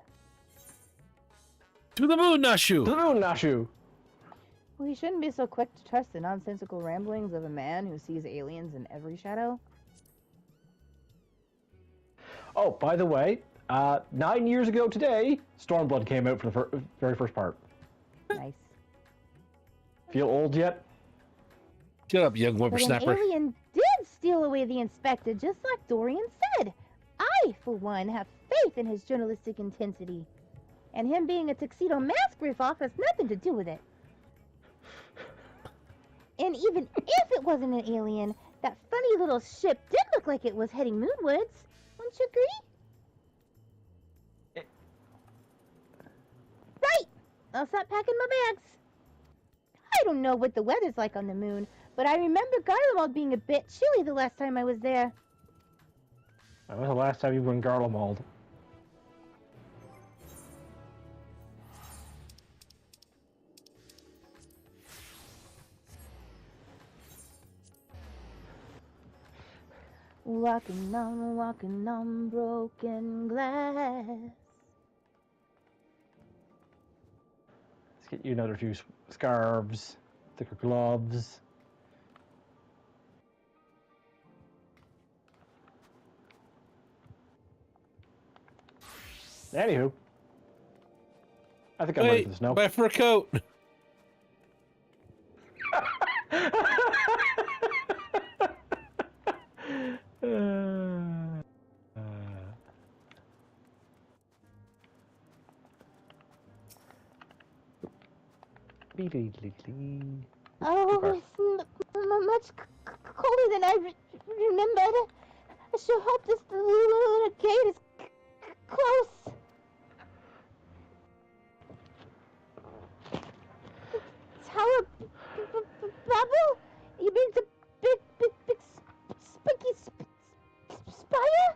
To the moon, To Nashu! the moon, Nashu! Well, you shouldn't be so quick to trust the nonsensical ramblings of a man who sees aliens in every shadow. Oh, by the way, 9 years ago today, Stormblood came out for the very first part. Nice. Feel old yet? Shut up, young But an whippersnapper. alien did steal away the inspector, just like Dorian said. I, for one, have faith in his journalistic intensity. And him being a tuxedo mask riff-off has nothing to do with it. And even if it wasn't an alien, that funny little ship did look like it was heading moonwards. Wouldn't you agree? Right! I'll stop packing my bags. I don't know what the weather's like on the moon, but I remember Garlemald being a bit chilly the last time I was there. When was the last time you were in Garlemald? Walking on broken glass. Let's get you another few scarves, thicker gloves. Anywho, I think I'm ready for Wait, the snow. my fur coat! Oh, Okay. it's much colder than I remembered. I sure hope this lunar gate is close. Tower Babel? You mean the big spiky spire?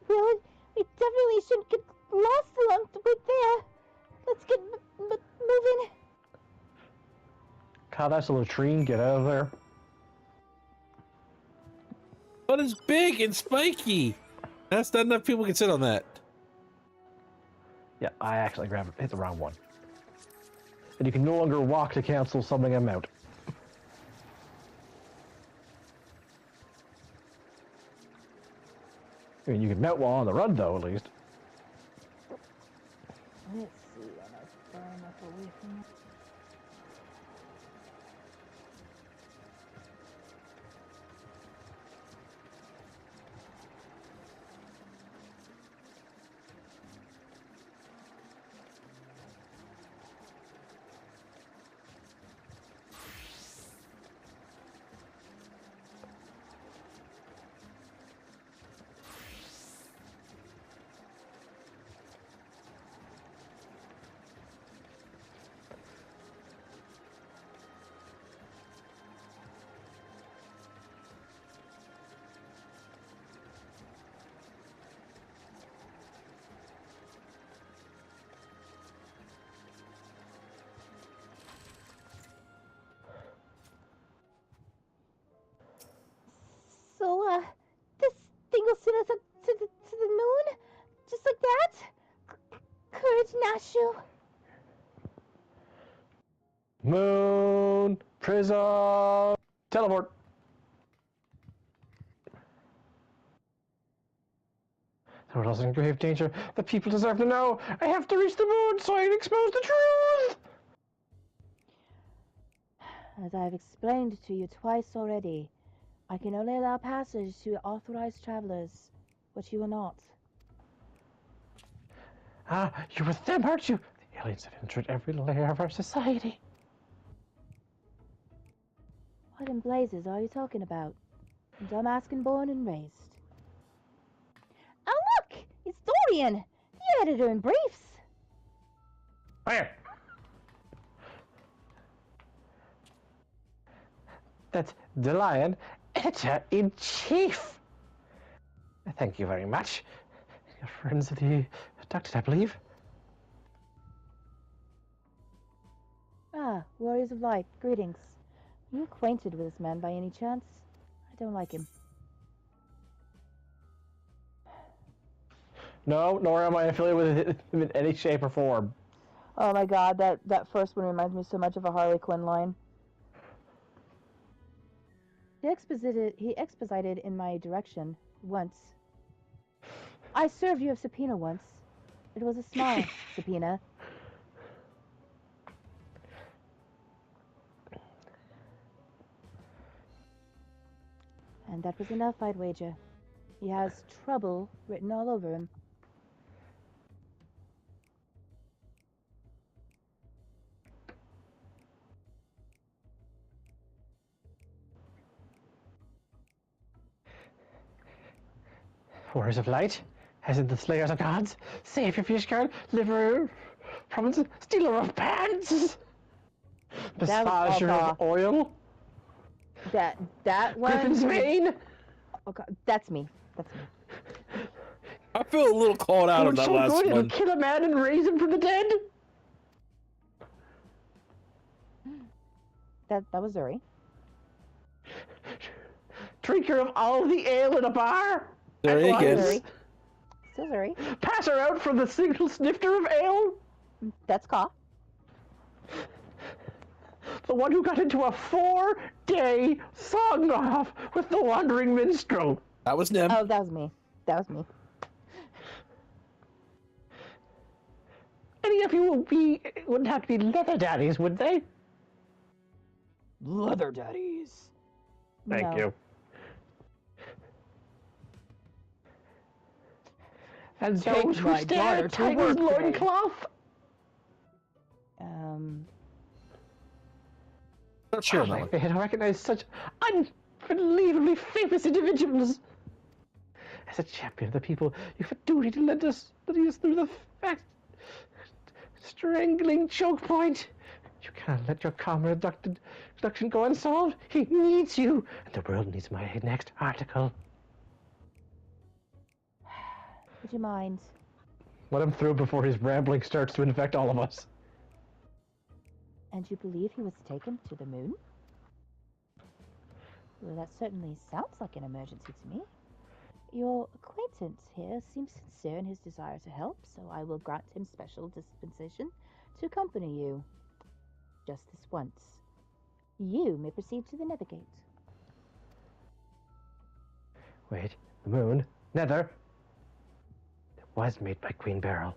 Well, we definitely shouldn't get lost along the way there. Let's get moving. God, that's a latrine. Get out of there. But it's big and spiky! That's not enough people can sit on that. Yeah, I actually hit the wrong one. And you can no longer walk to cancel something amount. I mean, you can mount while on the run, though, at least. Let's see, am I far enough away from it? So, this thing will send us up to the moon? Just like that? courage, Nashu. Moon, prison, teleport. The world is in grave danger. The people deserve to know. I have to reach the moon so I can expose the truth. As I've explained to you twice already, I can only allow passage to authorized travelers, but you will not. Ah, you're with them, aren't you? The aliens have entered every layer of our society. What in blazes are you talking about? I'm Askin born and raised. Oh look! It's Dorian! The editor in briefs! Where? That's the Lion, Editor-in-Chief. Thank you very much. Your friends of the abducted, I believe. Ah, Warriors of Light, greetings. Are you acquainted with this man by any chance? I don't like him. No, nor am I affiliated with him in any shape or form. Oh my god, that first one reminds me so much of a Harley Quinn line. He exposited in my direction once. I served you a subpoena once. It was a small subpoena. And that was enough, I'd wager. He has trouble written all over him. Warriors of Light, as in the Slayers of Gods, save your fish girl, liver, province, stealer of pants, massager of oil, That one. Griffin's mane. Oh god, that's me. That's me. I feel a little called out on It's that so last good, it'll one. kill a man and raise him from the dead. That was Zuri. Drinker of all the ale in a bar. There at he once. is. Still Zuri. Pass her out for the single snifter of ale. That's Ka. The one who got into a 4-day song off with the wandering minstrel. That was Nim. Oh, that was me. That was me. Any of you wouldn't have to be leather daddies, would they? Leather daddies. Thank No. you. And Take those who my stare daughter at to Tiger's work today. loincloth. Not sure on that I one. fail to recognize such unbelievably famous individuals. As a champion of the people, you have a duty to lead us through the fact strangling choke point. You cannot let your comrade abduction go unsolved. He needs you, and the world needs my next article. Would you mind? Let him through before his rambling starts to infect all of us. And you believe he was taken to the moon? Well, that certainly sounds like an emergency to me. Your acquaintance here seems sincere in his desire to help, so I will grant him special dispensation to accompany you. Just this once. You may proceed to the Nethergate. Wait, the moon? Nether? It was made by Queen Beryl.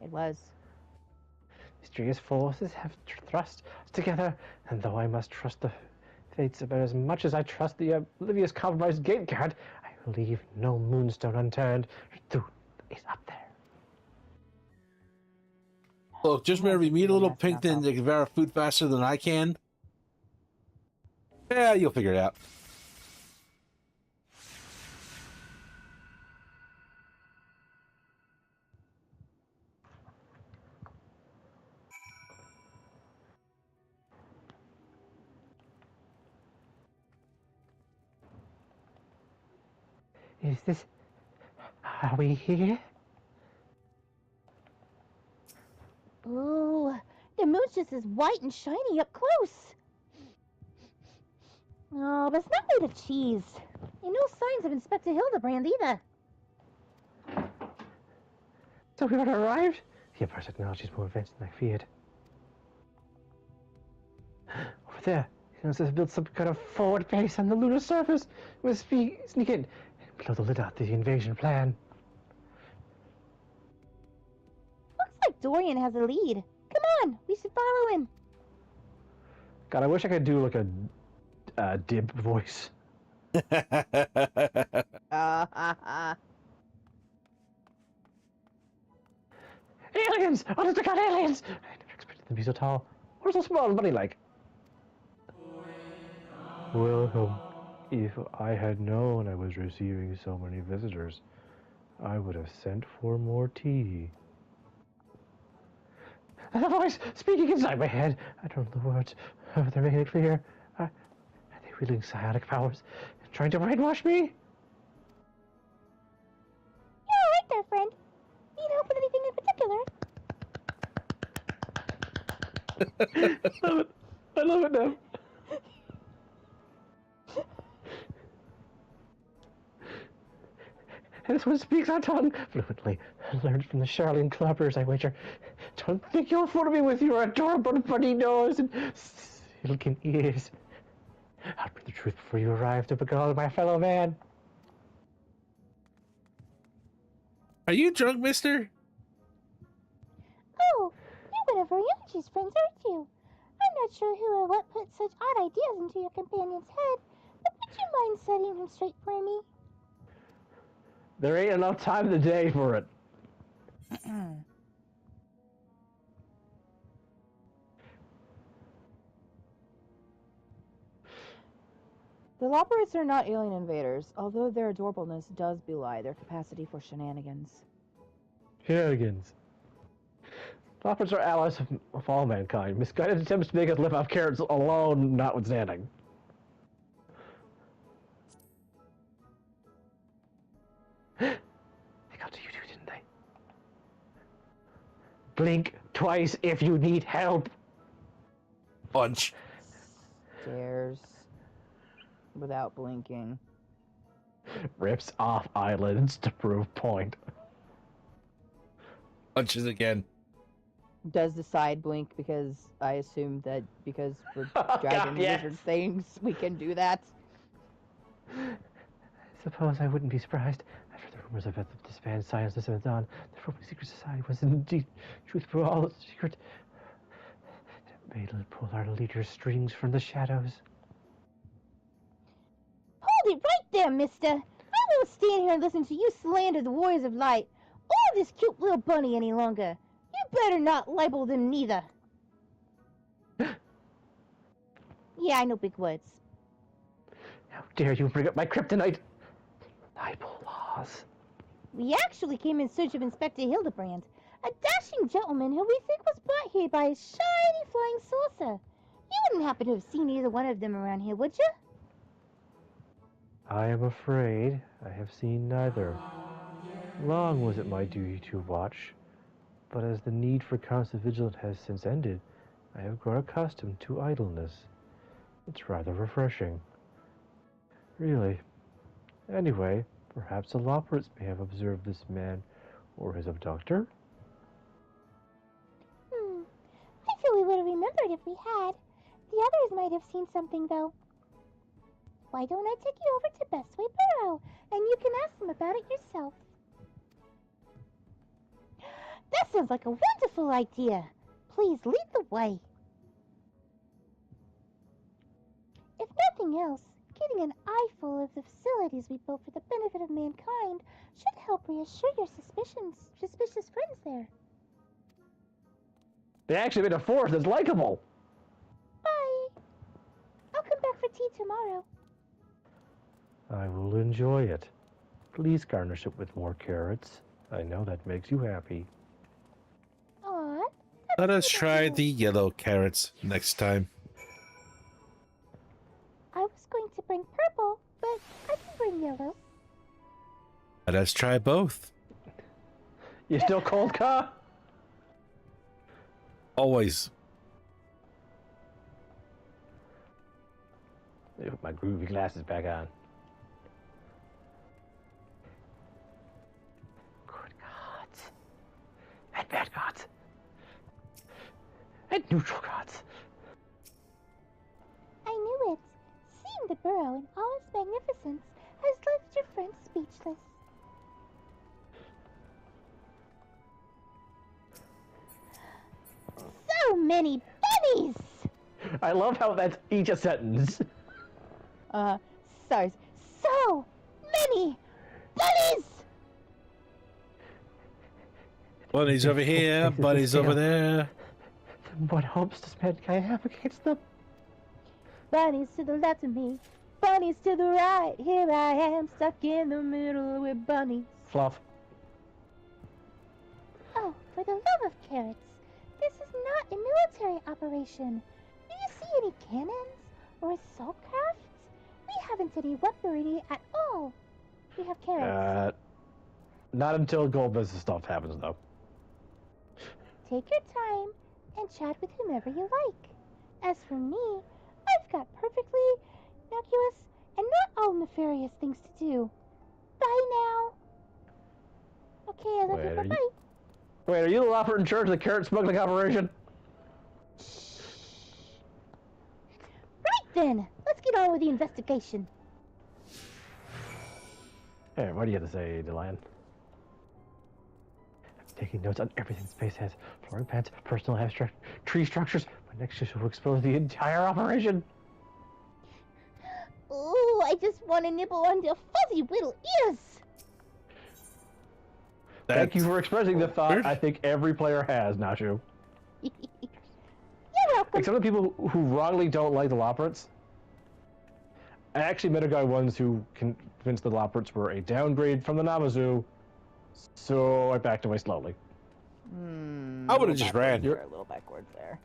It was. Mysterious forces have thrust us together, and though I must trust the fates about as much as I trust the oblivious compromised gate guard, I will leave no moonstone unturned. Truth is up there. Look, just remember, you meet a little pink thing that can devour food faster than I can. Yeah, you'll figure it out. Is this... Are we here? Ooh, the moon's just as white and shiny up close. Oh, but it's not made of cheese. And no signs of Inspector Hildabrand either. So we have arrived? The Empire's technology is more advanced than I feared. Over there, he must have built some kind of forward base on the lunar surface. We must sneak in and blow the lid out the invasion plan. Looks like Dorian has a lead. Come on, we should follow him. God, I wish I could do like a Dib voice. Aliens! Honest to God, aliens! I never expected them to be so tall. Or so small and bunny-like. Welcome. If I had known I was receiving so many visitors, I would have sent for more tea. And the voice speaking inside my head. I don't know the words, but they're making it clear. Are they wielding psionic powers and trying to brainwash me? You're all right there, friend. Need help with anything in particular? I love it. I love it now. And this one speaks our tongue fluently. Learned from the Charlene Clubbers, I wager. Don't think you'll fool me with your adorable bunny nose and silken ears. I'll bring the truth before you arrive to beguile my fellow man. Are you drunk, mister? Oh, you're one of Ryuji's friends, aren't you? I'm not sure who or what put such odd ideas into your companion's head, but would you mind setting him straight for me? There ain't enough time in the day for it. The Lopperites are not alien invaders, although their adorableness does belie their capacity for shenanigans. Shenanigans. Loppers are allies of all mankind. Misguided attempts to make us live off carrots alone notwithstanding. They got to you too, didn't they? Blink twice if you need help. Punch. Stares. Without blinking. Rips off eyelids to prove point. Punches again. Does the side blink because I assume that because we're Oh, dragon God, yes. lizard things, we can do that? I suppose I wouldn't be surprised. After the rumors of the disbanded scientists have done, the Roman secret society was indeed truth for all its secret. It made it pull our leader's strings from the shadows. Hold it right there, mister. I won't stand here and listen to you slander the Warriors of Light or this cute little bunny any longer. You better not libel them neither. Yeah, I know big words. How dare you bring up my kryptonite? Libel laws. We actually came in search of Inspector Hildabrand, a dashing gentleman who we think was brought here by a shiny flying saucer. You wouldn't happen to have seen either one of them around here, would you? I am afraid I have seen neither. Long was it my duty to watch, but as the need for constant vigilance has since ended, I have grown accustomed to idleness. It's rather refreshing. Really. Anyway, perhaps the Lopperites may have observed this man or his abductor? I feel we would have remembered if we had. The others might have seen something, though. Why don't I take you over to Bestway Burrow, and you can ask them about it yourself? That sounds like a wonderful idea. Please lead the way. If nothing else, getting an eyeful of the facilities we built for the benefit of mankind should help reassure your suspicious friends there. They actually made a force that's likable! Bye. I'll come back for tea tomorrow. I will enjoy it. Please garnish it with more carrots. I know that makes you happy. Aw, Let us try the yellow carrots next time. I was going to bring purple, but I can bring yellow. Let us try both. You still cold, Ka? Always. Let me put my groovy glasses back on. Good gods. And bad gods. neutral gods. I knew it. Seeing the burrow in all its magnificence has left your friend speechless. So many bunnies! I love how that's each a sentence. Sorry. So many bunnies! Bunnies over here, Faces bunnies to over scale. there. Then what hopes does mankind have against them? Bunnies to the left of me, bunnies to the right. Here I am, stuck in the middle with bunnies. Fluff. Oh, for the love of carrots, this is not a military operation. Do you see any cannons or assault crafts? We haven't any weaponry at all. We have carrots. Not until gold business stuff happens, though. Take your time and chat with whomever you like. As for me, I've got perfectly innocuous and not all nefarious things to do. Bye now. Okay, I love you. Bye-bye. Wait, are you the lopper in charge of the carrot smuggling operation? Right then, let's get on with the investigation. Hey, what do you have to say, DeLion? Taking notes on everything space has. Flooring plans, personal abstract, tree structures. My next issue will expose the entire operation. Ooh, I just want to nibble on their fuzzy little ears. Thank you for expressing the thought weird. I think every player has, Nashu. You're welcome. Except the people who wrongly don't like the Loporits. I actually met a guy once who convinced the Loporits were a downgrade from the Namazu, so I backed away slowly. I would have just ran. You're a little backwards there.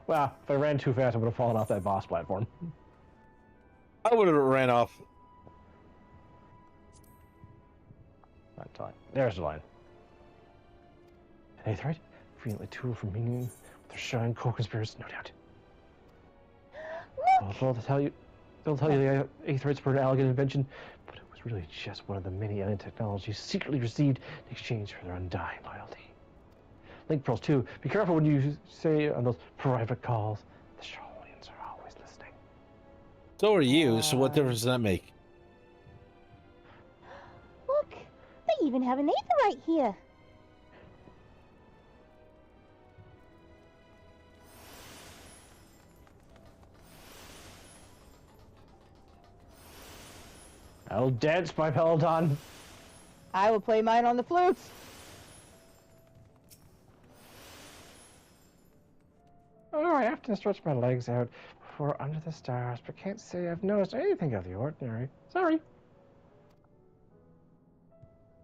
Well, if I ran too fast, I would have fallen off that boss platform. I would have ran off. Not time. There's the line. Hey, right? Freeing a tool for meaning with their shine co-conspirators, no doubt. Well, they'll tell you the Aetherites were an elegant invention, but it was really just one of the many alien technologies secretly received in exchange for their undying loyalty. Link pearls too. Be careful when you say on those private calls. The Charolians are always listening. So are you, so what difference does that make? Look, they even have an Aetherite here. I'll dance my Peloton. I will play mine on the flute. Oh, I often stretch my legs out before under the stars, but can't say I've noticed anything of the ordinary. Sorry.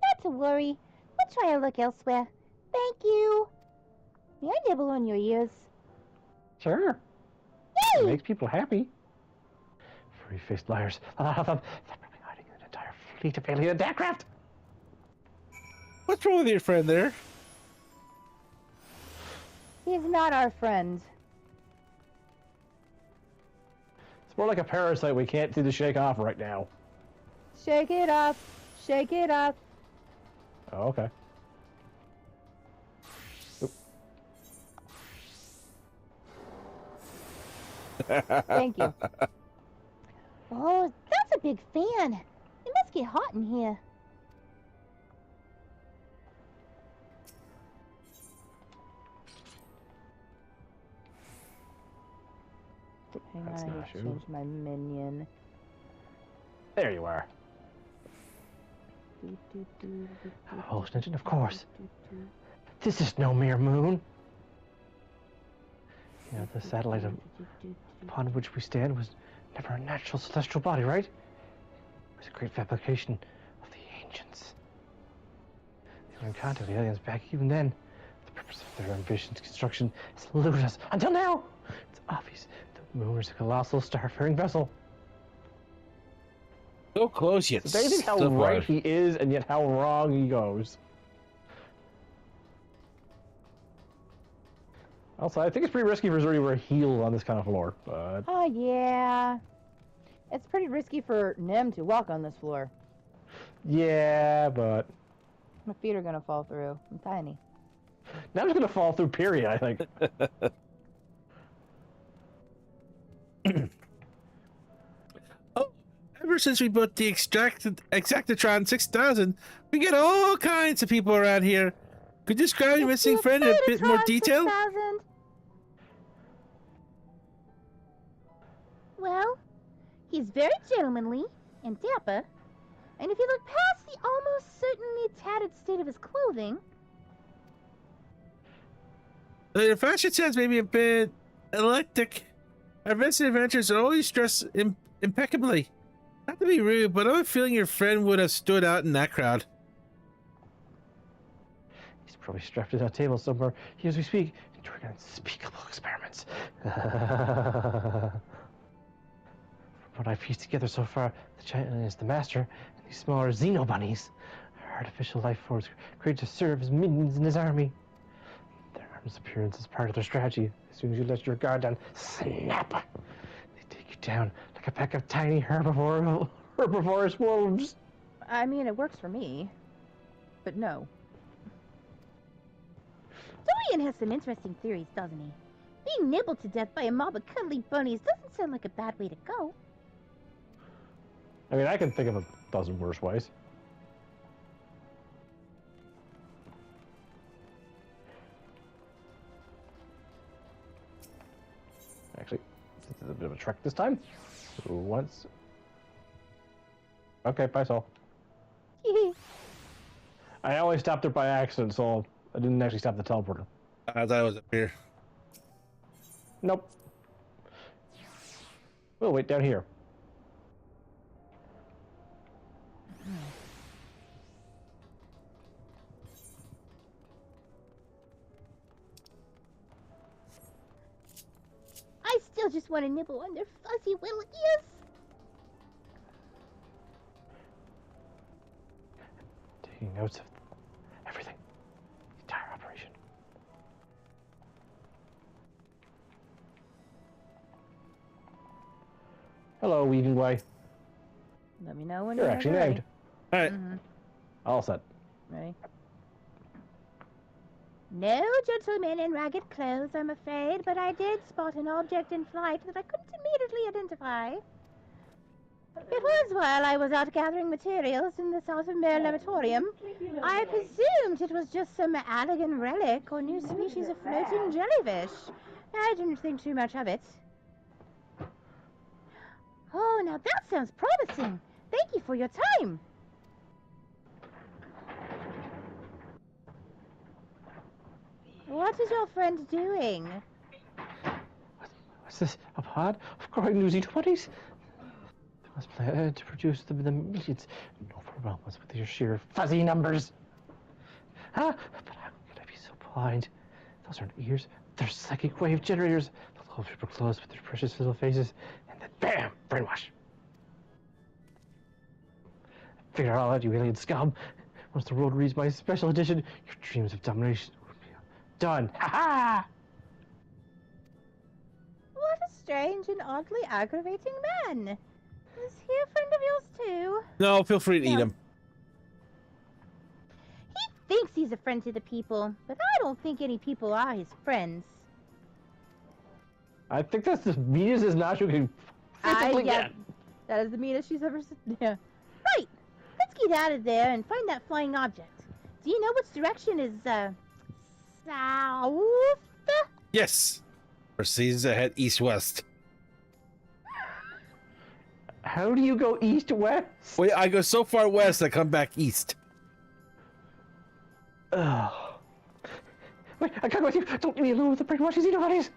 Not to worry. We'll try a look elsewhere. Thank you. May I nibble on your ears? Sure. Yay! It makes people happy. Free-faced liars. A lot of them. They're probably hiding an entire fleet of alien aircraft. What's wrong with your friend there? He's not our friend. It's more like a parasite we can't seem to shake off right now. Shake it off. Shake it off. Oh, okay. Thank you. Oh, that's a big fan. It must get hot in here. Hang That's on, I not need to true. change my minion. There you are. Hallucination, of course. This is no mere moon. You know, the satellite upon which we stand was never a natural celestial body, right? It was a great fabrication of the ancients. They were in contact with the aliens back even then. The purpose of their ambition's construction has eluded us until now. It's obvious the moon is a colossal star-faring vessel. So close yet It's amazing how so far. right he is and yet how wrong he goes. Also, I think it's pretty risky for Zuri to wear heels on this kind of floor, but Oh, yeah. It's pretty risky for Nim to walk on this floor. yeah, but My feet are gonna fall through. I'm tiny. Now I'm just gonna fall through. Period. I think. Oh, ever since we bought the Exactatron 6000, we get all kinds of people around here. Could you describe your missing friend in a bit more detail? 6000. Well, he's very gentlemanly and dapper, and if you look past the almost certainly tattered state of his clothing, The fashion sense may be a bit eclectic. Our recent adventures are always dressed impeccably. Not to be rude, but I have a feeling your friend would have stood out in that crowd. He's probably strapped to that table somewhere here as we speak, doing unspeakable experiments. From what I've pieced together so far, the giant is the master, and these smaller xenobunnies are artificial life forms created to serve as minions in his army. Their arm's appearance is part of their strategy. As soon as you let your guard down, snap! They take you down like a pack of tiny herbivorous wolves. I mean, it works for me. But no. Dorian has some interesting theories, doesn't he? Being nibbled to death by a mob of cuddly bunnies doesn't sound like a bad way to go. I mean, I can think of a dozen worse ways. Actually, this is a bit of a trek this time. Once. Okay, bye, Saul. I only stopped there by accident, so I didn't actually stop the teleporter. I thought it was up here. Nope. We'll wait down here. I still just want to nibble on their fuzzy little ears. Taking notes of everything. The entire operation. Hello, Weaving Way. Let me know when You're actually named. All right. All set. Ready? No gentleman in ragged clothes, I'm afraid, but I did spot an object in flight that I couldn't immediately identify. It was while I was out gathering materials in the South of Mare Laboratorium. I presumed it was just some Allegan relic or new species of floating jellyfish. I didn't think too much of it. Oh, now that sounds promising. Thank you for your time. What is your friend doing? What's this? A pod of growing new xenobodies? They must plan to produce them in the millions. And overwhelm us with your sheer fuzzy numbers. Huh? But how could I be so blind? Those aren't ears. They're psychic wave generators. They'll hold people close with their precious little faces. And then bam! Brainwash. Figure it all out, you alien scum. Once the world reads my special edition, your dreams of domination will be done. Ha ha! What a strange and oddly aggravating man. Is he a friend of yours too? No, feel free to eat No. him. He thinks he's a friend to the people, but I don't think any people are his friends. I think that's the meanest as Nacho can physically yeah, get. that is the meanest she's ever said. Yeah. Right. Let's get out of there and find that flying object. Do you know which direction is, south? Yes. Proceeds to head east-west. How do you go east-west? Wait, I go so far west, I come back east. Ugh. Wait, I can't go with you. Don't leave me alone with the brainwashing xenobodies.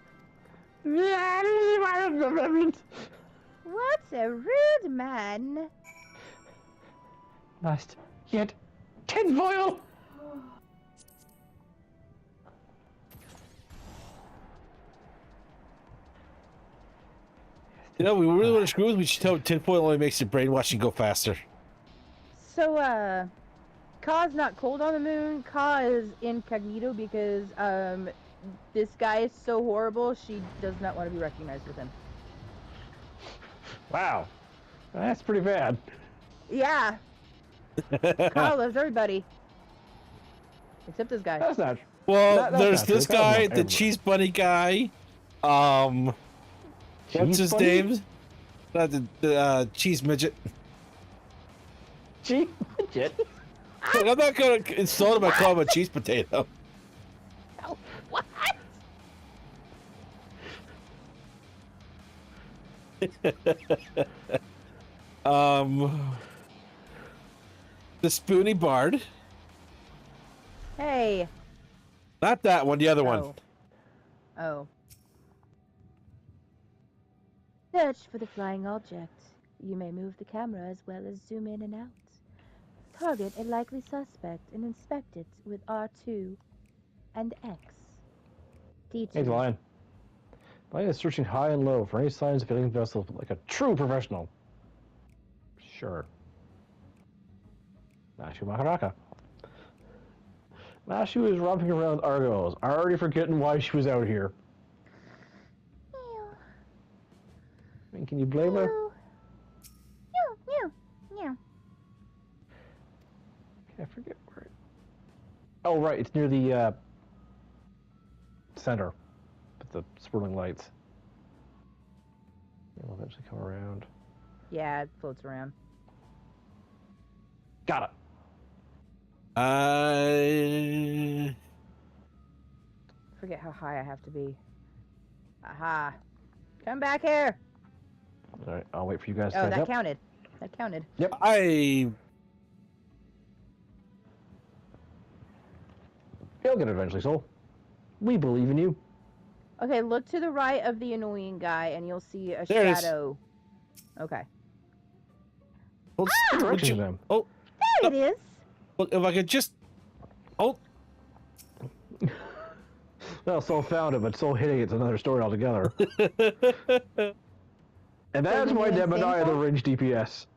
What a rude man. Must get tinfoil. You know, we really want to screw with. We should tell tinfoil only makes your brainwashing go faster. So, Ka's not cold on the moon. Ka is incognito because, this guy is so horrible, she does not want to be recognized with him. Wow, that's pretty bad. Yeah. Ka loves everybody. Except this guy. That's not. Well, That's there's not true. this Probably not guy, the everybody. cheese bunny guy. What's Cheese his bunny? name? The cheese midget. Cheese midget. Look, I'm not gonna insult him by calling him a cheese potato. What? The Spoony Bard. Hey. Not that one, the other one. Oh. Oh. Search for the flying object. You may move the camera as well as zoom in and out. Target a likely suspect and inspect it with R2 and X. D2. Hey, the lion. Lion is searching high and low for any signs of alien vessel like a true professional. Sure. Mashu Maharaka. Mashu is romping around Argos, already forgetting why she was out here. Meow. I mean, can you blame her? Meow. Meow. Meow. Meow. I forget where it... Oh, right, it's near the, center. With the swirling lights. It'll eventually come around. Yeah, it floats around. Got it! Forget how high I have to be. Aha. Come back here. Alright, I'll wait for you guys to Oh, catch that up. counted. That counted. Yep. You'll get it eventually, Soul. We believe in you. Okay, look to the right of the annoying guy and you'll see a There it is. shadow. Okay. Hold, would Direction you- them. oh, There it is. look, if I could just. Oh, Well, Soul found it, but Soul hitting it's another story altogether. And that's why Doesn't Deb and even I are the sing range DPS.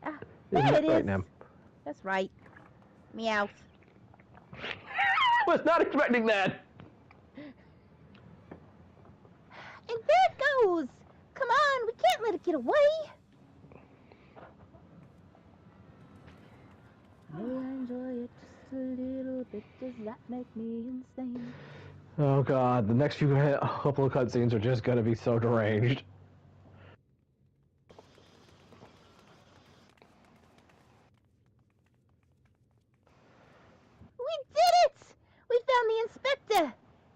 Ah, Isn't there that it right, is. Nem? That's right. Meow. I was not expecting that! And there it goes. Come on, we can't let it get away. May I enjoy it just a little bit? Does that make me insane? Oh god, the next few couple of cutscenes are just gonna be so deranged. We did it! We found the inspector.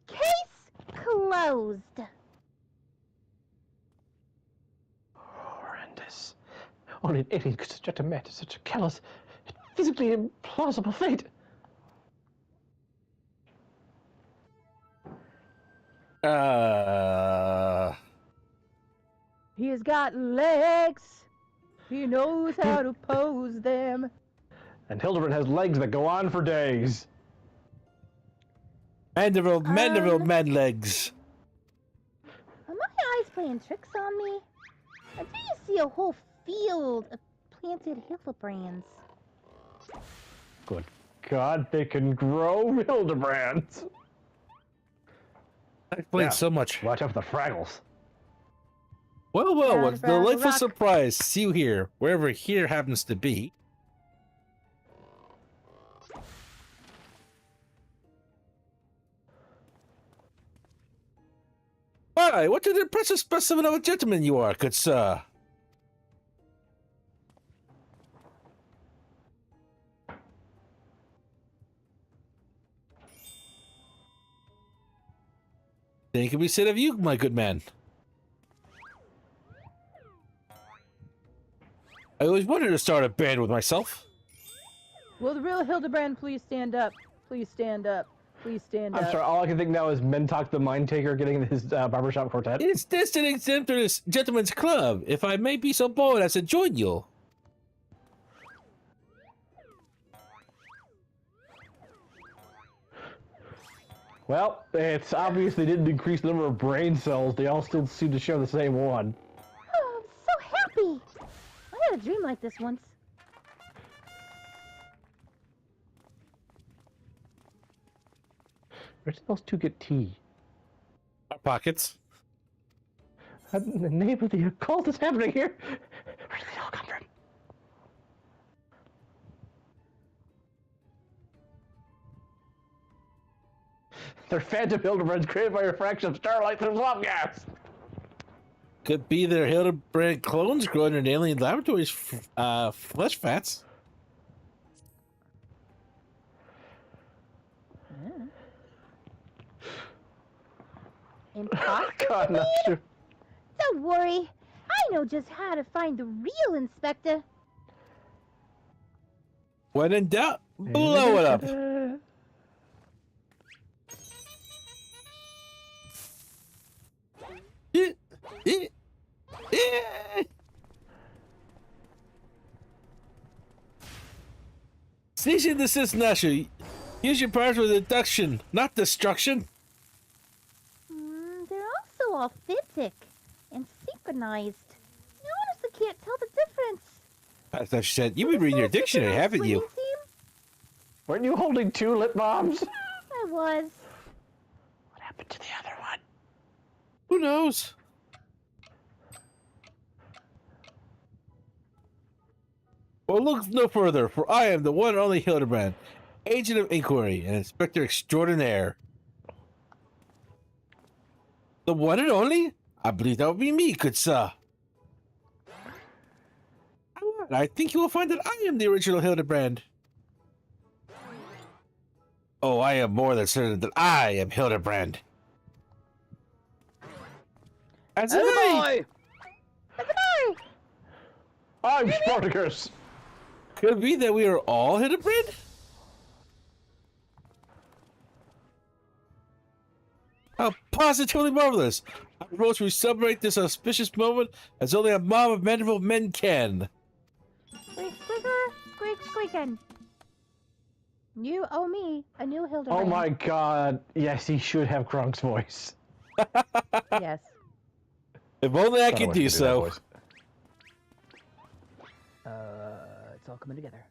Case closed. Horrendous. Only an alien could subject a man to such a callous, physically implausible fate. He's got legs. He knows how to pose them. And Hildabrand has legs that go on for days. Mandeville, man legs. Are my eyes playing tricks on me? Or do you see a whole field of planted Hildebrands? Good god, they can grow Hildebrands. I explained Yeah. so much. Watch out for the Fraggles. Well, what a Fraggle delightful Rock. surprise. See you here, wherever here happens to be. Why, what an impressive specimen of a gentleman you are, good sir. Anything can be said of you, my good man. I always wanted to start a band with myself. Will the real Hildabrand please stand up? Please stand up. Please stand I'm up. sorry, all I can think now is Mentok the Mind Taker getting his barbershop quartet. It's this an exemplary gentleman's club, if I may be so bold as to join you. Well, it's obvious they didn't increase the number of brain cells. They all still seem to share the same one. Oh, I'm so happy. I had a dream like this once. Where did those two get tea? Our pockets. The name of the occult is happening here. Where did they all come from? They're phantom Hildebrands created by refraction of starlight through swamp gas. Could be their Hildebrand clones growing in alien laboratories, flesh fats. Imposter God, not Speed? true. Don't worry. I know just how to find the real Inspector. When in doubt, blow it up. Cease and desist, Nasher. Use your powers with deduction, not destruction. They're also authentic and synchronized. You honestly can't tell the difference. I thought she said, you've been reading your dictionary, haven't you? Swimming team? Weren't you holding 2 lip bombs? I was. What happened to the other one? Who knows? Well, look no further, for I am the one and only Hildebrand, agent of inquiry and inspector extraordinaire. The one and only? I believe that would be me, good sir. I think you will find that I am the original Hildebrand. Oh, I am more than certain that I am Hildebrand. As am I! I'm Spartacus. Could it be that we are all Hildebrand? How positively marvelous! I propose we celebrate this auspicious moment as only a mob of mandible men can. Squeak, squeaker, squeak, squeakin'. You owe me a new Hildebrand. Oh my god. Yes, he should have Grunk's voice. Yes. If only I Thought could wish do that so. voice. It's all coming together.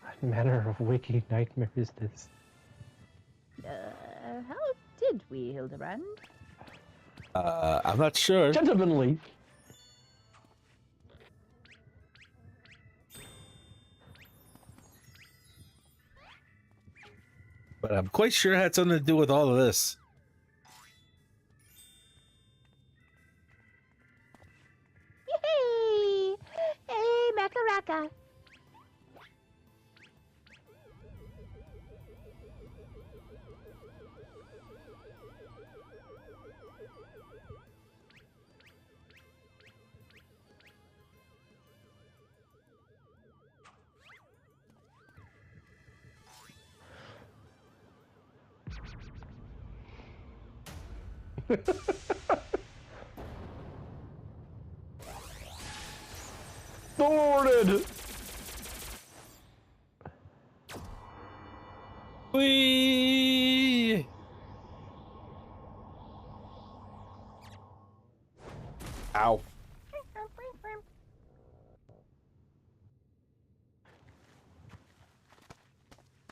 What manner of waking nightmare is this? How did we, Hildebrand? I'm not sure. Gentlemanly. But I'm quite sure it had something to do with all of this. Yay! Hey, Macaraka. Thwarted! Whee! Ow.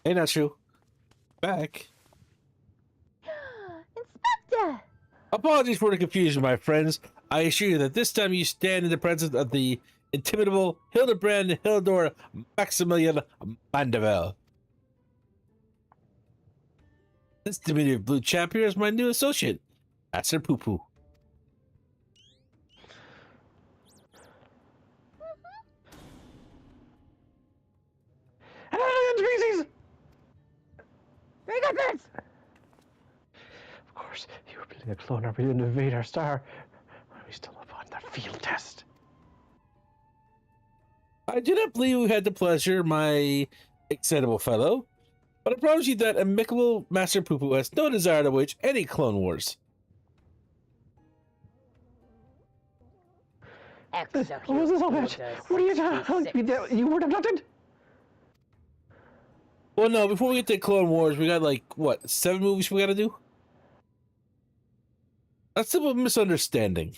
Hey, Nacho. Back. Inspector! Apologies for the confusion, my friends. I assure you that this time you stand in the presence of the intimidable Hildebrand Hildor Maximilian Mandeville. This diminutive blue chap here is my new associate, Master Poo Poo. Species! Very good, Vince! Of course, you were building a clone or we didn't invade our star. Are we still up on the field test? I do not believe we had the pleasure, my excitable fellow, but I promise you that amicable Master Poo Poo has no desire to wage any Clone Wars. What was this all about? What are you talking? You weren't abducted? Well, no, before we get to Clone Wars, we got like, what, 7 movies we gotta do? That's a misunderstanding.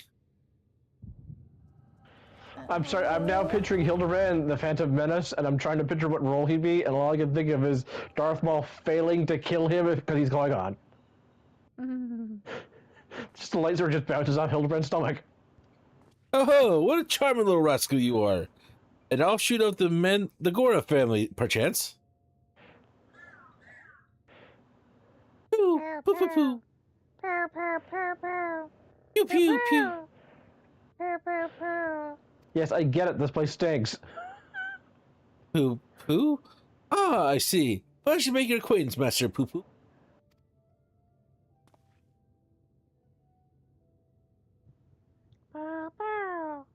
I'm sorry, I'm now picturing Hildebrand, the Phantom Menace, and I'm trying to picture what role he'd be, and all I can think of is Darth Maul failing to kill him because he's going on. Just the laser just bounces off Hildebrand's stomach. Oh, what a charming little rascal you are. An offshoot of the Gora family, perchance. Poo, poo, poo, poo. Pow, pow, pow, pow. Pew, pew, pew. Pow, pow, pow. Yes, I get it. This place stinks. Poo, poo. Ah, I see. I should make your acquaintance, Master Poo Poo. Pow, pow.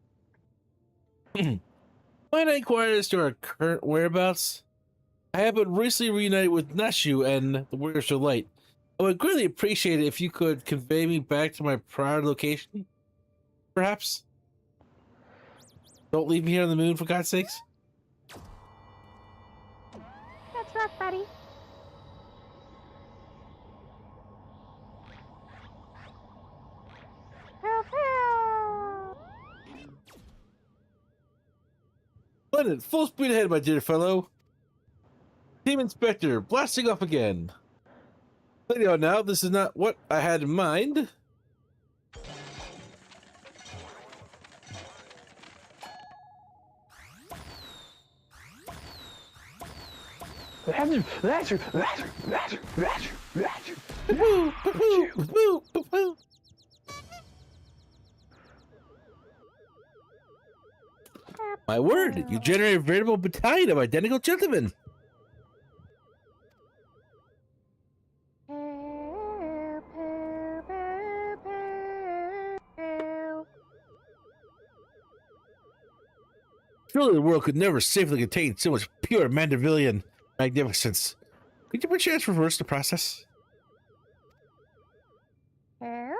Might I inquire as to our current whereabouts? I have been recently reunited with Nashu and the Warriors of Light. I would greatly appreciate it if you could convey me back to my prior location. Perhaps? Don't leave me here on the moon, for God's sakes. That's rough, buddy. Pow, pow. Splendid! Full speed ahead, my dear fellow. Team Inspector, blasting off again. Steady on now, this is not what I had in mind. My word, you generate a veritable battalion of identical gentlemen. Pow, pow, pow, pow, pow. Surely the world could never safely contain so much pure Mandevillian magnificence. Could you by chance reverse the process? Pow.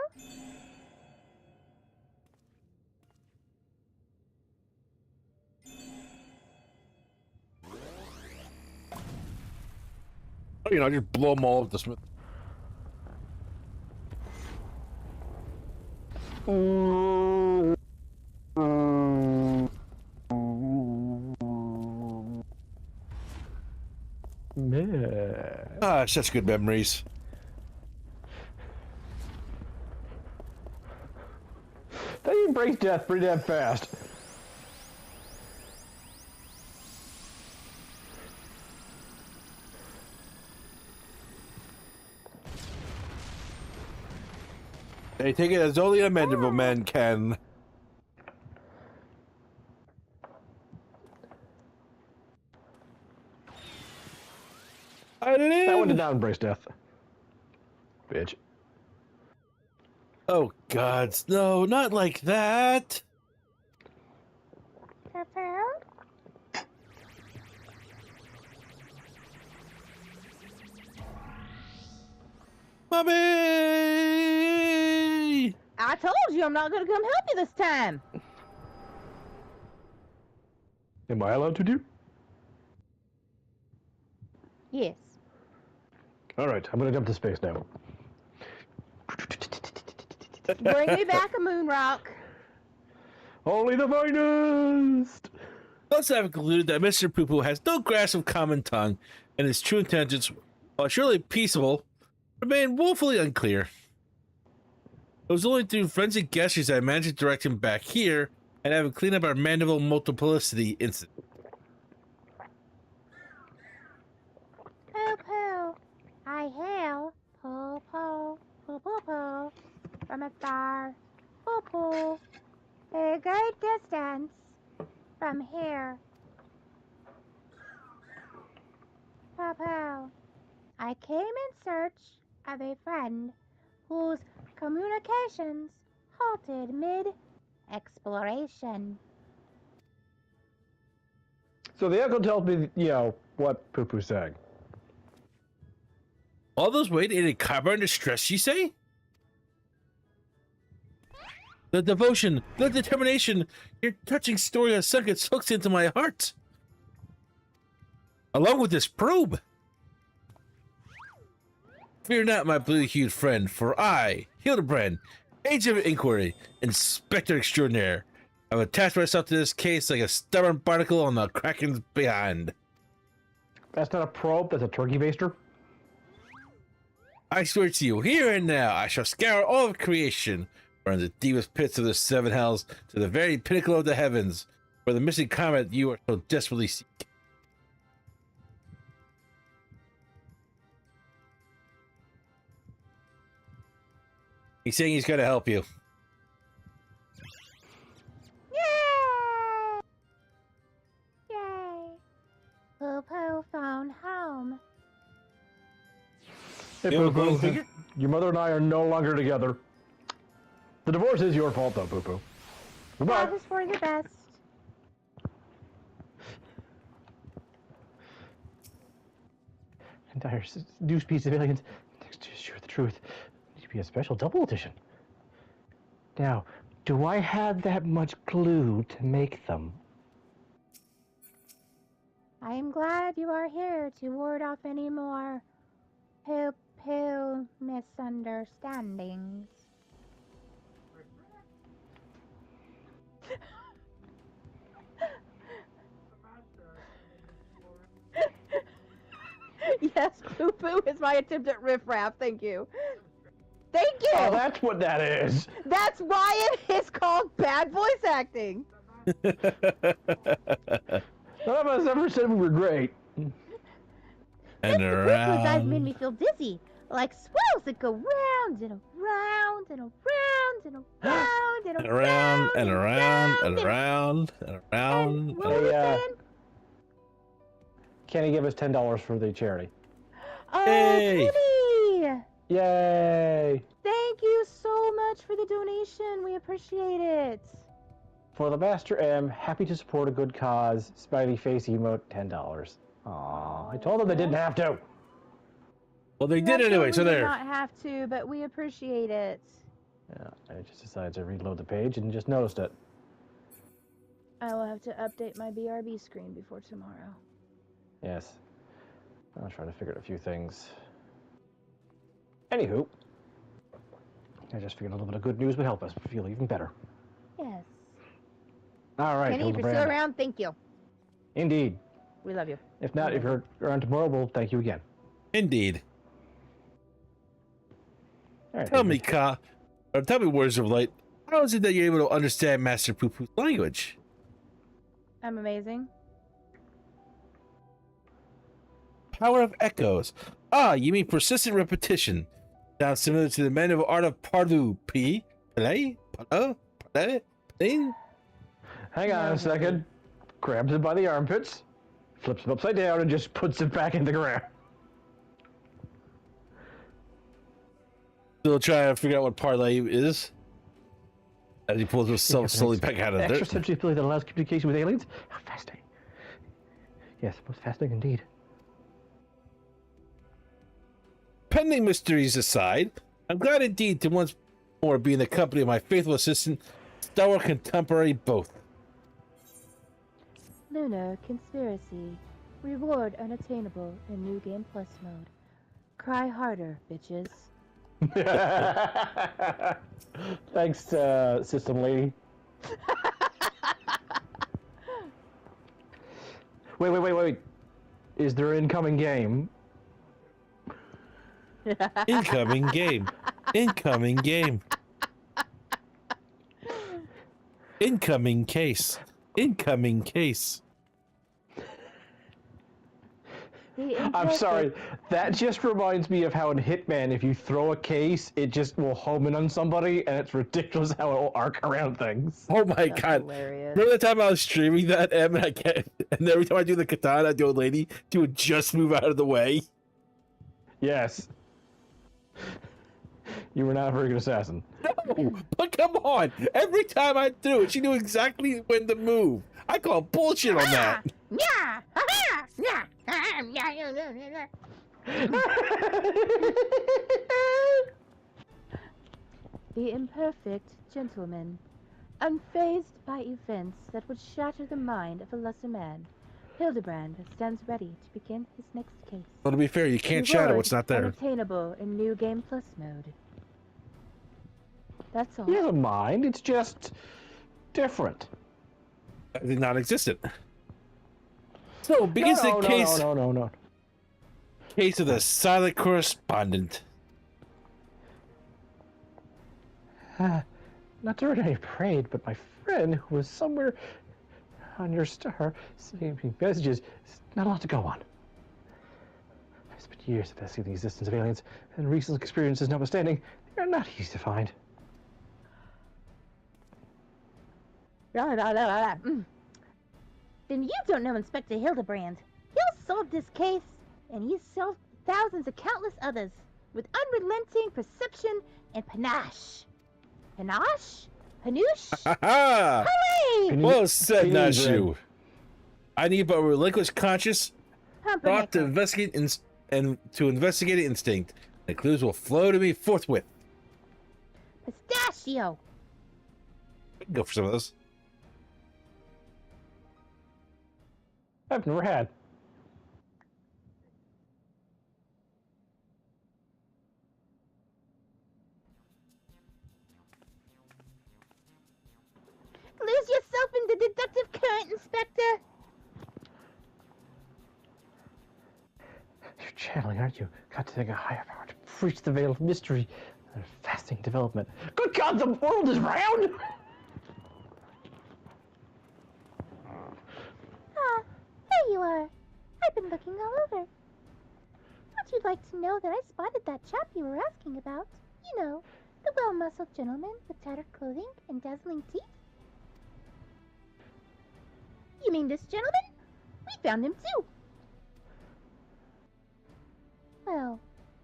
Oh, you know, just blow them all up the smith. Yeah. Ah, such good memories. They embrace death pretty damn fast. They take it as only a mandible man can. I live. That one did not embrace death. Bitch. Oh gods, no, not like that. Pow, pow. Mommy! I told you I'm not gonna come help you this time. Am I allowed to do? Yes. Alright, I'm gonna jump to space now. Bring me back a moon rock. Only the finest! Thus I have concluded that Mr. Poo Poo has no grasp of common tongue, and his true intentions, while surely peaceable, remain woefully unclear. It was only through frenzied gestures that I managed to direct him back here and have him clean up our mandible multiplicity incident. Poo poo. I hail poo poo poo poo poo from a star. Poo poo. A great distance from here. Poo poo. I came in search of a friend whose communications halted mid-exploration. So the echo tells me, you know, what Poo Poo's saying. All those weight in a carbon distress, you say? The devotion, the determination, your touching story has sunk its hooks into my heart. Along with this probe. Fear not, my blue-hued friend, for I, Hildabrand, agent of inquiry, inspector extraordinaire, have attached myself to this case like a stubborn barnacle on the kraken's behind. That's not a probe, that's a turkey baster. I swear to you, here and now, I shall scour all of creation, from the deepest pits of the seven hells to the very pinnacle of the heavens, for the missing comet you are so desperately seeking. He's saying he's going to help you. Yay! Yay! Poo-poo phone home. Hey, Yo, Poo-Poo, Poo-Poo. your mother and I are no longer together. The divorce is your fault, though, Poo-Poo. Goodbye. That was for the best. Entire news piece of aliens. Next to Sure the Truth. Need to be a special double edition. Now, do I have that much glue to make them? I am glad you are here to ward off any more poo-poo misunderstandings. Yes, poo poo is my attempt at riffraff. Thank you. Thank you. Oh, that's what that is. That's why it is called bad voice acting. None of us ever said we were great. And The poo-poo's eyes made around. me feel dizzy, like swirls that go round and around and around and around and And around and around and and around and around. what were you Hey, saying? Can you give us $10 for the charity? Oh, Hey! Penny! Yay! Thank you so much for the donation. We appreciate it. For the Master M, happy to support a good cause. Smiley face emote, $10. Aw, I told them they didn't have to. Well, they did anyway, so Absolutely there. not have to, but we appreciate it. Yeah, I just decided to reload the page and just noticed it. I will have to update my BRB screen before tomorrow. Yes. I was trying to figure out a few things. Anywho, I just figured a little bit of good news would help us feel even better. Yes. All right, Penny, if you're still Hildabrand. around, thank you. Indeed. We love you. If not, if you're around tomorrow, well, thank you again. Indeed. All right, Tell me, tell me, words of light. How is it that you're able to understand Master Poo Poo's language? I'm amazing. Power of echoes. Ah, you mean persistent repetition. Sounds similar to the manual art of Pardu P. Play? Play? Hang on a second. Grabs it by the armpits, flips it upside down, and just puts it back in the ground. Still trying to figure out what parlay is. As he pulls himself slowly back out of the dirt. Extrasensory ability that allows communication with aliens? How fascinating. Yes, most fascinating indeed. Pending mysteries aside, I'm glad indeed to once more be in the company of my faithful assistant, stalwart contemporary both. Lunar Conspiracy. Reward unattainable in New Game Plus mode. Cry harder, bitches. Thanks, system lady. Wait. Is there incoming game? Incoming game. Incoming game. Incoming case. Incoming case. I'm sorry. That just reminds me of how in Hitman, if you throw a case, it just will home in on somebody, and it's ridiculous how it will arc around things. Oh my That's god. hilarious. Remember the time I was streaming that, Em, and every time I do the katana, the old lady, she would just move out of the way? Yes. You were not a very good assassin. No, but come on. Every time I threw it, she knew exactly when to move. I call bullshit on that. Yeah! Ha-ha! Yeah! Yeah! The imperfect gentleman. Unfazed by events that would shatter the mind of a lesser man, Hildabrand stands ready to begin his next case. Well, to be fair, you can't shadow Reward what's not there. Unattainable in New Game Plus mode. That's all. He has a mind, it's just different. That did not existent. So begins no, the case No. case of the silent correspondent. Not to read any parade, but my friend who was somewhere on your star sending me messages. Not a lot to go on. I've spent years investigating the existence of aliens, and recent experiences notwithstanding, They're not easy to find. Then you don't know Inspector Hildabrand. He'll solve this case, and he's solved thousands of countless others with unrelenting perception and panache. Panache? Panouche? Ha ha! Hooray! Well said, Penny bread. Nashu. I need but relinquish conscious thought to Pumpernickel. investigate and to investigate instinct. The clues will flow to me forthwith. Pistachio. We can go for some of those. I've never had. Lose yourself in the deductive current, Inspector. You're channeling, aren't you? Got to think a higher power to breach the veil of mystery and fascinating development. Good God, the world is round! Ah, there you are. I've been looking all over. Would you like to know that I spotted that chap you were asking about? You know, the well-muscled gentleman with tattered clothing and dazzling teeth? You mean this gentleman? We found him too. Well,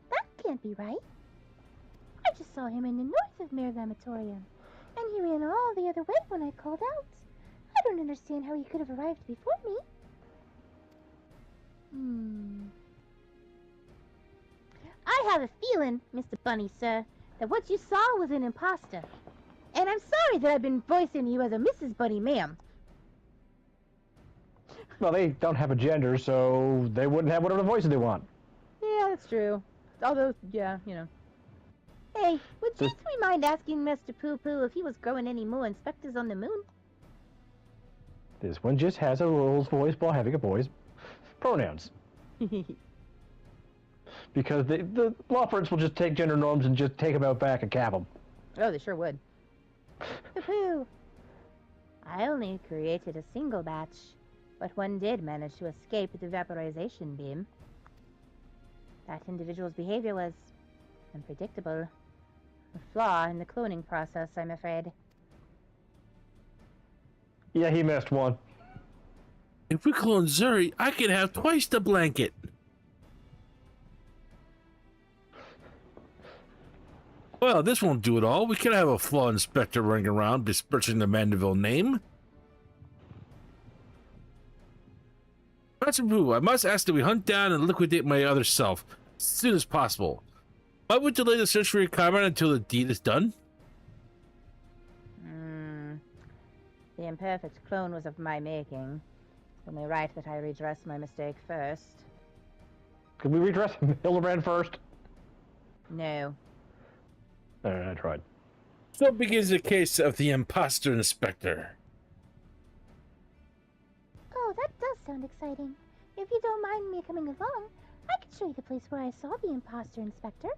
that can't be right. I just saw him in the north of Mare Lamatorium, and he ran all the other way when I called out. I don't understand how he could have arrived before me. I have a feeling, Mr. Bunny, sir, that what you saw was an imposter. And I'm sorry that I've been voicing you as a Mrs. Bunny, ma'am. Well, they don't have a gender, so they wouldn't have whatever voices they want. Yeah, that's true. Although, yeah, you know. Hey, would you This- three mind asking Mr. Poo Poo if he was growing any more inspectors on the moon? This one just has a Rolls voice while having a boy's pronouns. Because the law firms will just take gender norms and just take them out back and cap them. Oh, they sure would. Poo Poo. I only created a single batch, but one did manage to escape the vaporization beam. That individual's behavior was unpredictable. A flaw in the cloning process, I'm afraid. Yeah, he missed one. If we clone Zuri, I could have twice the blanket. Well, this won't do it all. We could have a flaw inspector running around besmirching the Mandeville name. Master Pooh, I must ask that we hunt down and liquidate my other self as soon as possible. Why would you delay the search for your comrade until the deed is done? The imperfect clone was of my making. Only right that I redress my mistake first. Could we redress Hildabrand first? No. I tried. So begins the case of the imposter inspector. Oh, that does sound exciting. If you don't mind me coming along, I can show you the place where I saw the imposter inspector.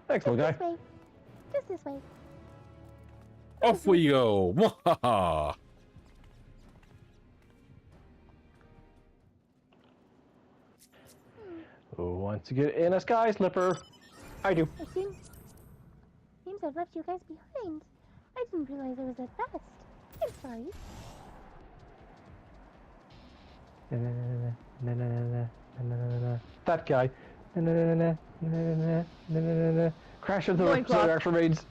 Thanks, little guy. This way. Just this way. Off we go. Mwahaha. Who wants to get in a sky slipper? I do. It seems I've left you guys behind. I didn't realize I was that fast. I'm sorry. That guy. Crash into the Loincloth. reactor raids.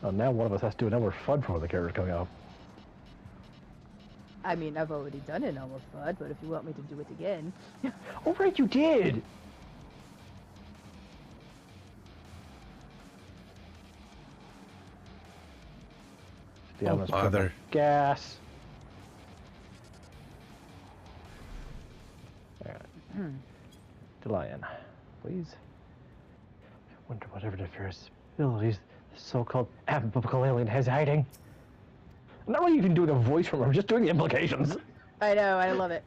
Oh, now one of us has to do another fun for the characters coming out. I mean, I've already done it almost fun, but if you want me to do it again. Oh, right, you did! Yeah, I'm gonna put bother. my gas. Alright. To Lion, please. I wonder whatever nefarious abilities the so-called apical alien has hiding. I'm not really even doing a voice from her, I'm just doing the implications. I know, I love it.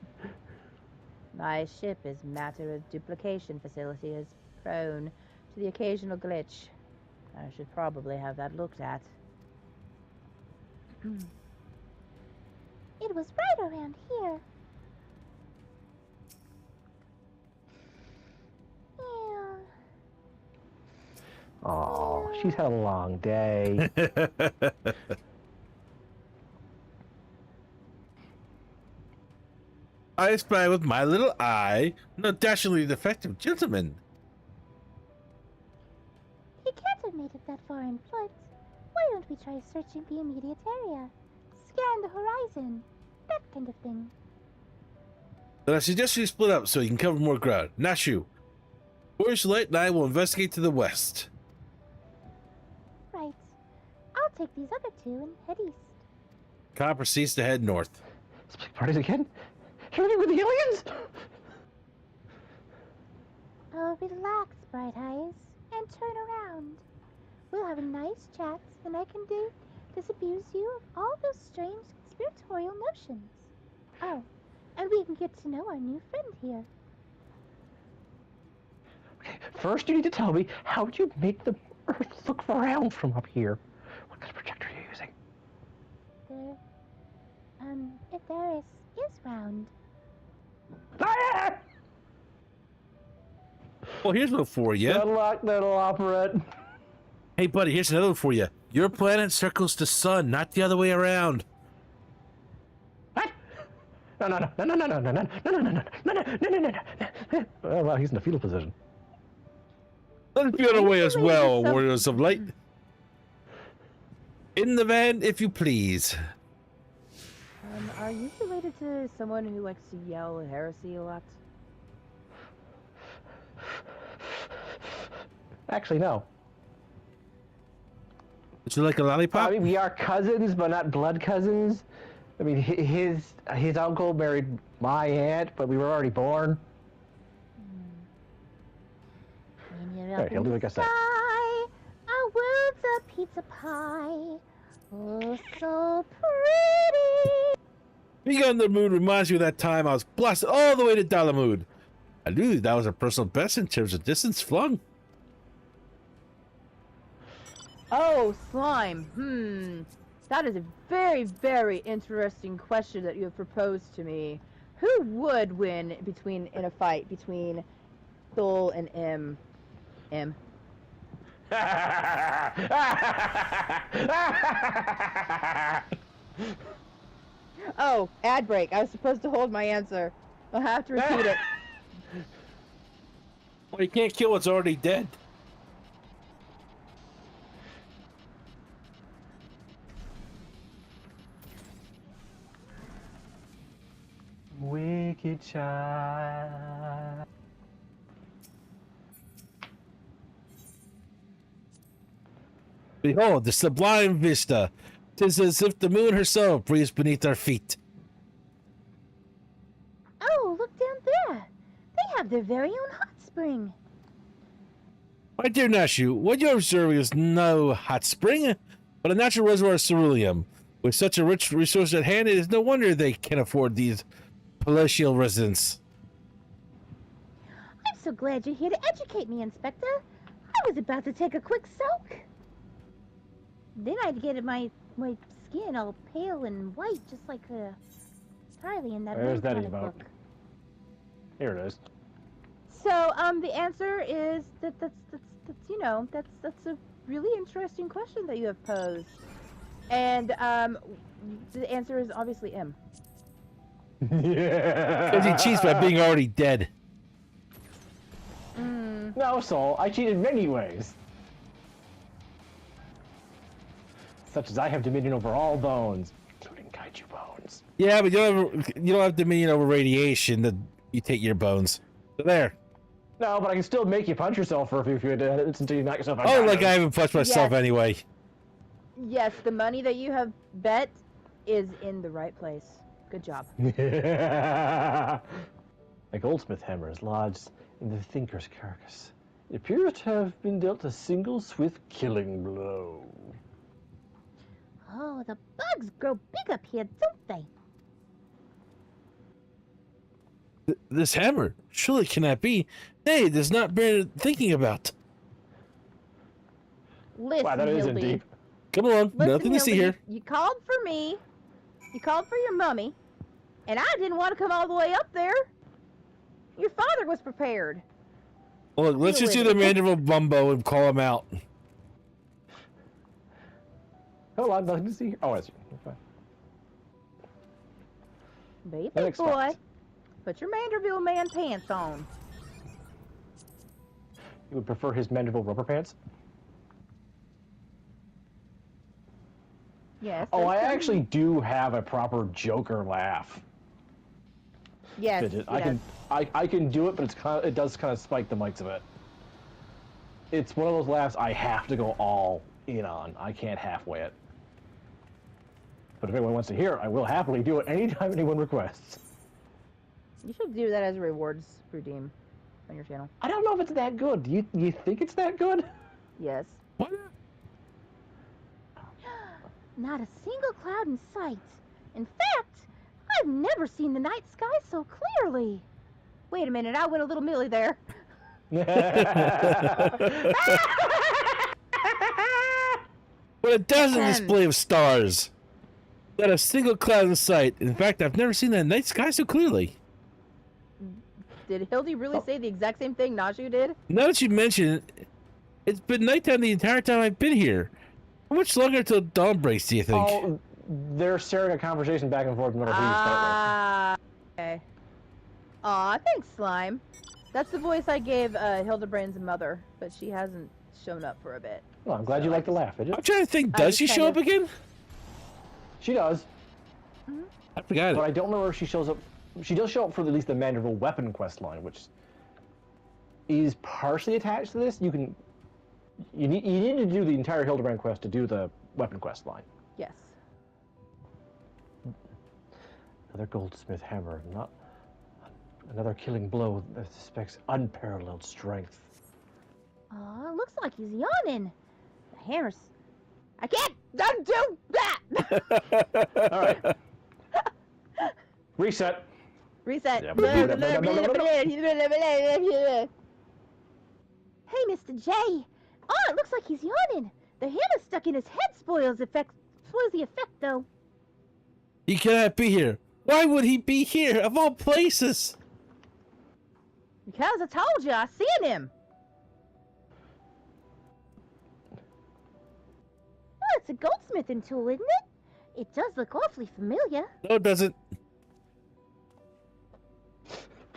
My ship is matter of duplication facility is prone to the occasional glitch. I should probably have that looked at. It was right around here. Yeah. Oh, she's had a long day. I spy with my little eye no dashingly defective gentleman. He can't have made it that far on foot. Why don't we try searching the immediate area? Scan the horizon. That kind of thing. Then I suggest you split up so you can cover more ground. Nashu, Forest Light and I will investigate to the west. Right. I'll take these other two and head east. Kyle proceeds to head north. Split parties again? Everything with the aliens? Oh, relax, Bright Eyes, and turn around. We'll have a nice chat, and I can disabuse you of all those strange conspiratorial notions. Oh, and we can get to know our new friend here. Okay, first you need to tell me, how would you make the Earth look round from up here? What kind of projector are you using? If there is round. Ah! Well, here's one for you. Good luck, little operette. Hey, buddy, here's another one for you. Your planet circles the sun, not the other way around. What? No. Oh, wow, he's in a fetal position. Let's be on our way as well, warriors of light. In the van, if you please. Are you related to someone who likes to yell heresy a lot? Actually, no. Would you like a lollipop? I mean, we are cousins, but not blood cousins. I mean, his uncle married my aunt, but we were already born. When you're Alright, up he'll in do the like I said. sky, our world's a pizza pie. Oh, so pretty. Being on the moon reminds me of that time I was blasted all the way to Dalamud. I knew that was a personal best in terms of distance flung. Oh, slime. That is a very, very interesting question that you have proposed to me. Who would win in a fight between Thol and M? M. Oh, ad break. I was supposed to hold my answer. I'll have to repeat it. Well, you can't kill what's already dead. Wicked child. Behold, the sublime vista. 'Tis as if the moon herself breathes beneath our feet. Oh, look down there. They have their very own hot spring. My dear Nashu, what you're observing is no hot spring, but a natural reservoir of ceruleum. With such a rich resource at hand, it is no wonder they can afford these palatial residents. I'm so glad you're here to educate me, Inspector. I was about to take a quick soak. Then I'd get my skin all pale and white, just like Charlie in that There's that comic emote. book. Here it is. So, the answer is that's a really interesting question that you have posed. And, the answer is obviously M. Yeah. Because he cheats by being already dead. No, Soul, I cheat in many ways. Such as I have dominion over all bones, including kaiju bones. Yeah, but you don't have dominion over radiation that you take your bones. So there. No, but I can still make you punch yourself for a few minutes until you knock yourself out. Oh, like I haven't punched myself Yes. anyway. Yes, the money that you have bet is in the right place. Good job. A goldsmith hammer is lodged in the thinker's carcass. It appears to have been dealt a single swift killing blow. Oh, the bugs grow big up here, don't they? This hammer surely cannot be. Nay, it does not bear thinking about. Listen, Wow, that isn't Hildy. deep. Come on, Listen, nothing to see Hildy, here. You called for me. You called for your mummy, and I didn't want to come all the way up there. Your father was prepared. Well, let's Deal just do with the it. Mandible Bumbo and call him out. Hold on, nothing to see here. Oh, I see. Okay. Be a That big boy. explains. Put your Manderville man pants on. You would prefer his mandible rubber pants? Yes. Oh, I there's some- actually do have a proper Joker laugh. Yes. Fidget. yes. I can do it, but it does kind of spike the mics a bit. It's one of those laughs I have to go all in on. I can't halfway it. But if anyone wants to hear it, I will happily do it anytime anyone requests. You should do that as a rewards redeem on your channel. I don't know if it's that good. Do you think it's that good? Yes. What? Not a single cloud in sight. In fact, I've never seen the night sky so clearly. Wait a minute, I went a little Millie there. What a dazzling display of stars. Not a single cloud in sight. In fact, I've never seen that night sky so clearly. Did Hildy really say the exact same thing Nashu did? Now that you mention it, it's been nighttime the entire time I've been here. How much longer until dawn breaks, do you think? Oh, they're sharing a conversation back and forth no matter who you start Ah, okay. Aw, thanks, Slime. That's the voice I gave Hildabrand's mother, but she hasn't shown up for a bit. with. Well, I'm glad you like to laugh, Fidget. I'm trying to think, I does was she kind show of- up again? She does, I forgot but it. I don't know where she shows up. She does show up for at least the Manderville weapon quest line, which is partially attached to this. You need to do the entire Hildebrand quest to do the weapon quest line. Yes. Another goldsmith hammer, not another killing blow that suspects unparalleled strength. Aw, looks like he's yawning. The hammer's... I can't undo that! All right. Reset. Reset. Yeah, Hey, but- Mr. J. Oh, it looks like he's yawning. The hammer stuck in his head spoils the effect, though. He cannot be here. Why would he be here, of all places? Because I told you, I seen him. Oh, it's a goldsmithing tool, isn't it? It does look awfully familiar. No, it doesn't.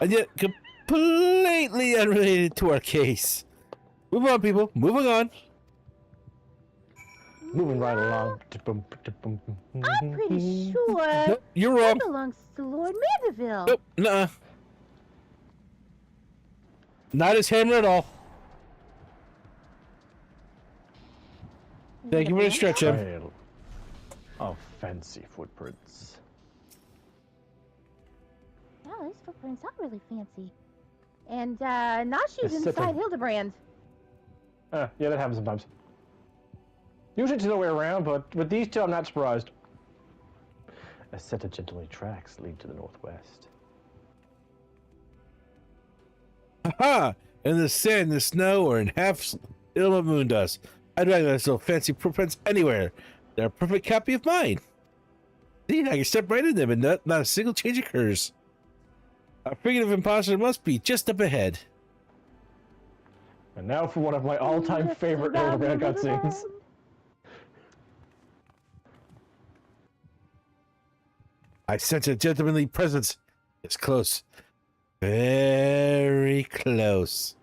And yet, completely unrelated to our case. Move on, people. Moving on. Moving right along. I'm pretty sure Nope, you're that wrong. belongs to Lord Manderville. Nope, nuh-uh. Not his hammer at all. Thank you for the stretch, him. Trail of fancy footprints. Oh, these footprints are really fancy. And, Nashu's Specific. inside Hildabrand. Yeah, that happens sometimes. Usually it's the other way around, but with these two, I'm not surprised. A set of gently tracks lead to the northwest. Haha! In the sand, the snow, or in half ill of moon dust. I'd rather have so fancy footprints anywhere. They're a perfect copy of mine. See, I can step right in them and not a single change occurs. A fugitive imposter must be just up ahead. And now for one of my all-time favorite Hildebrand cutscenes. I sense a gentlemanly presence. It's close. Very close.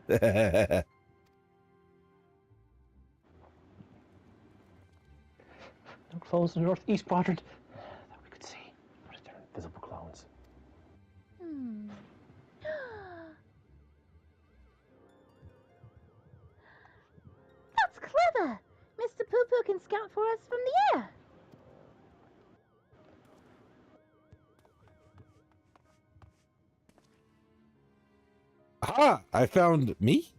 No clones in the northeast quadrant that we could see. What if they're invisible clones? Hmm. That's clever! Mr. Poo Poo can scout for us from the air. Aha! I found me?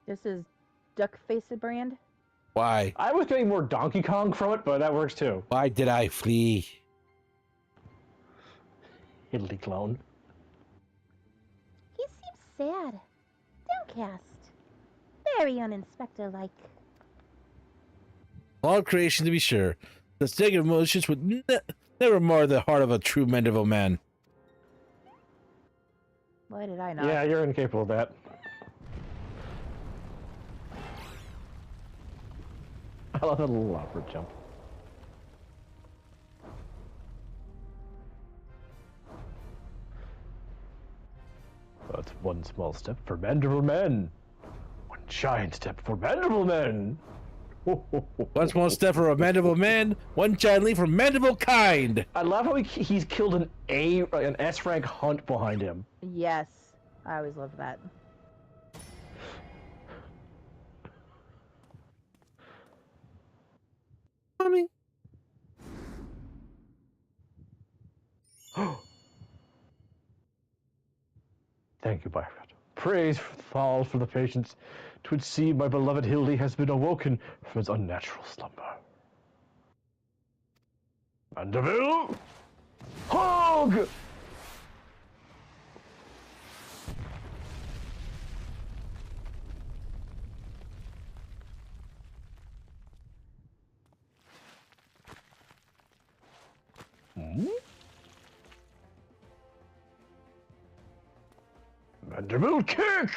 This is duck-faced brand. Why? I was getting more Donkey Kong from it, but that works too. Why did I flee? Hildy clone. He seems sad, downcast, very uninspector-like. All creation, to be sure. The negative emotions would never mar the heart of a true Mandeville man. Why did I not? Yeah, you're incapable of that. I love that little awkward jump. That's one small step for Mandeville men. One giant step for Mandeville men. One small step for a Mandeville man, one giant leap for Mandeville kind. I love how he's killed an S rank hunt behind him. Yes, I always loved that. Mommy. Thank you, Byron. Praise falls for the patience. 'Twould seem my beloved Hildy has been awoken from its unnatural slumber. Mandeville! Hog! Mandeville kick!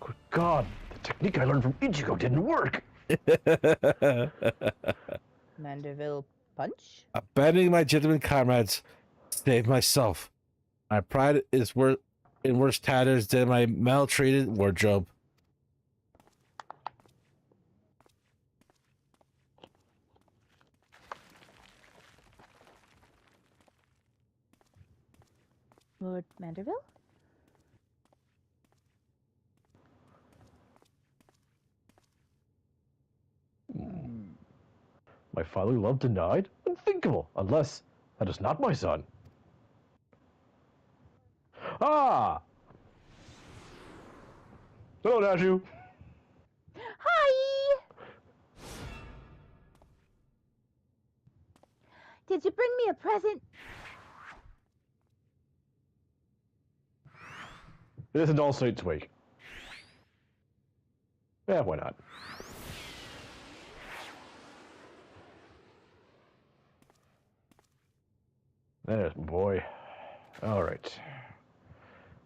Good God, the technique I learned from Ichigo didn't work. Mandeville punch? Abandoning my gentleman comrades, save myself. My pride is in worse tatters than my maltreated wardrobe. Lord Mandeville? My father love denied? Unthinkable, unless that is not my son. Ah! Hello, Nashu. Hi! Did you bring me a present? It isn't All Saints Week. Yeah, why not? There's my boy. All right.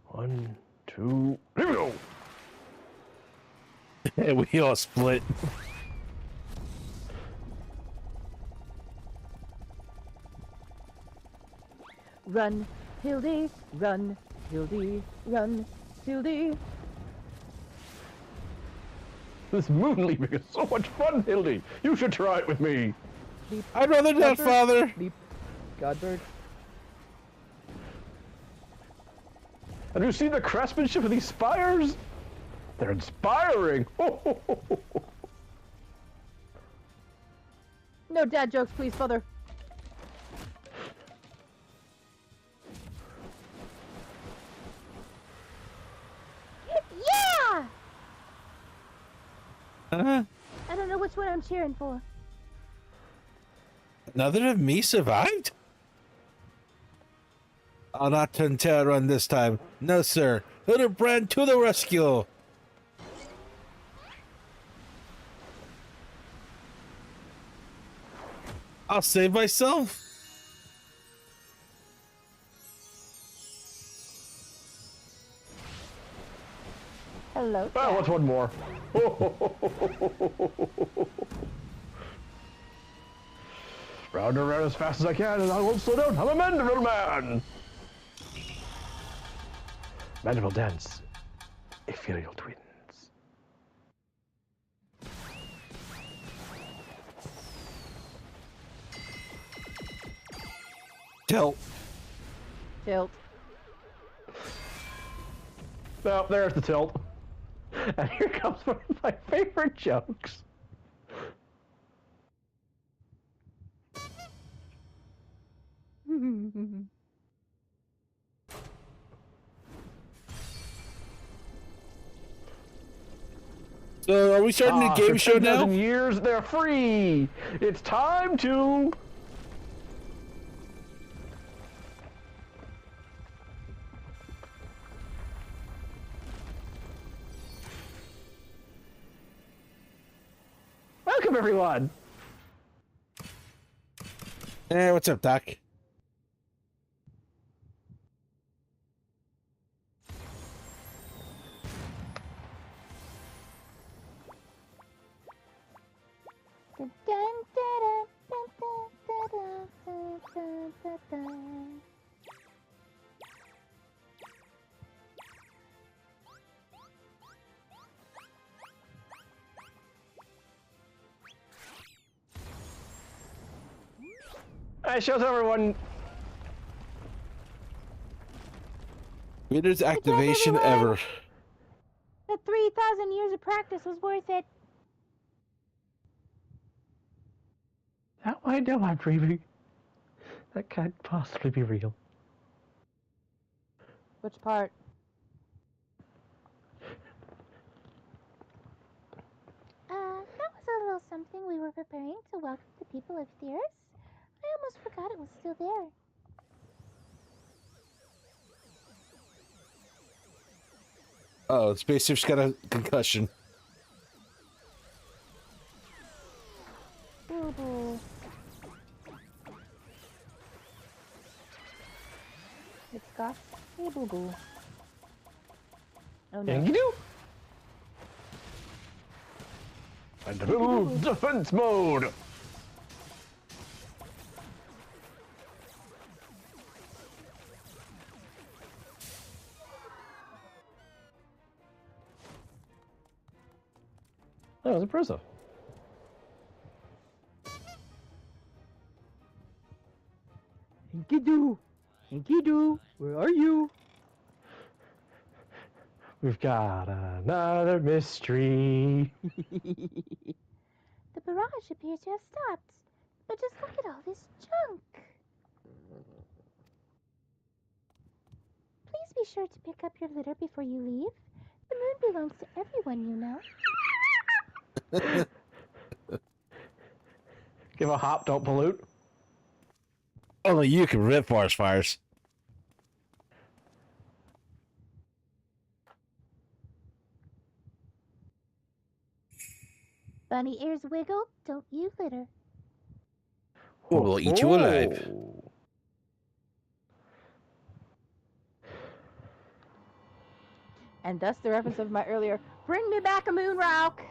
1, 2, here we go! And we all split. Run, Hildy, run, Hildy, run, Hildy. This moon leaping is so much fun, Hildy! You should try it with me! Leap, I'd rather not, Godbird, Father. Leap, Godbird. Have you seen the craftsmanship of these spires? They're inspiring! No dad jokes, please, Father. Yeah! Huh? I don't know which one I'm cheering for. Another of me survived? I'll not turn terror on this time. No, sir. Hildabrand to the rescue. I'll save myself. Hello. Ah, what's one more? Round and round as fast as I can, and I won't slow down. I'm a Mandeville man! Mandeville dance. Ethereal twins. Tilt. Tilt. Well, there's the tilt. And here comes one of my favorite jokes. So, are we starting a game for show now? 10,000 years, they're free. It's time to Welcome, everyone! Hey, what's up, Doc? Dun, dun, dun, dun, dun, dun, dun, dun, dun, dun. It shows everyone. Weirdest activation ever. The 3,000 years of practice was worth it. How I know I'm dreaming. That can't possibly be real. Which part? That was a little something we were preparing to welcome the people of Theris. I almost forgot it was still there. Oh, the spaceship's got a concussion. Boo boo. It's got a boo boo. Oh no. Yankee do. And move defense mode. That was impressive. Hinky-doo! Hinky-doo! Where are you? We've got another mystery. The barrage appears to have stopped. But just look at all this junk. Please be sure to pick up your litter before you leave. The moon belongs to everyone, you know. Give a hop, don't pollute. Only you can rip forest fires. Bunny ears wiggle, don't you litter. Or we'll eat you alive. And thus the reference of my earlier, bring me back a moon rock!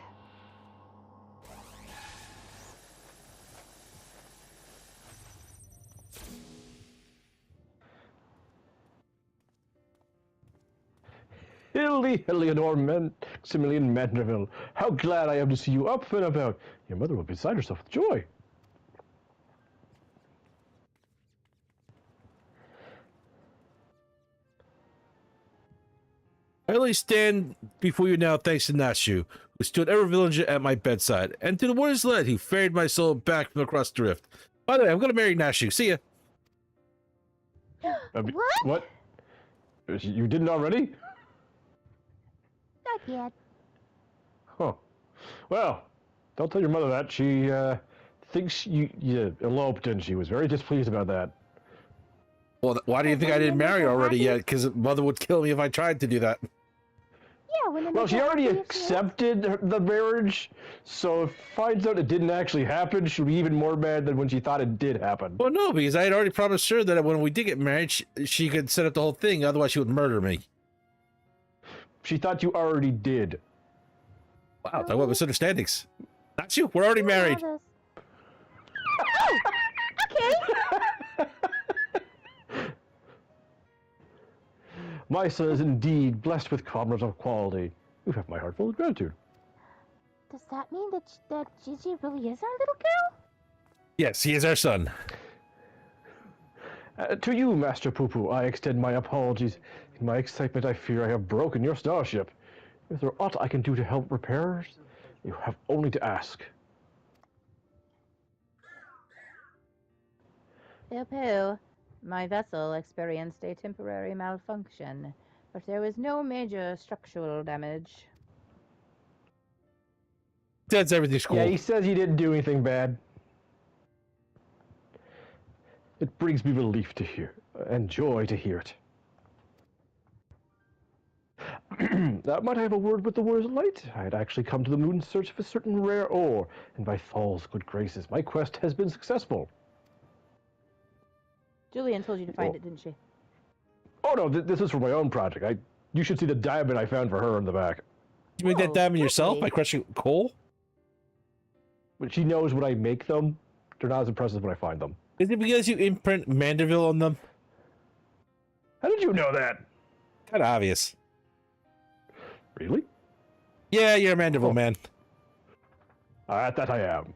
Eleanor Maximilian Mandeville, how glad I am to see you up and about. Your mother will be beside herself with joy. I only stand before you now thanks to Nashu, who stood ever vigilant at my bedside, and to the warrior's lad who ferried my soul back from across the rift. By the way, I'm going to marry Nashu. See ya. What? What? You didn't already? Not yet. Huh. Well, don't tell your mother that. She thinks you eloped, and she was very displeased about that. Well, why do you think I didn't marry already yet? Because mother would kill me if I tried to do that. Yeah, when Well, she already accepted the marriage, so if finds out it didn't actually happen, she'll be even more mad than when she thought it did happen. Well, no, because I had already promised her that when we did get married, she could set up the whole thing. Otherwise, she would murder me. She thought you already did. Wow, talk about misunderstandings. Not you. We're already married. Okay. My son is indeed blessed with comrades of quality. You have my heart full of gratitude. Does that mean that Gigi really is our little girl? Yes, he is our son. To you, Master Poo-Poo, I extend my apologies. In my excitement, I fear I have broken your starship. If there aught I can do to help repairs, you have only to ask. Poo-poo. My vessel experienced a temporary malfunction, but there was no major structural damage. That's everything's cool. Yeah, he says he didn't do anything bad. It brings me relief to hear, and joy to hear it. Might I have a word with the Warriors of Light? I had actually come to the moon in search of a certain rare ore, and by Thal's good graces, my quest has been successful. Julian told you to find it, didn't she? Oh no, this is for my own project. You should see the diamond I found for her in the back. Did you make that diamond yourself lovely. by crushing coal? But she knows when I make them, they're not as impressive when I find them. Is it because you imprint Manderville on them? How did you know that? Kind of obvious. Really? Yeah, you're a Manderville man. That I am.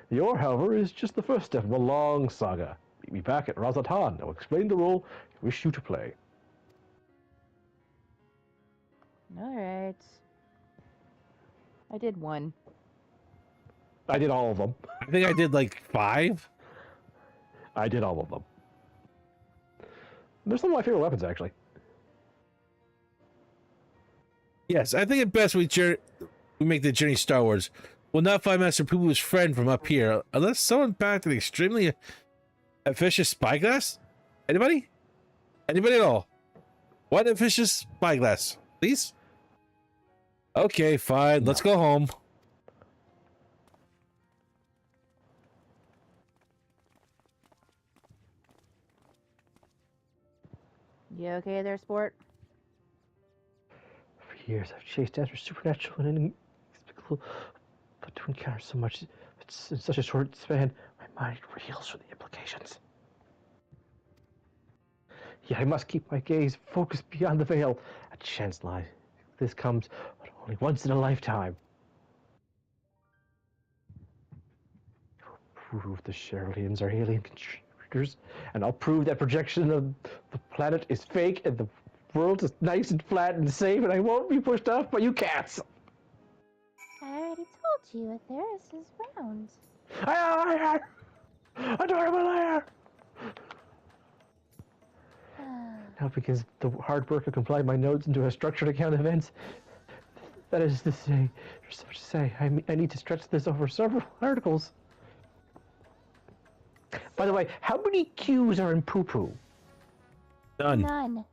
The ore, however, is just the first step of a long saga. Meet me back at Razatan. I'll explain the role I wish you to play. All right. I did one. I did all of them. I think I did like 5. I did all of them. They're some of my favorite weapons, actually. Yes, I think at best we make the journey Star Wars. We'll not find Master Poo-Poo's friend from up here, unless someone packed an extremely efficient spyglass. Anybody? Anybody at all? What efficient spyglass, please? Okay, fine. Let's go home. You okay there, sport? For years, I've chased after supernatural and inexplicable, but to encounter so much in such a short span, my mind reels from the implications. Yet I must keep my gaze focused beyond the veil. A chance like this comes but only once in a lifetime. Prove the Sheralians are alien contributors, and I'll prove that projection of the planet is fake and the world is nice and flat and safe, and I won't be pushed off by you cats. I already told you Atheris is round. Adorable liar! Now begins the hard work of compiling my notes into a structured account of events. That is to say, there's so much to say. I need to stretch this over several articles. By the way, how many Q's are in poo-poo? Done. None.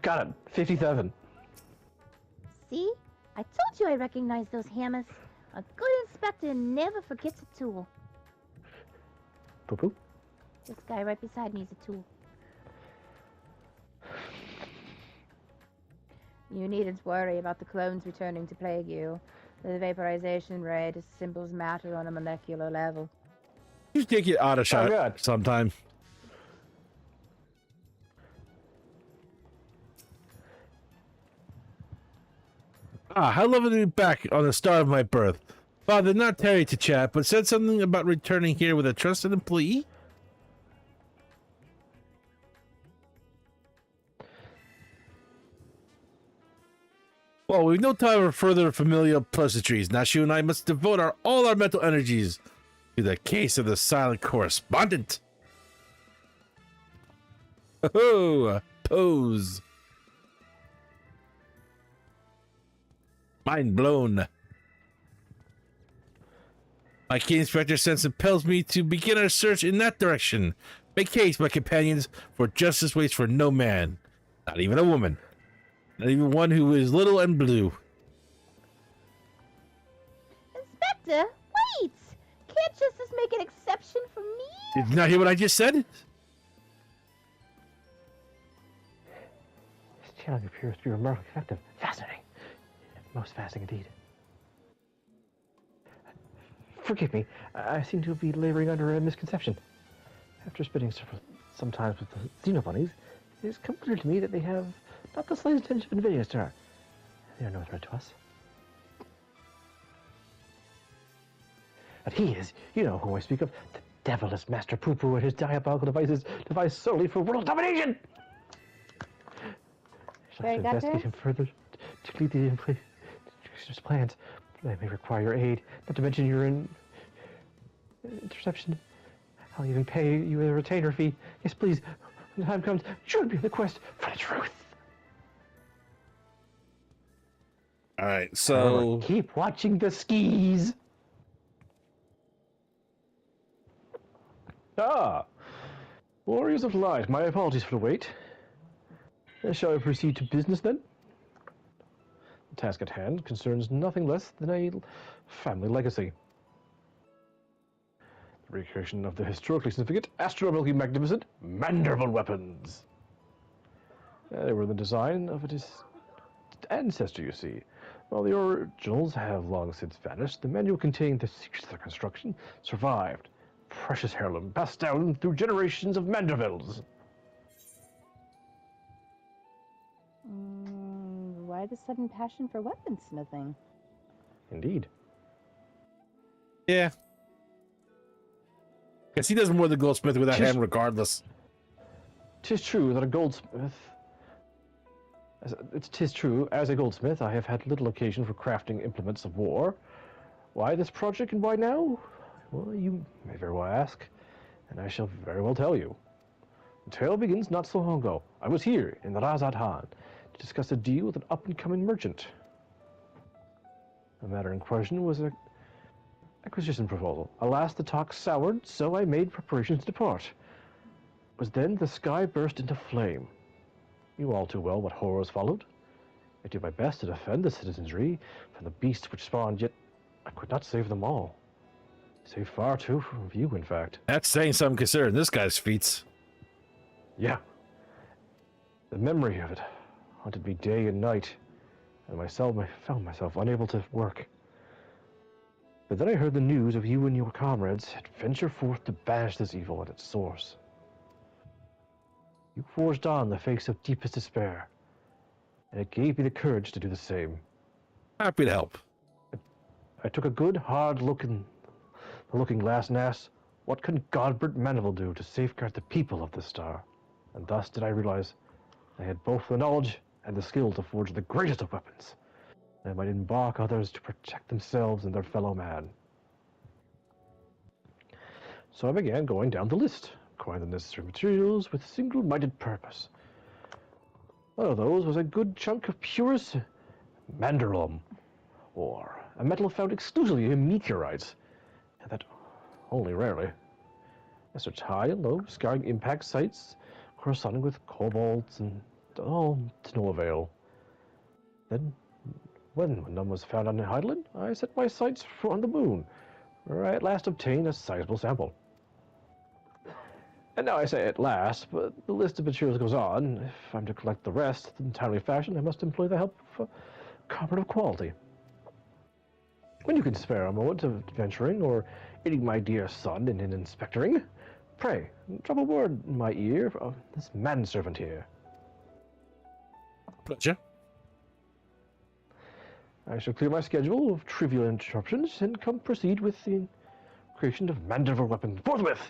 Got it. 57. See? I told you I recognized those hammers. A good inspector never forgets a tool. Poo-poo? This guy right beside me is a tool. You needn't worry about the clones returning to plague you. The vaporization rate is simple as matter on a molecular level. You take it out of shot good. sometime. How lovely to be back on the star of my birth. Father, not tarry to chat, but said something about returning here with a trusted employee? Well, we've no time for further familial pleasantries. Nashu and I must devote all our mental energies to the case of the silent correspondent. Oh, pose. Mind blown. My key inspector sense impels me to begin our search in that direction. Make haste, my companions, for justice waits for no man, not even a woman. Not even one who is little and blue. Inspector, wait! Can't justice make an exception for me? Did you not hear what I just said? This channeling appears to be remarkably effective. Fascinating. Most fascinating indeed. Forgive me, I seem to be laboring under a misconception. After spending some time with the Xenobunnies, it has come clear to me that they have not the slightest intention of invading a star. They are no threat to us. But he is, you know who I speak of, the devilish Master Poo-Poo and his diabolical devices devised solely for world domination! I shall have to investigate him further to lead the his plans. I may require your aid, not to mention your interception. I'll even pay you a retainer fee. Yes, please, when the time comes, join me in the quest for the truth. All right, so keep watching the skis. Warriors of Light, my apologies for the wait. Shall I proceed to business then? The task at hand concerns nothing less than a family legacy. The recreation of the historically significant, astronomically magnificent Manderville weapons. They were the design of its ancestor, you see. While the originals have long since vanished, the manual containing the secrets of their construction survived. Precious heirloom passed down through generations of Mandervilles. Why the sudden passion for weaponsmithing? Indeed. Yeah. Guess he does more than goldsmith with that Just- hand regardless. 'Tis true that a goldsmith... Tis true, as a goldsmith, I have had little occasion for crafting implements of war. Why this project and why now? Well, you may very well ask, and I shall very well tell you. The tale begins not so long ago. I was here in the Razat Han to discuss a deal with an up-and-coming merchant. The matter in question was an acquisition proposal. Alas, the talk soured, so I made preparations to depart. It was then the sky burst into flame. You all too well what horrors followed. I did my best to defend the citizenry from the beasts which spawned, yet I could not save them all. Saved far too few, in fact. That's saying something considering this guy's feats. Yeah. The memory of it haunted me day and night, and I found myself unable to work. But then I heard the news of you and your comrades had ventured forth to banish this evil at its source. You forged on in the face of deepest despair, and it gave me the courage to do the same. Happy to help. I took a good, hard looking glass and asked, what can Godbert Mandeville do to safeguard the people of this star? And thus did I realize I had both the knowledge and the skill to forge the greatest of weapons, and I might embark others to protect themselves and their fellow man. So I began going down the list, acquiring the necessary materials with single-minded purpose. One of those was a good chunk of purest manderlum, or a metal found exclusively in meteorites, and that only rarely. I searched high and low, scouring impact sites corresponding with cobalts, and all to no avail. Then, when none was found on Heidelin, I set my sights on the moon, where I at last obtained a sizable sample. And now I say at last, but the list of materials goes on. If I'm to collect the rest in a timely fashion, I must employ the help of a comrade of quality. When you can spare a moment of adventuring or aiding my dear son in inspectoring, pray, drop a word in my ear of this manservant here. Gotcha. I shall clear my schedule of trivial interruptions and proceed with the creation of Manderville weapons forthwith.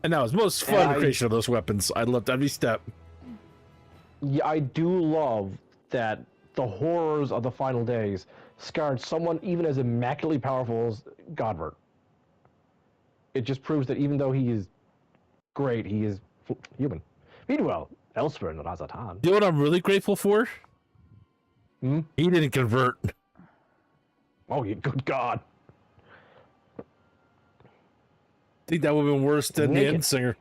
And that was most fun creation of those weapons. I loved every step. Yeah, I do love that the horrors of the final days scarred someone even as immaculately powerful as Godbert. It just proves that even though he is great, he is human. Meanwhile, elsewhere in the Razatan. You know what I'm really grateful for? Hmm? He didn't convert. Oh, you good God. I think that would have been worse than the end singer.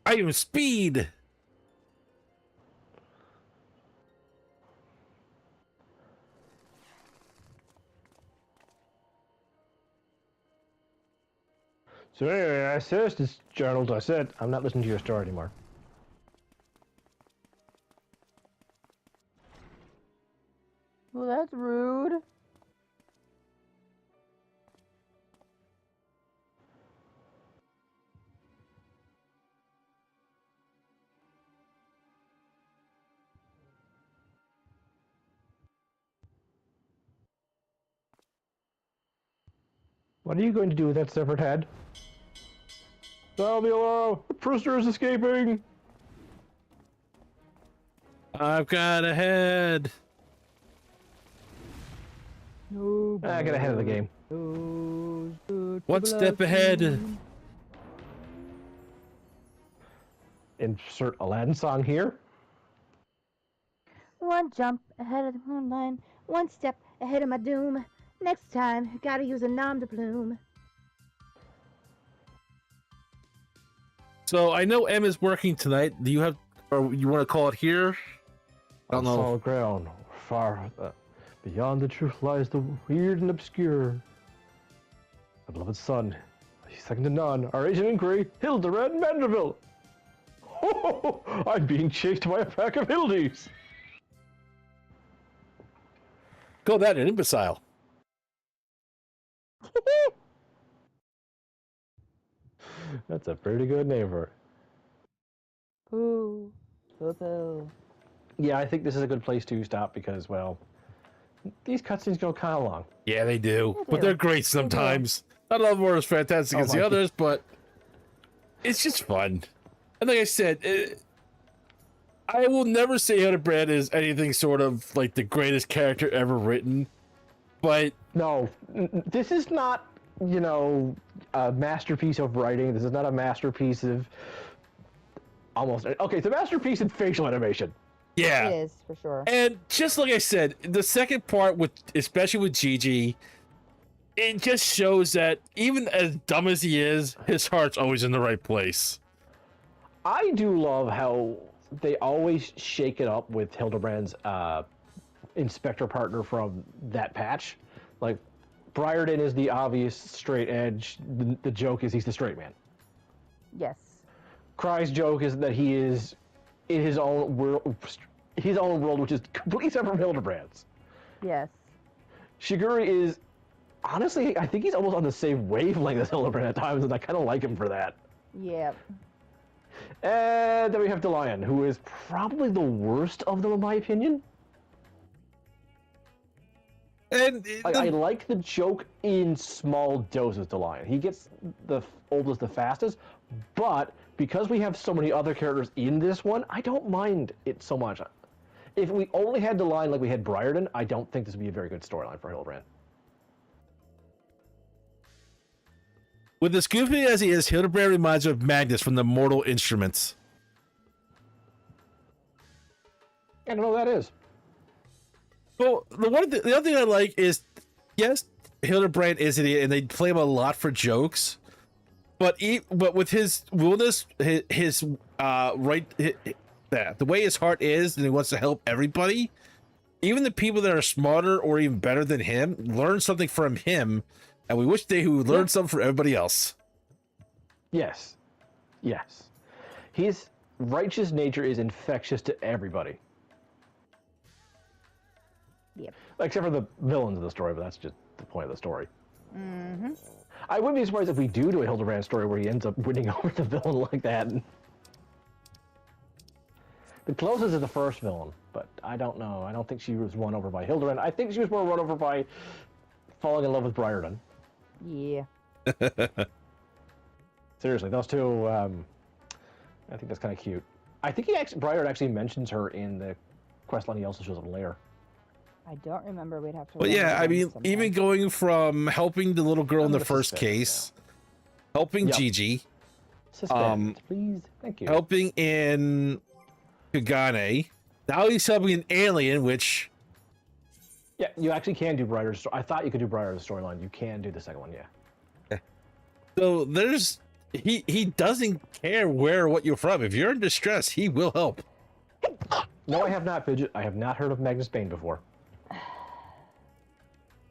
I am speed. So anyway, I searched this journal. I said, I'm not listening to your story anymore. Well, that's rude. What are you going to do with that severed head? Salvio, the prisoner is escaping! I've got a head. No, I get ahead of the game. One step ahead. Insert Aladdin song here. One jump ahead of the moon line, one step ahead of my doom. Next time, gotta use a nom de plume. So I know M is working tonight. Do you have, or you want to call it here? I don't On know. solid ground, far beyond the truth lies the weird and obscure. My beloved son, he's second to none, our agent in gray, Hildabrand Vanderbilt. Oh, I'm being chased by a pack of Hildies. Call that an imbecile. That's a pretty good name for it. Poo. Poo poo. Yeah, I think this is a good place to stop because, well, these cutscenes go kind of long. Yeah, they do. They But do. they're great sometimes. Not all of them are as fantastic Oh as the my others, but it's just fun. And like I said, I will never say Hildebrand is anything sort of like the greatest character ever written, but No, this is not, you know, a masterpiece of writing. This is not a masterpiece of almost. Okay, it's a masterpiece in facial animation. yeah. It is, for sure. And just like I said, the second part, with especially with Gigi, it just shows that even as dumb as he is, his heart's always in the right place. I do love how they always shake it up with Hildebrand's inspector partner from that patch. Like, Briarden is the obvious straight edge. The joke is he's the straight man. Yes. Cry's joke is that he is in his own world, which is completely separate from Hildebrand's. Yes. Shiguri is, honestly, I think he's almost on the same wavelength as Hildebrand at times, and I kind of like him for that. Yep. And then we have DeLion, who is probably the worst of them, in my opinion. And I like the joke in small doses, DeLion. He gets the oldest the fastest, but because we have so many other characters in this one, I don't mind it so much. If we only had DeLion like we had Briarden, I don't think this would be a very good storyline for Hildebrand. with as goofy as he is, Hildebrand reminds me of Magnus from the Mortal Instruments. I don't know what that is. Well, the other thing I like is, yes, Hildebrand is an idiot, and they play him a lot for jokes. But with his willness, his the way his heart is, and he wants to help everybody. Even the people that are smarter or even better than him learn something from him, and we wish they would learn something from everybody else. Yes. Yes. His righteous nature is infectious to everybody. Yep. Except for the villains of the story, but that's just the point of the story. Mm-hmm. I wouldn't be surprised if we do a Hildebrand story where he ends up winning over the villain like that. The closest is the first villain, but I don't know. I don't think she was won over by Hildebrand. I think she was more won over by falling in love with Briarden. Yeah. Seriously, those two, I think that's kind of cute. I think Briarden actually mentions her in the questline he also shows up later. I don't remember. We'd have to. But run yeah, it I again mean, sometime. even going from helping the little girl in the gonna first suspend, case, helping Yep. Gigi, Suspend, please. Thank you. helping in Kagane. Now he's helping an alien, which Yeah, you actually can do Briarden's story. I thought you could do Briarden's storyline. You can do the second one, yeah. so there's he doesn't care where or what you're from. If you're in distress, he will help. No, I have not, Fidget. I have not heard of Magnus Bane before.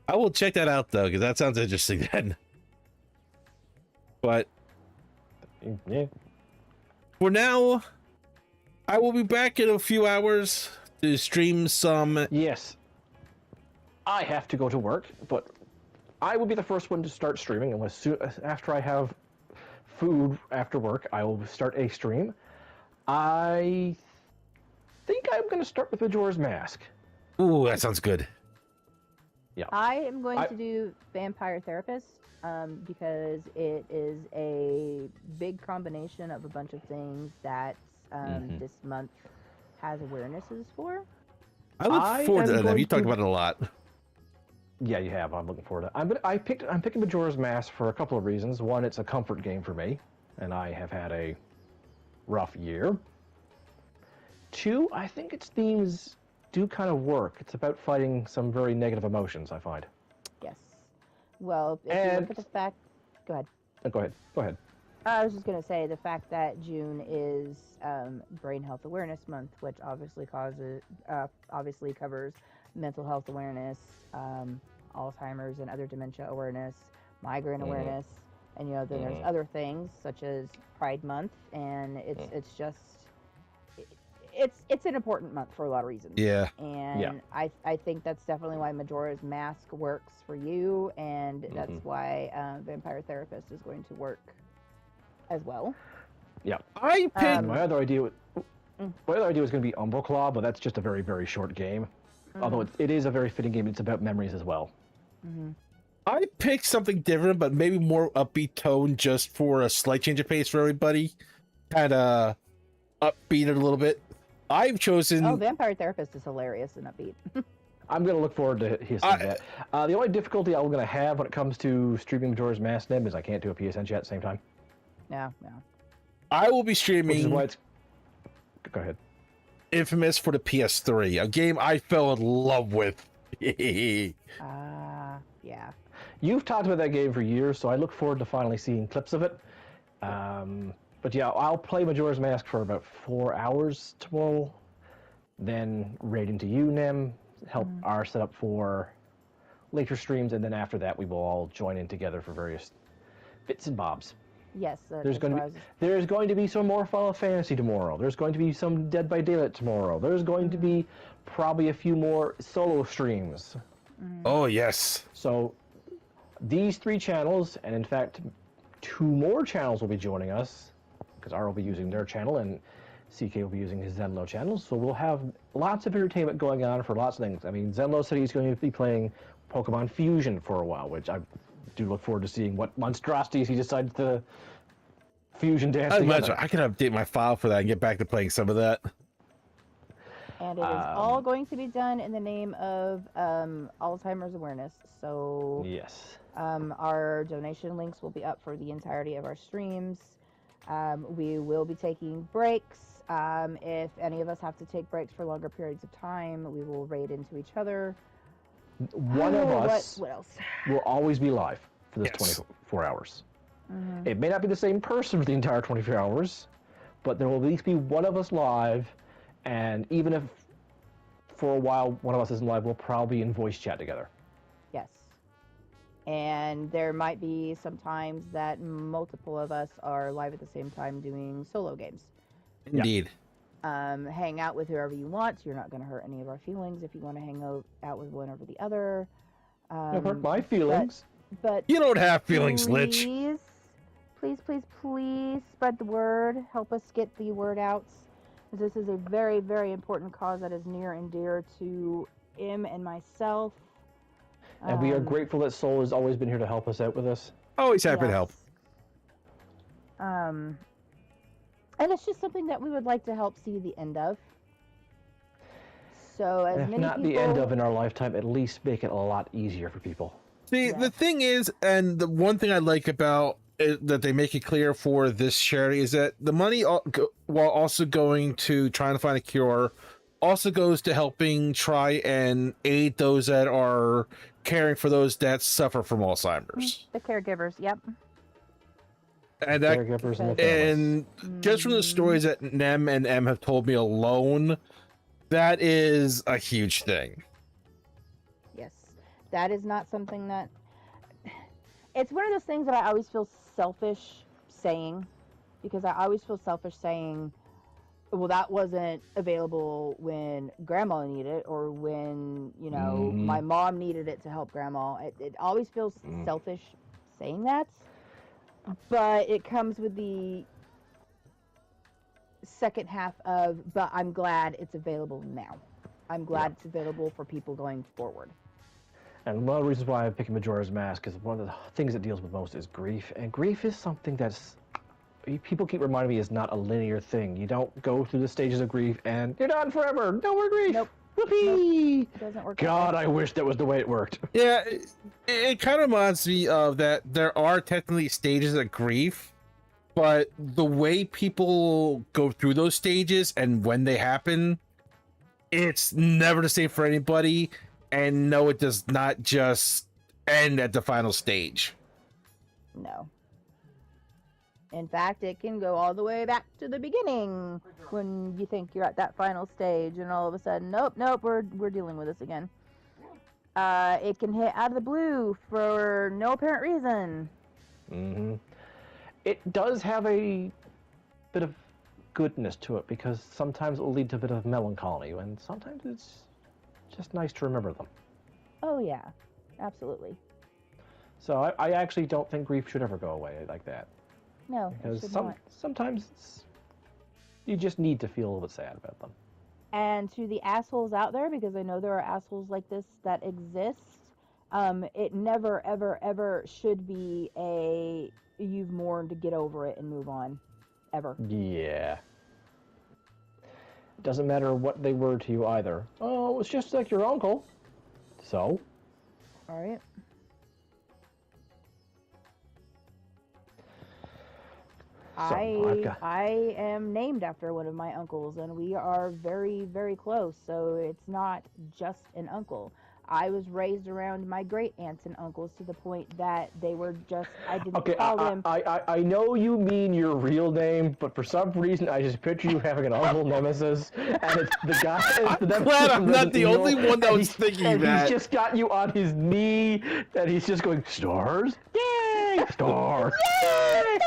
I will check that out though, because that sounds interesting then. But Yeah. for now, I will be back in a few hours to stream some. Yes. I have to go to work, but I will be the first one to start streaming, and after I have food after work, I will start a stream. I think I'm going to start with Majora's Mask. Ooh, that sounds good. I am going I- to do Vampire Therapist because it is a big combination of a bunch of things that this month has awarenesses for. I look I forward to am that. going You talked to- about it a lot. Yeah, you have. I'm looking forward to it. I'm picking Majora's Mask for a couple of reasons. One, it's a comfort game for me, and I have had a rough year. Two, I think its themes do kind of work. It's about fighting some very negative emotions, I find. Yes. Well, if you And- look at the fact, go ahead. Go ahead. Go ahead. I was just going to say the fact that June is Brain Health Awareness Month, which obviously covers mental health awareness, Alzheimer's and other dementia awareness, migraine awareness, and then there's other things such as Pride Month, and it's just it's an important month for a lot of reasons. Yeah. And I think that's definitely why Majora's Mask works for you, and that's why Vampire Therapist is going to work as well. Yeah. I picked. My other idea was going to be Umbreclaw, but that's just a very, very short game. Although it is a very fitting game. It's about memories as well. I picked something different, but maybe more upbeat tone, just for a slight change of pace for everybody. Kind of upbeat it a little bit. I've chosen. Oh, Vampire Therapist is hilarious and upbeat. I'm going to look forward to his that. The only difficulty I'm going to have when it comes to streaming Majora's Mask is I can't do a PSN chat at the same time. No. I will be Which is streaming why it's... Go ahead. Infamous for the PS3, a game I fell in love with. Yeah. You've talked about that game for years, so I look forward to finally seeing clips of it. But yeah, I'll play Majora's Mask for about 4 hours tomorrow, then raid into you, Nem, help our setup for later streams, and then after that we will all join in together for various bits and bobs. Yes. There's going to be some more Final Fantasy tomorrow. There's going to be some Dead by Daylight tomorrow. There's going to be probably a few more solo streams. Oh, yes. So these 3 channels, and in fact 2 more channels will be joining us, because R will be using their channel and CK will be using his Zenlo channel. So we'll have lots of entertainment going on for lots of things. I mean, Zenlo said he's going to be playing Pokemon Fusion for a while, which I do look forward to seeing what monstrosities he decides to fusion dance together. I can update my file for that and get back to playing some of that. And it is all going to be done in the name of Alzheimer's awareness. So Yes. our donation links will be up for the entirety of our streams. We will be taking breaks. If any of us have to take breaks for longer periods of time, we will raid into each other. One of us What else? will always be live for this Yes. 24 hours. It may not be the same person for the entire 24 hours, but there will at least be one of us live, and even if for a while one of us isn't live, we'll probably be in voice chat together. Yes. And there might be some times that multiple of us are live at the same time doing solo games. Indeed. Hang out with whoever you want. You're not going to hurt any of our feelings if you want to hang out with one over the other. Don't hurt my feelings. But You don't have feelings, Lich. Please spread the word. Help us get the word out. This is a very, very important cause that is near and dear to Im and myself. And we are grateful that Soul has always been here to help us out with this. Always happy to help. And it's just something that we would like to help see the end of. So as And if many not people... the end of in our lifetime, at least make it a lot easier for people. See, the thing is, and the one thing I like about it, that they make it clear for this charity, is that the money, while also going to trying to find a cure, also goes to helping try and aid those that are caring for those that suffer from Alzheimer's. The caregivers, yep. And that, Caregivers and their families. and just from the stories that Nem and M have told me alone, that is a huge thing. Yes. That is not something that... It's one of those things that I always feel selfish saying, because I always feel selfish saying, well, that wasn't available when Grandma needed it, or when, my mom needed it to help Grandma. It always feels selfish saying that, but it comes with the second half of, but I'm glad it's available now. I'm glad it's available for people going forward. And one of the reasons why I'm picking Majora's Mask is one of the things it deals with most is grief. And grief is something that's, people keep reminding me, is not a linear thing. You don't go through the stages of grief and you're done forever. No more grief. Nope. Whoopee! It doesn't work. God, I wish that was the way it worked. Yeah, it kind of reminds me of that there are technically stages of grief, but the way people go through those stages and when they happen it's never the same for anybody, and no, it does not just end at the final stage. No. In fact, it can go all the way back to the beginning when you think you're at that final stage, and all of a sudden, nope, we're dealing with this again. It can hit out of the blue for no apparent reason. Mm-hmm. It does have a bit of goodness to it, because sometimes it will lead to a bit of melancholy, and sometimes it's just nice to remember them. Oh yeah, absolutely. So I actually don't think grief should ever go away like that. No, it Because should not. sometimes you just need to feel a little bit sad about them. And to the assholes out there, because I know there are assholes like this that exist, it never, ever, ever should be a you've mourned to get over it and move on. Ever. Yeah. Doesn't matter what they were to you either. Oh, it was just like your uncle. So? Alright. I am named after one of my uncles, and we are very, very close, so it's not just an uncle. I was raised around my great aunts and uncles to the point that they were just, I didn't call them. I know you mean your real name, but for some reason I just picture you having an uncle nemesis, and it's the guy. It's the I'm glad I'm not the only one that was thinking that. He's just got you on his knee, and he's just going, stars? Yay! Stars! Yay!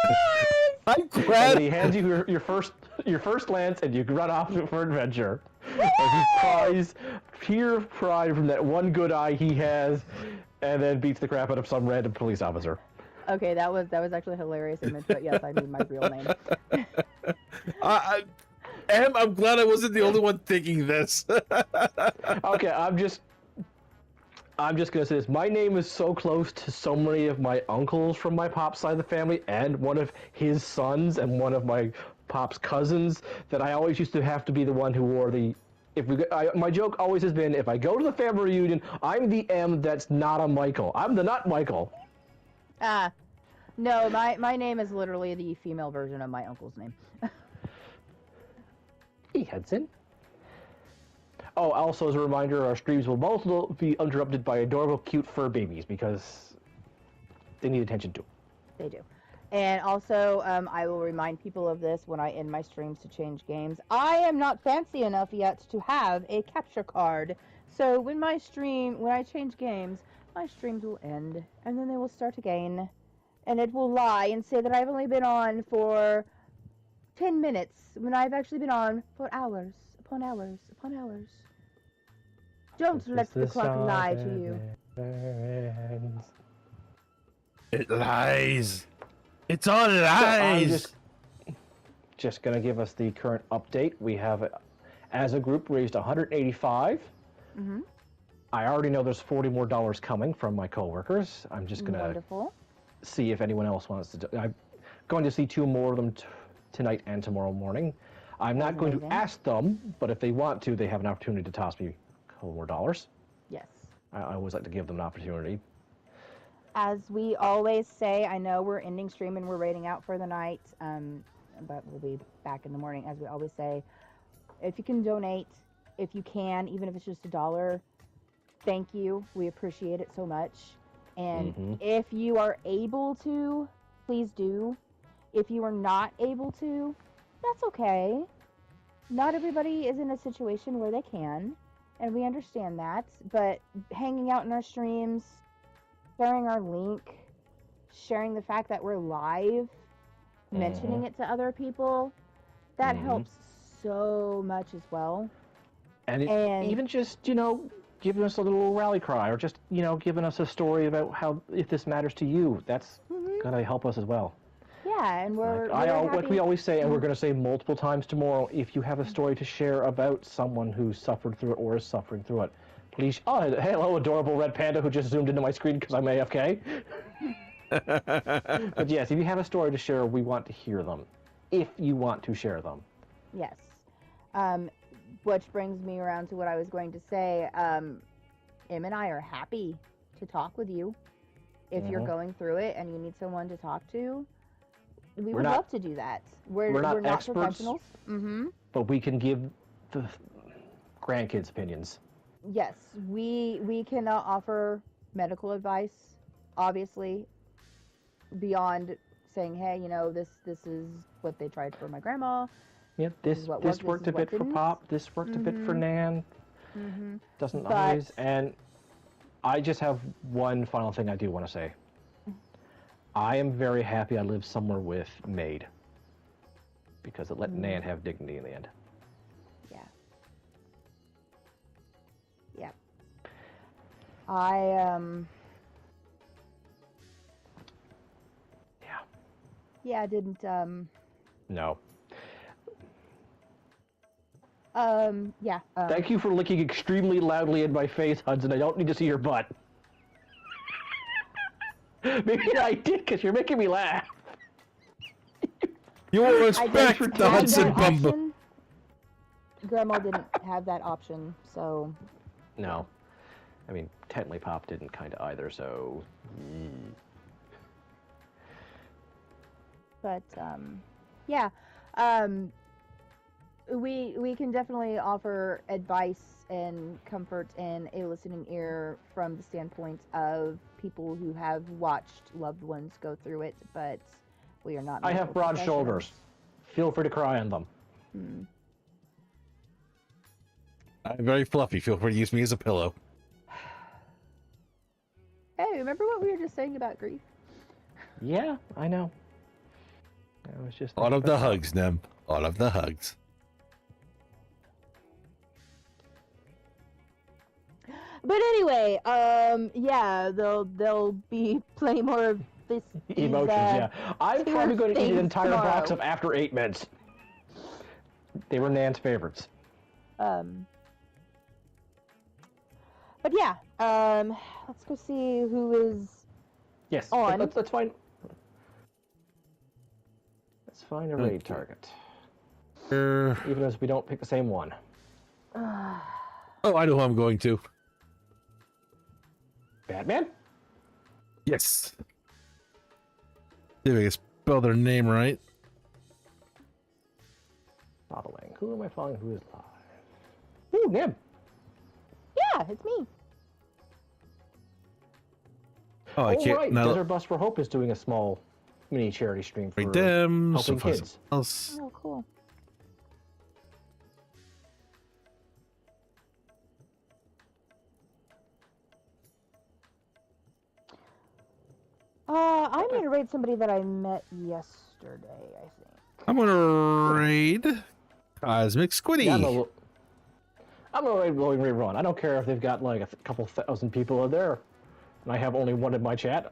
I'm glad. And he hands you your first lance, and you run off for adventure. And he cries, tear of pride from that one good eye he has, and then beats the crap out of some random police officer. Okay, that was actually a hilarious image, but yes, I need my real name. I'm glad I wasn't the only one thinking this. Okay, I'm just gonna say this. My name is so close to so many of my uncles from my pop's side of the family, and one of his sons, and one of my pop's cousins, that I always used to have to be the one who wore the. My joke always has been, if I go to the family reunion, I'm the M that's not a Michael. I'm the not Michael. No, my name is literally the female version of my uncle's name. Hey, Hudson. Oh, also as a reminder, our streams will both be interrupted by adorable, cute fur babies, because they need attention too. They do. And also, I will remind people of this when I end my streams to change games. I am not fancy enough yet to have a capture card. So when I change games, my streams will end, and then they will start again. And it will lie and say that I've only been on for 10 minutes, when I've actually been on for hours upon hours upon hours. Don't let the clock lie to you. It lies. It's all lies. So I'm just gonna give us the current update. We have, as a group, raised 185. Mm-hmm. I already know there's $40 more coming from my coworkers. I'm just gonna Wonderful. see if anyone else wants to do. I'm going to see 2 more of them tonight and tomorrow morning. I'm not going to ask them, but if they want to, they have an opportunity to toss me a couple more dollars. Yes. I always like to give them an opportunity. As we always say, I know we're ending stream and we're raiding out for the night, but we'll be back in the morning. As we always say, if you can donate, if you can, even if it's just $1, thank you. We appreciate it so much. And if you are able to, please do. If you are not able to, that's okay. Not everybody is in a situation where they can, and we understand that. But hanging out in our streams, sharing our link, sharing the fact that we're live, mentioning it to other people, that helps so much as well. And even just, giving us a little rally cry, or just, giving us a story about how, if this matters to you, that's going to help us as well. Yeah, and like we always say, and we're going to say multiple times tomorrow, if you have a story to share about someone who suffered through it or is suffering through it, please. Oh, hello, adorable red panda who just zoomed into my screen because I'm AFK. But yes, if you have a story to share, we want to hear them. If you want to share them. Yes. Which brings me around to what I was going to say. Em and I are happy to talk with you. If you're going through it and you need someone to talk to, we would love to do that. We're not experts, professionals. but we can give the grandkids' opinions. Yes, we cannot offer medical advice, obviously, beyond saying, hey, you know, this is what they tried for my grandma. Yeah, This is what this worked, worked this a is what bit for didn't. Pop. This worked a bit for Nan. Doesn't But- always. And I just have one final thing I do want to say. I am very happy I live somewhere with Maid, because it let Nan have dignity in the end. Yeah. Yeah. I Yeah, I didn't No. yeah. Thank you for licking extremely loudly in my face, Hudson. I don't need to see your butt. Maybe I did, because you're making me laugh. You will I respect didn't the have Hudson that Bumble. option. Grandma didn't have that option, so No. I mean, technically Pop didn't kind of either, so... but yeah. We can definitely offer advice and comfort and a listening ear from the standpoint of people who have watched loved ones go through it, but we are not I have medical broad professionals. shoulders. Feel free to cry on them. I'm very fluffy. Feel free to use me as a pillow. Hey, remember what we were just saying about grief? Yeah, I know. I was just All thinking of the about that. hugs, Nem. All of the hugs. But anyway, yeah, they'll be plenty more of this. Emotions, yeah. I'm two probably going to eat an things entire box tomorrow. of After 8 mints. They were Nan's favorites. But yeah, let's go see who is. Yes, On. let's find... Let's find a raid Okay. target. Oh, Even as we don't pick the same one. I know who I'm going to. Batman? Yes. See if I can spell their name right. Modeling. Who am I following? Who is live? Ooh, Nim! Yeah, it's me. Oh, I Oh, can't. right. No, Desert Bus for Hope is doing a small mini charity stream for right them. helping So far, kids. else. Oh, cool. I'm gonna raid somebody that I met yesterday, I think. I'm gonna raid Cosmic Squiddy. Yeah, I'm a raid rolling rerun. I don't care if they've got like a couple thousand people in there, and I have only one in my chat.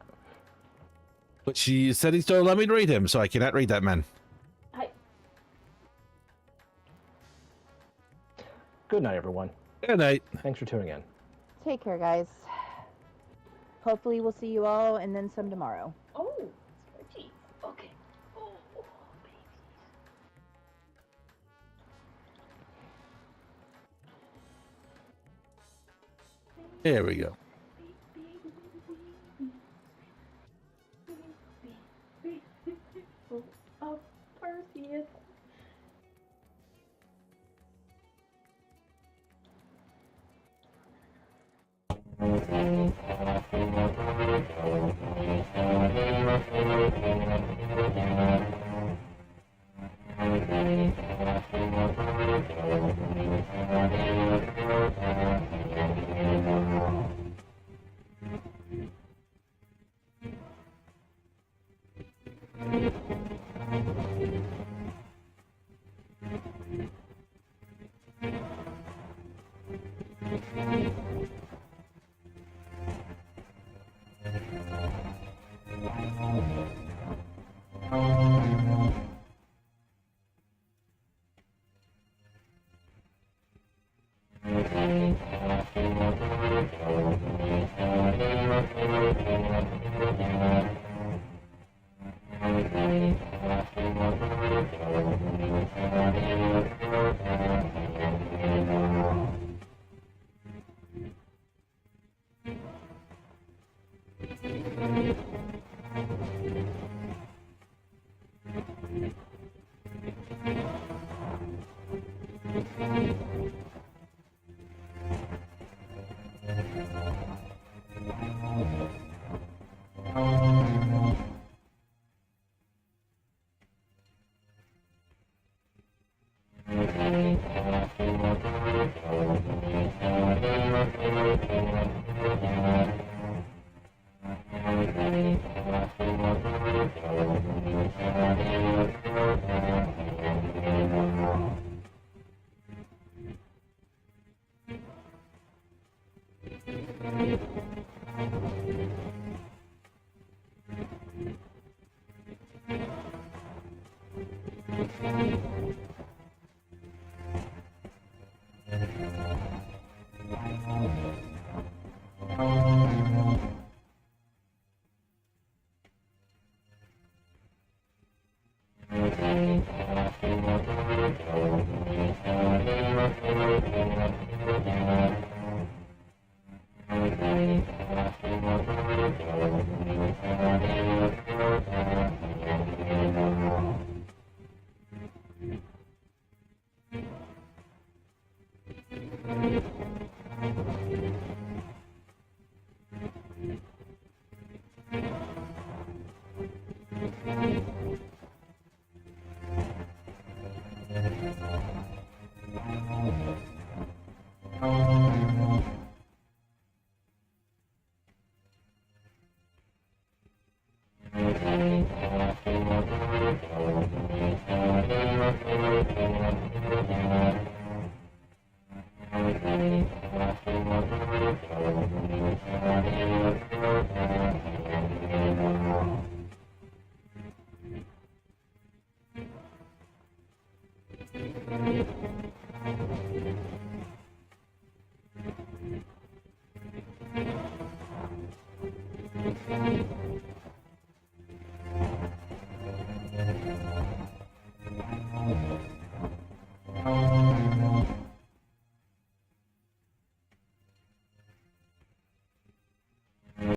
But she said he's still let me raid him, so I cannot raid that man. Good night, everyone. Good night. Thanks for tuning in. Take care, guys. Hopefully, we'll see you all and then some tomorrow. Oh, Reggie. Okay. Oh, There we go. Oh, Perseus.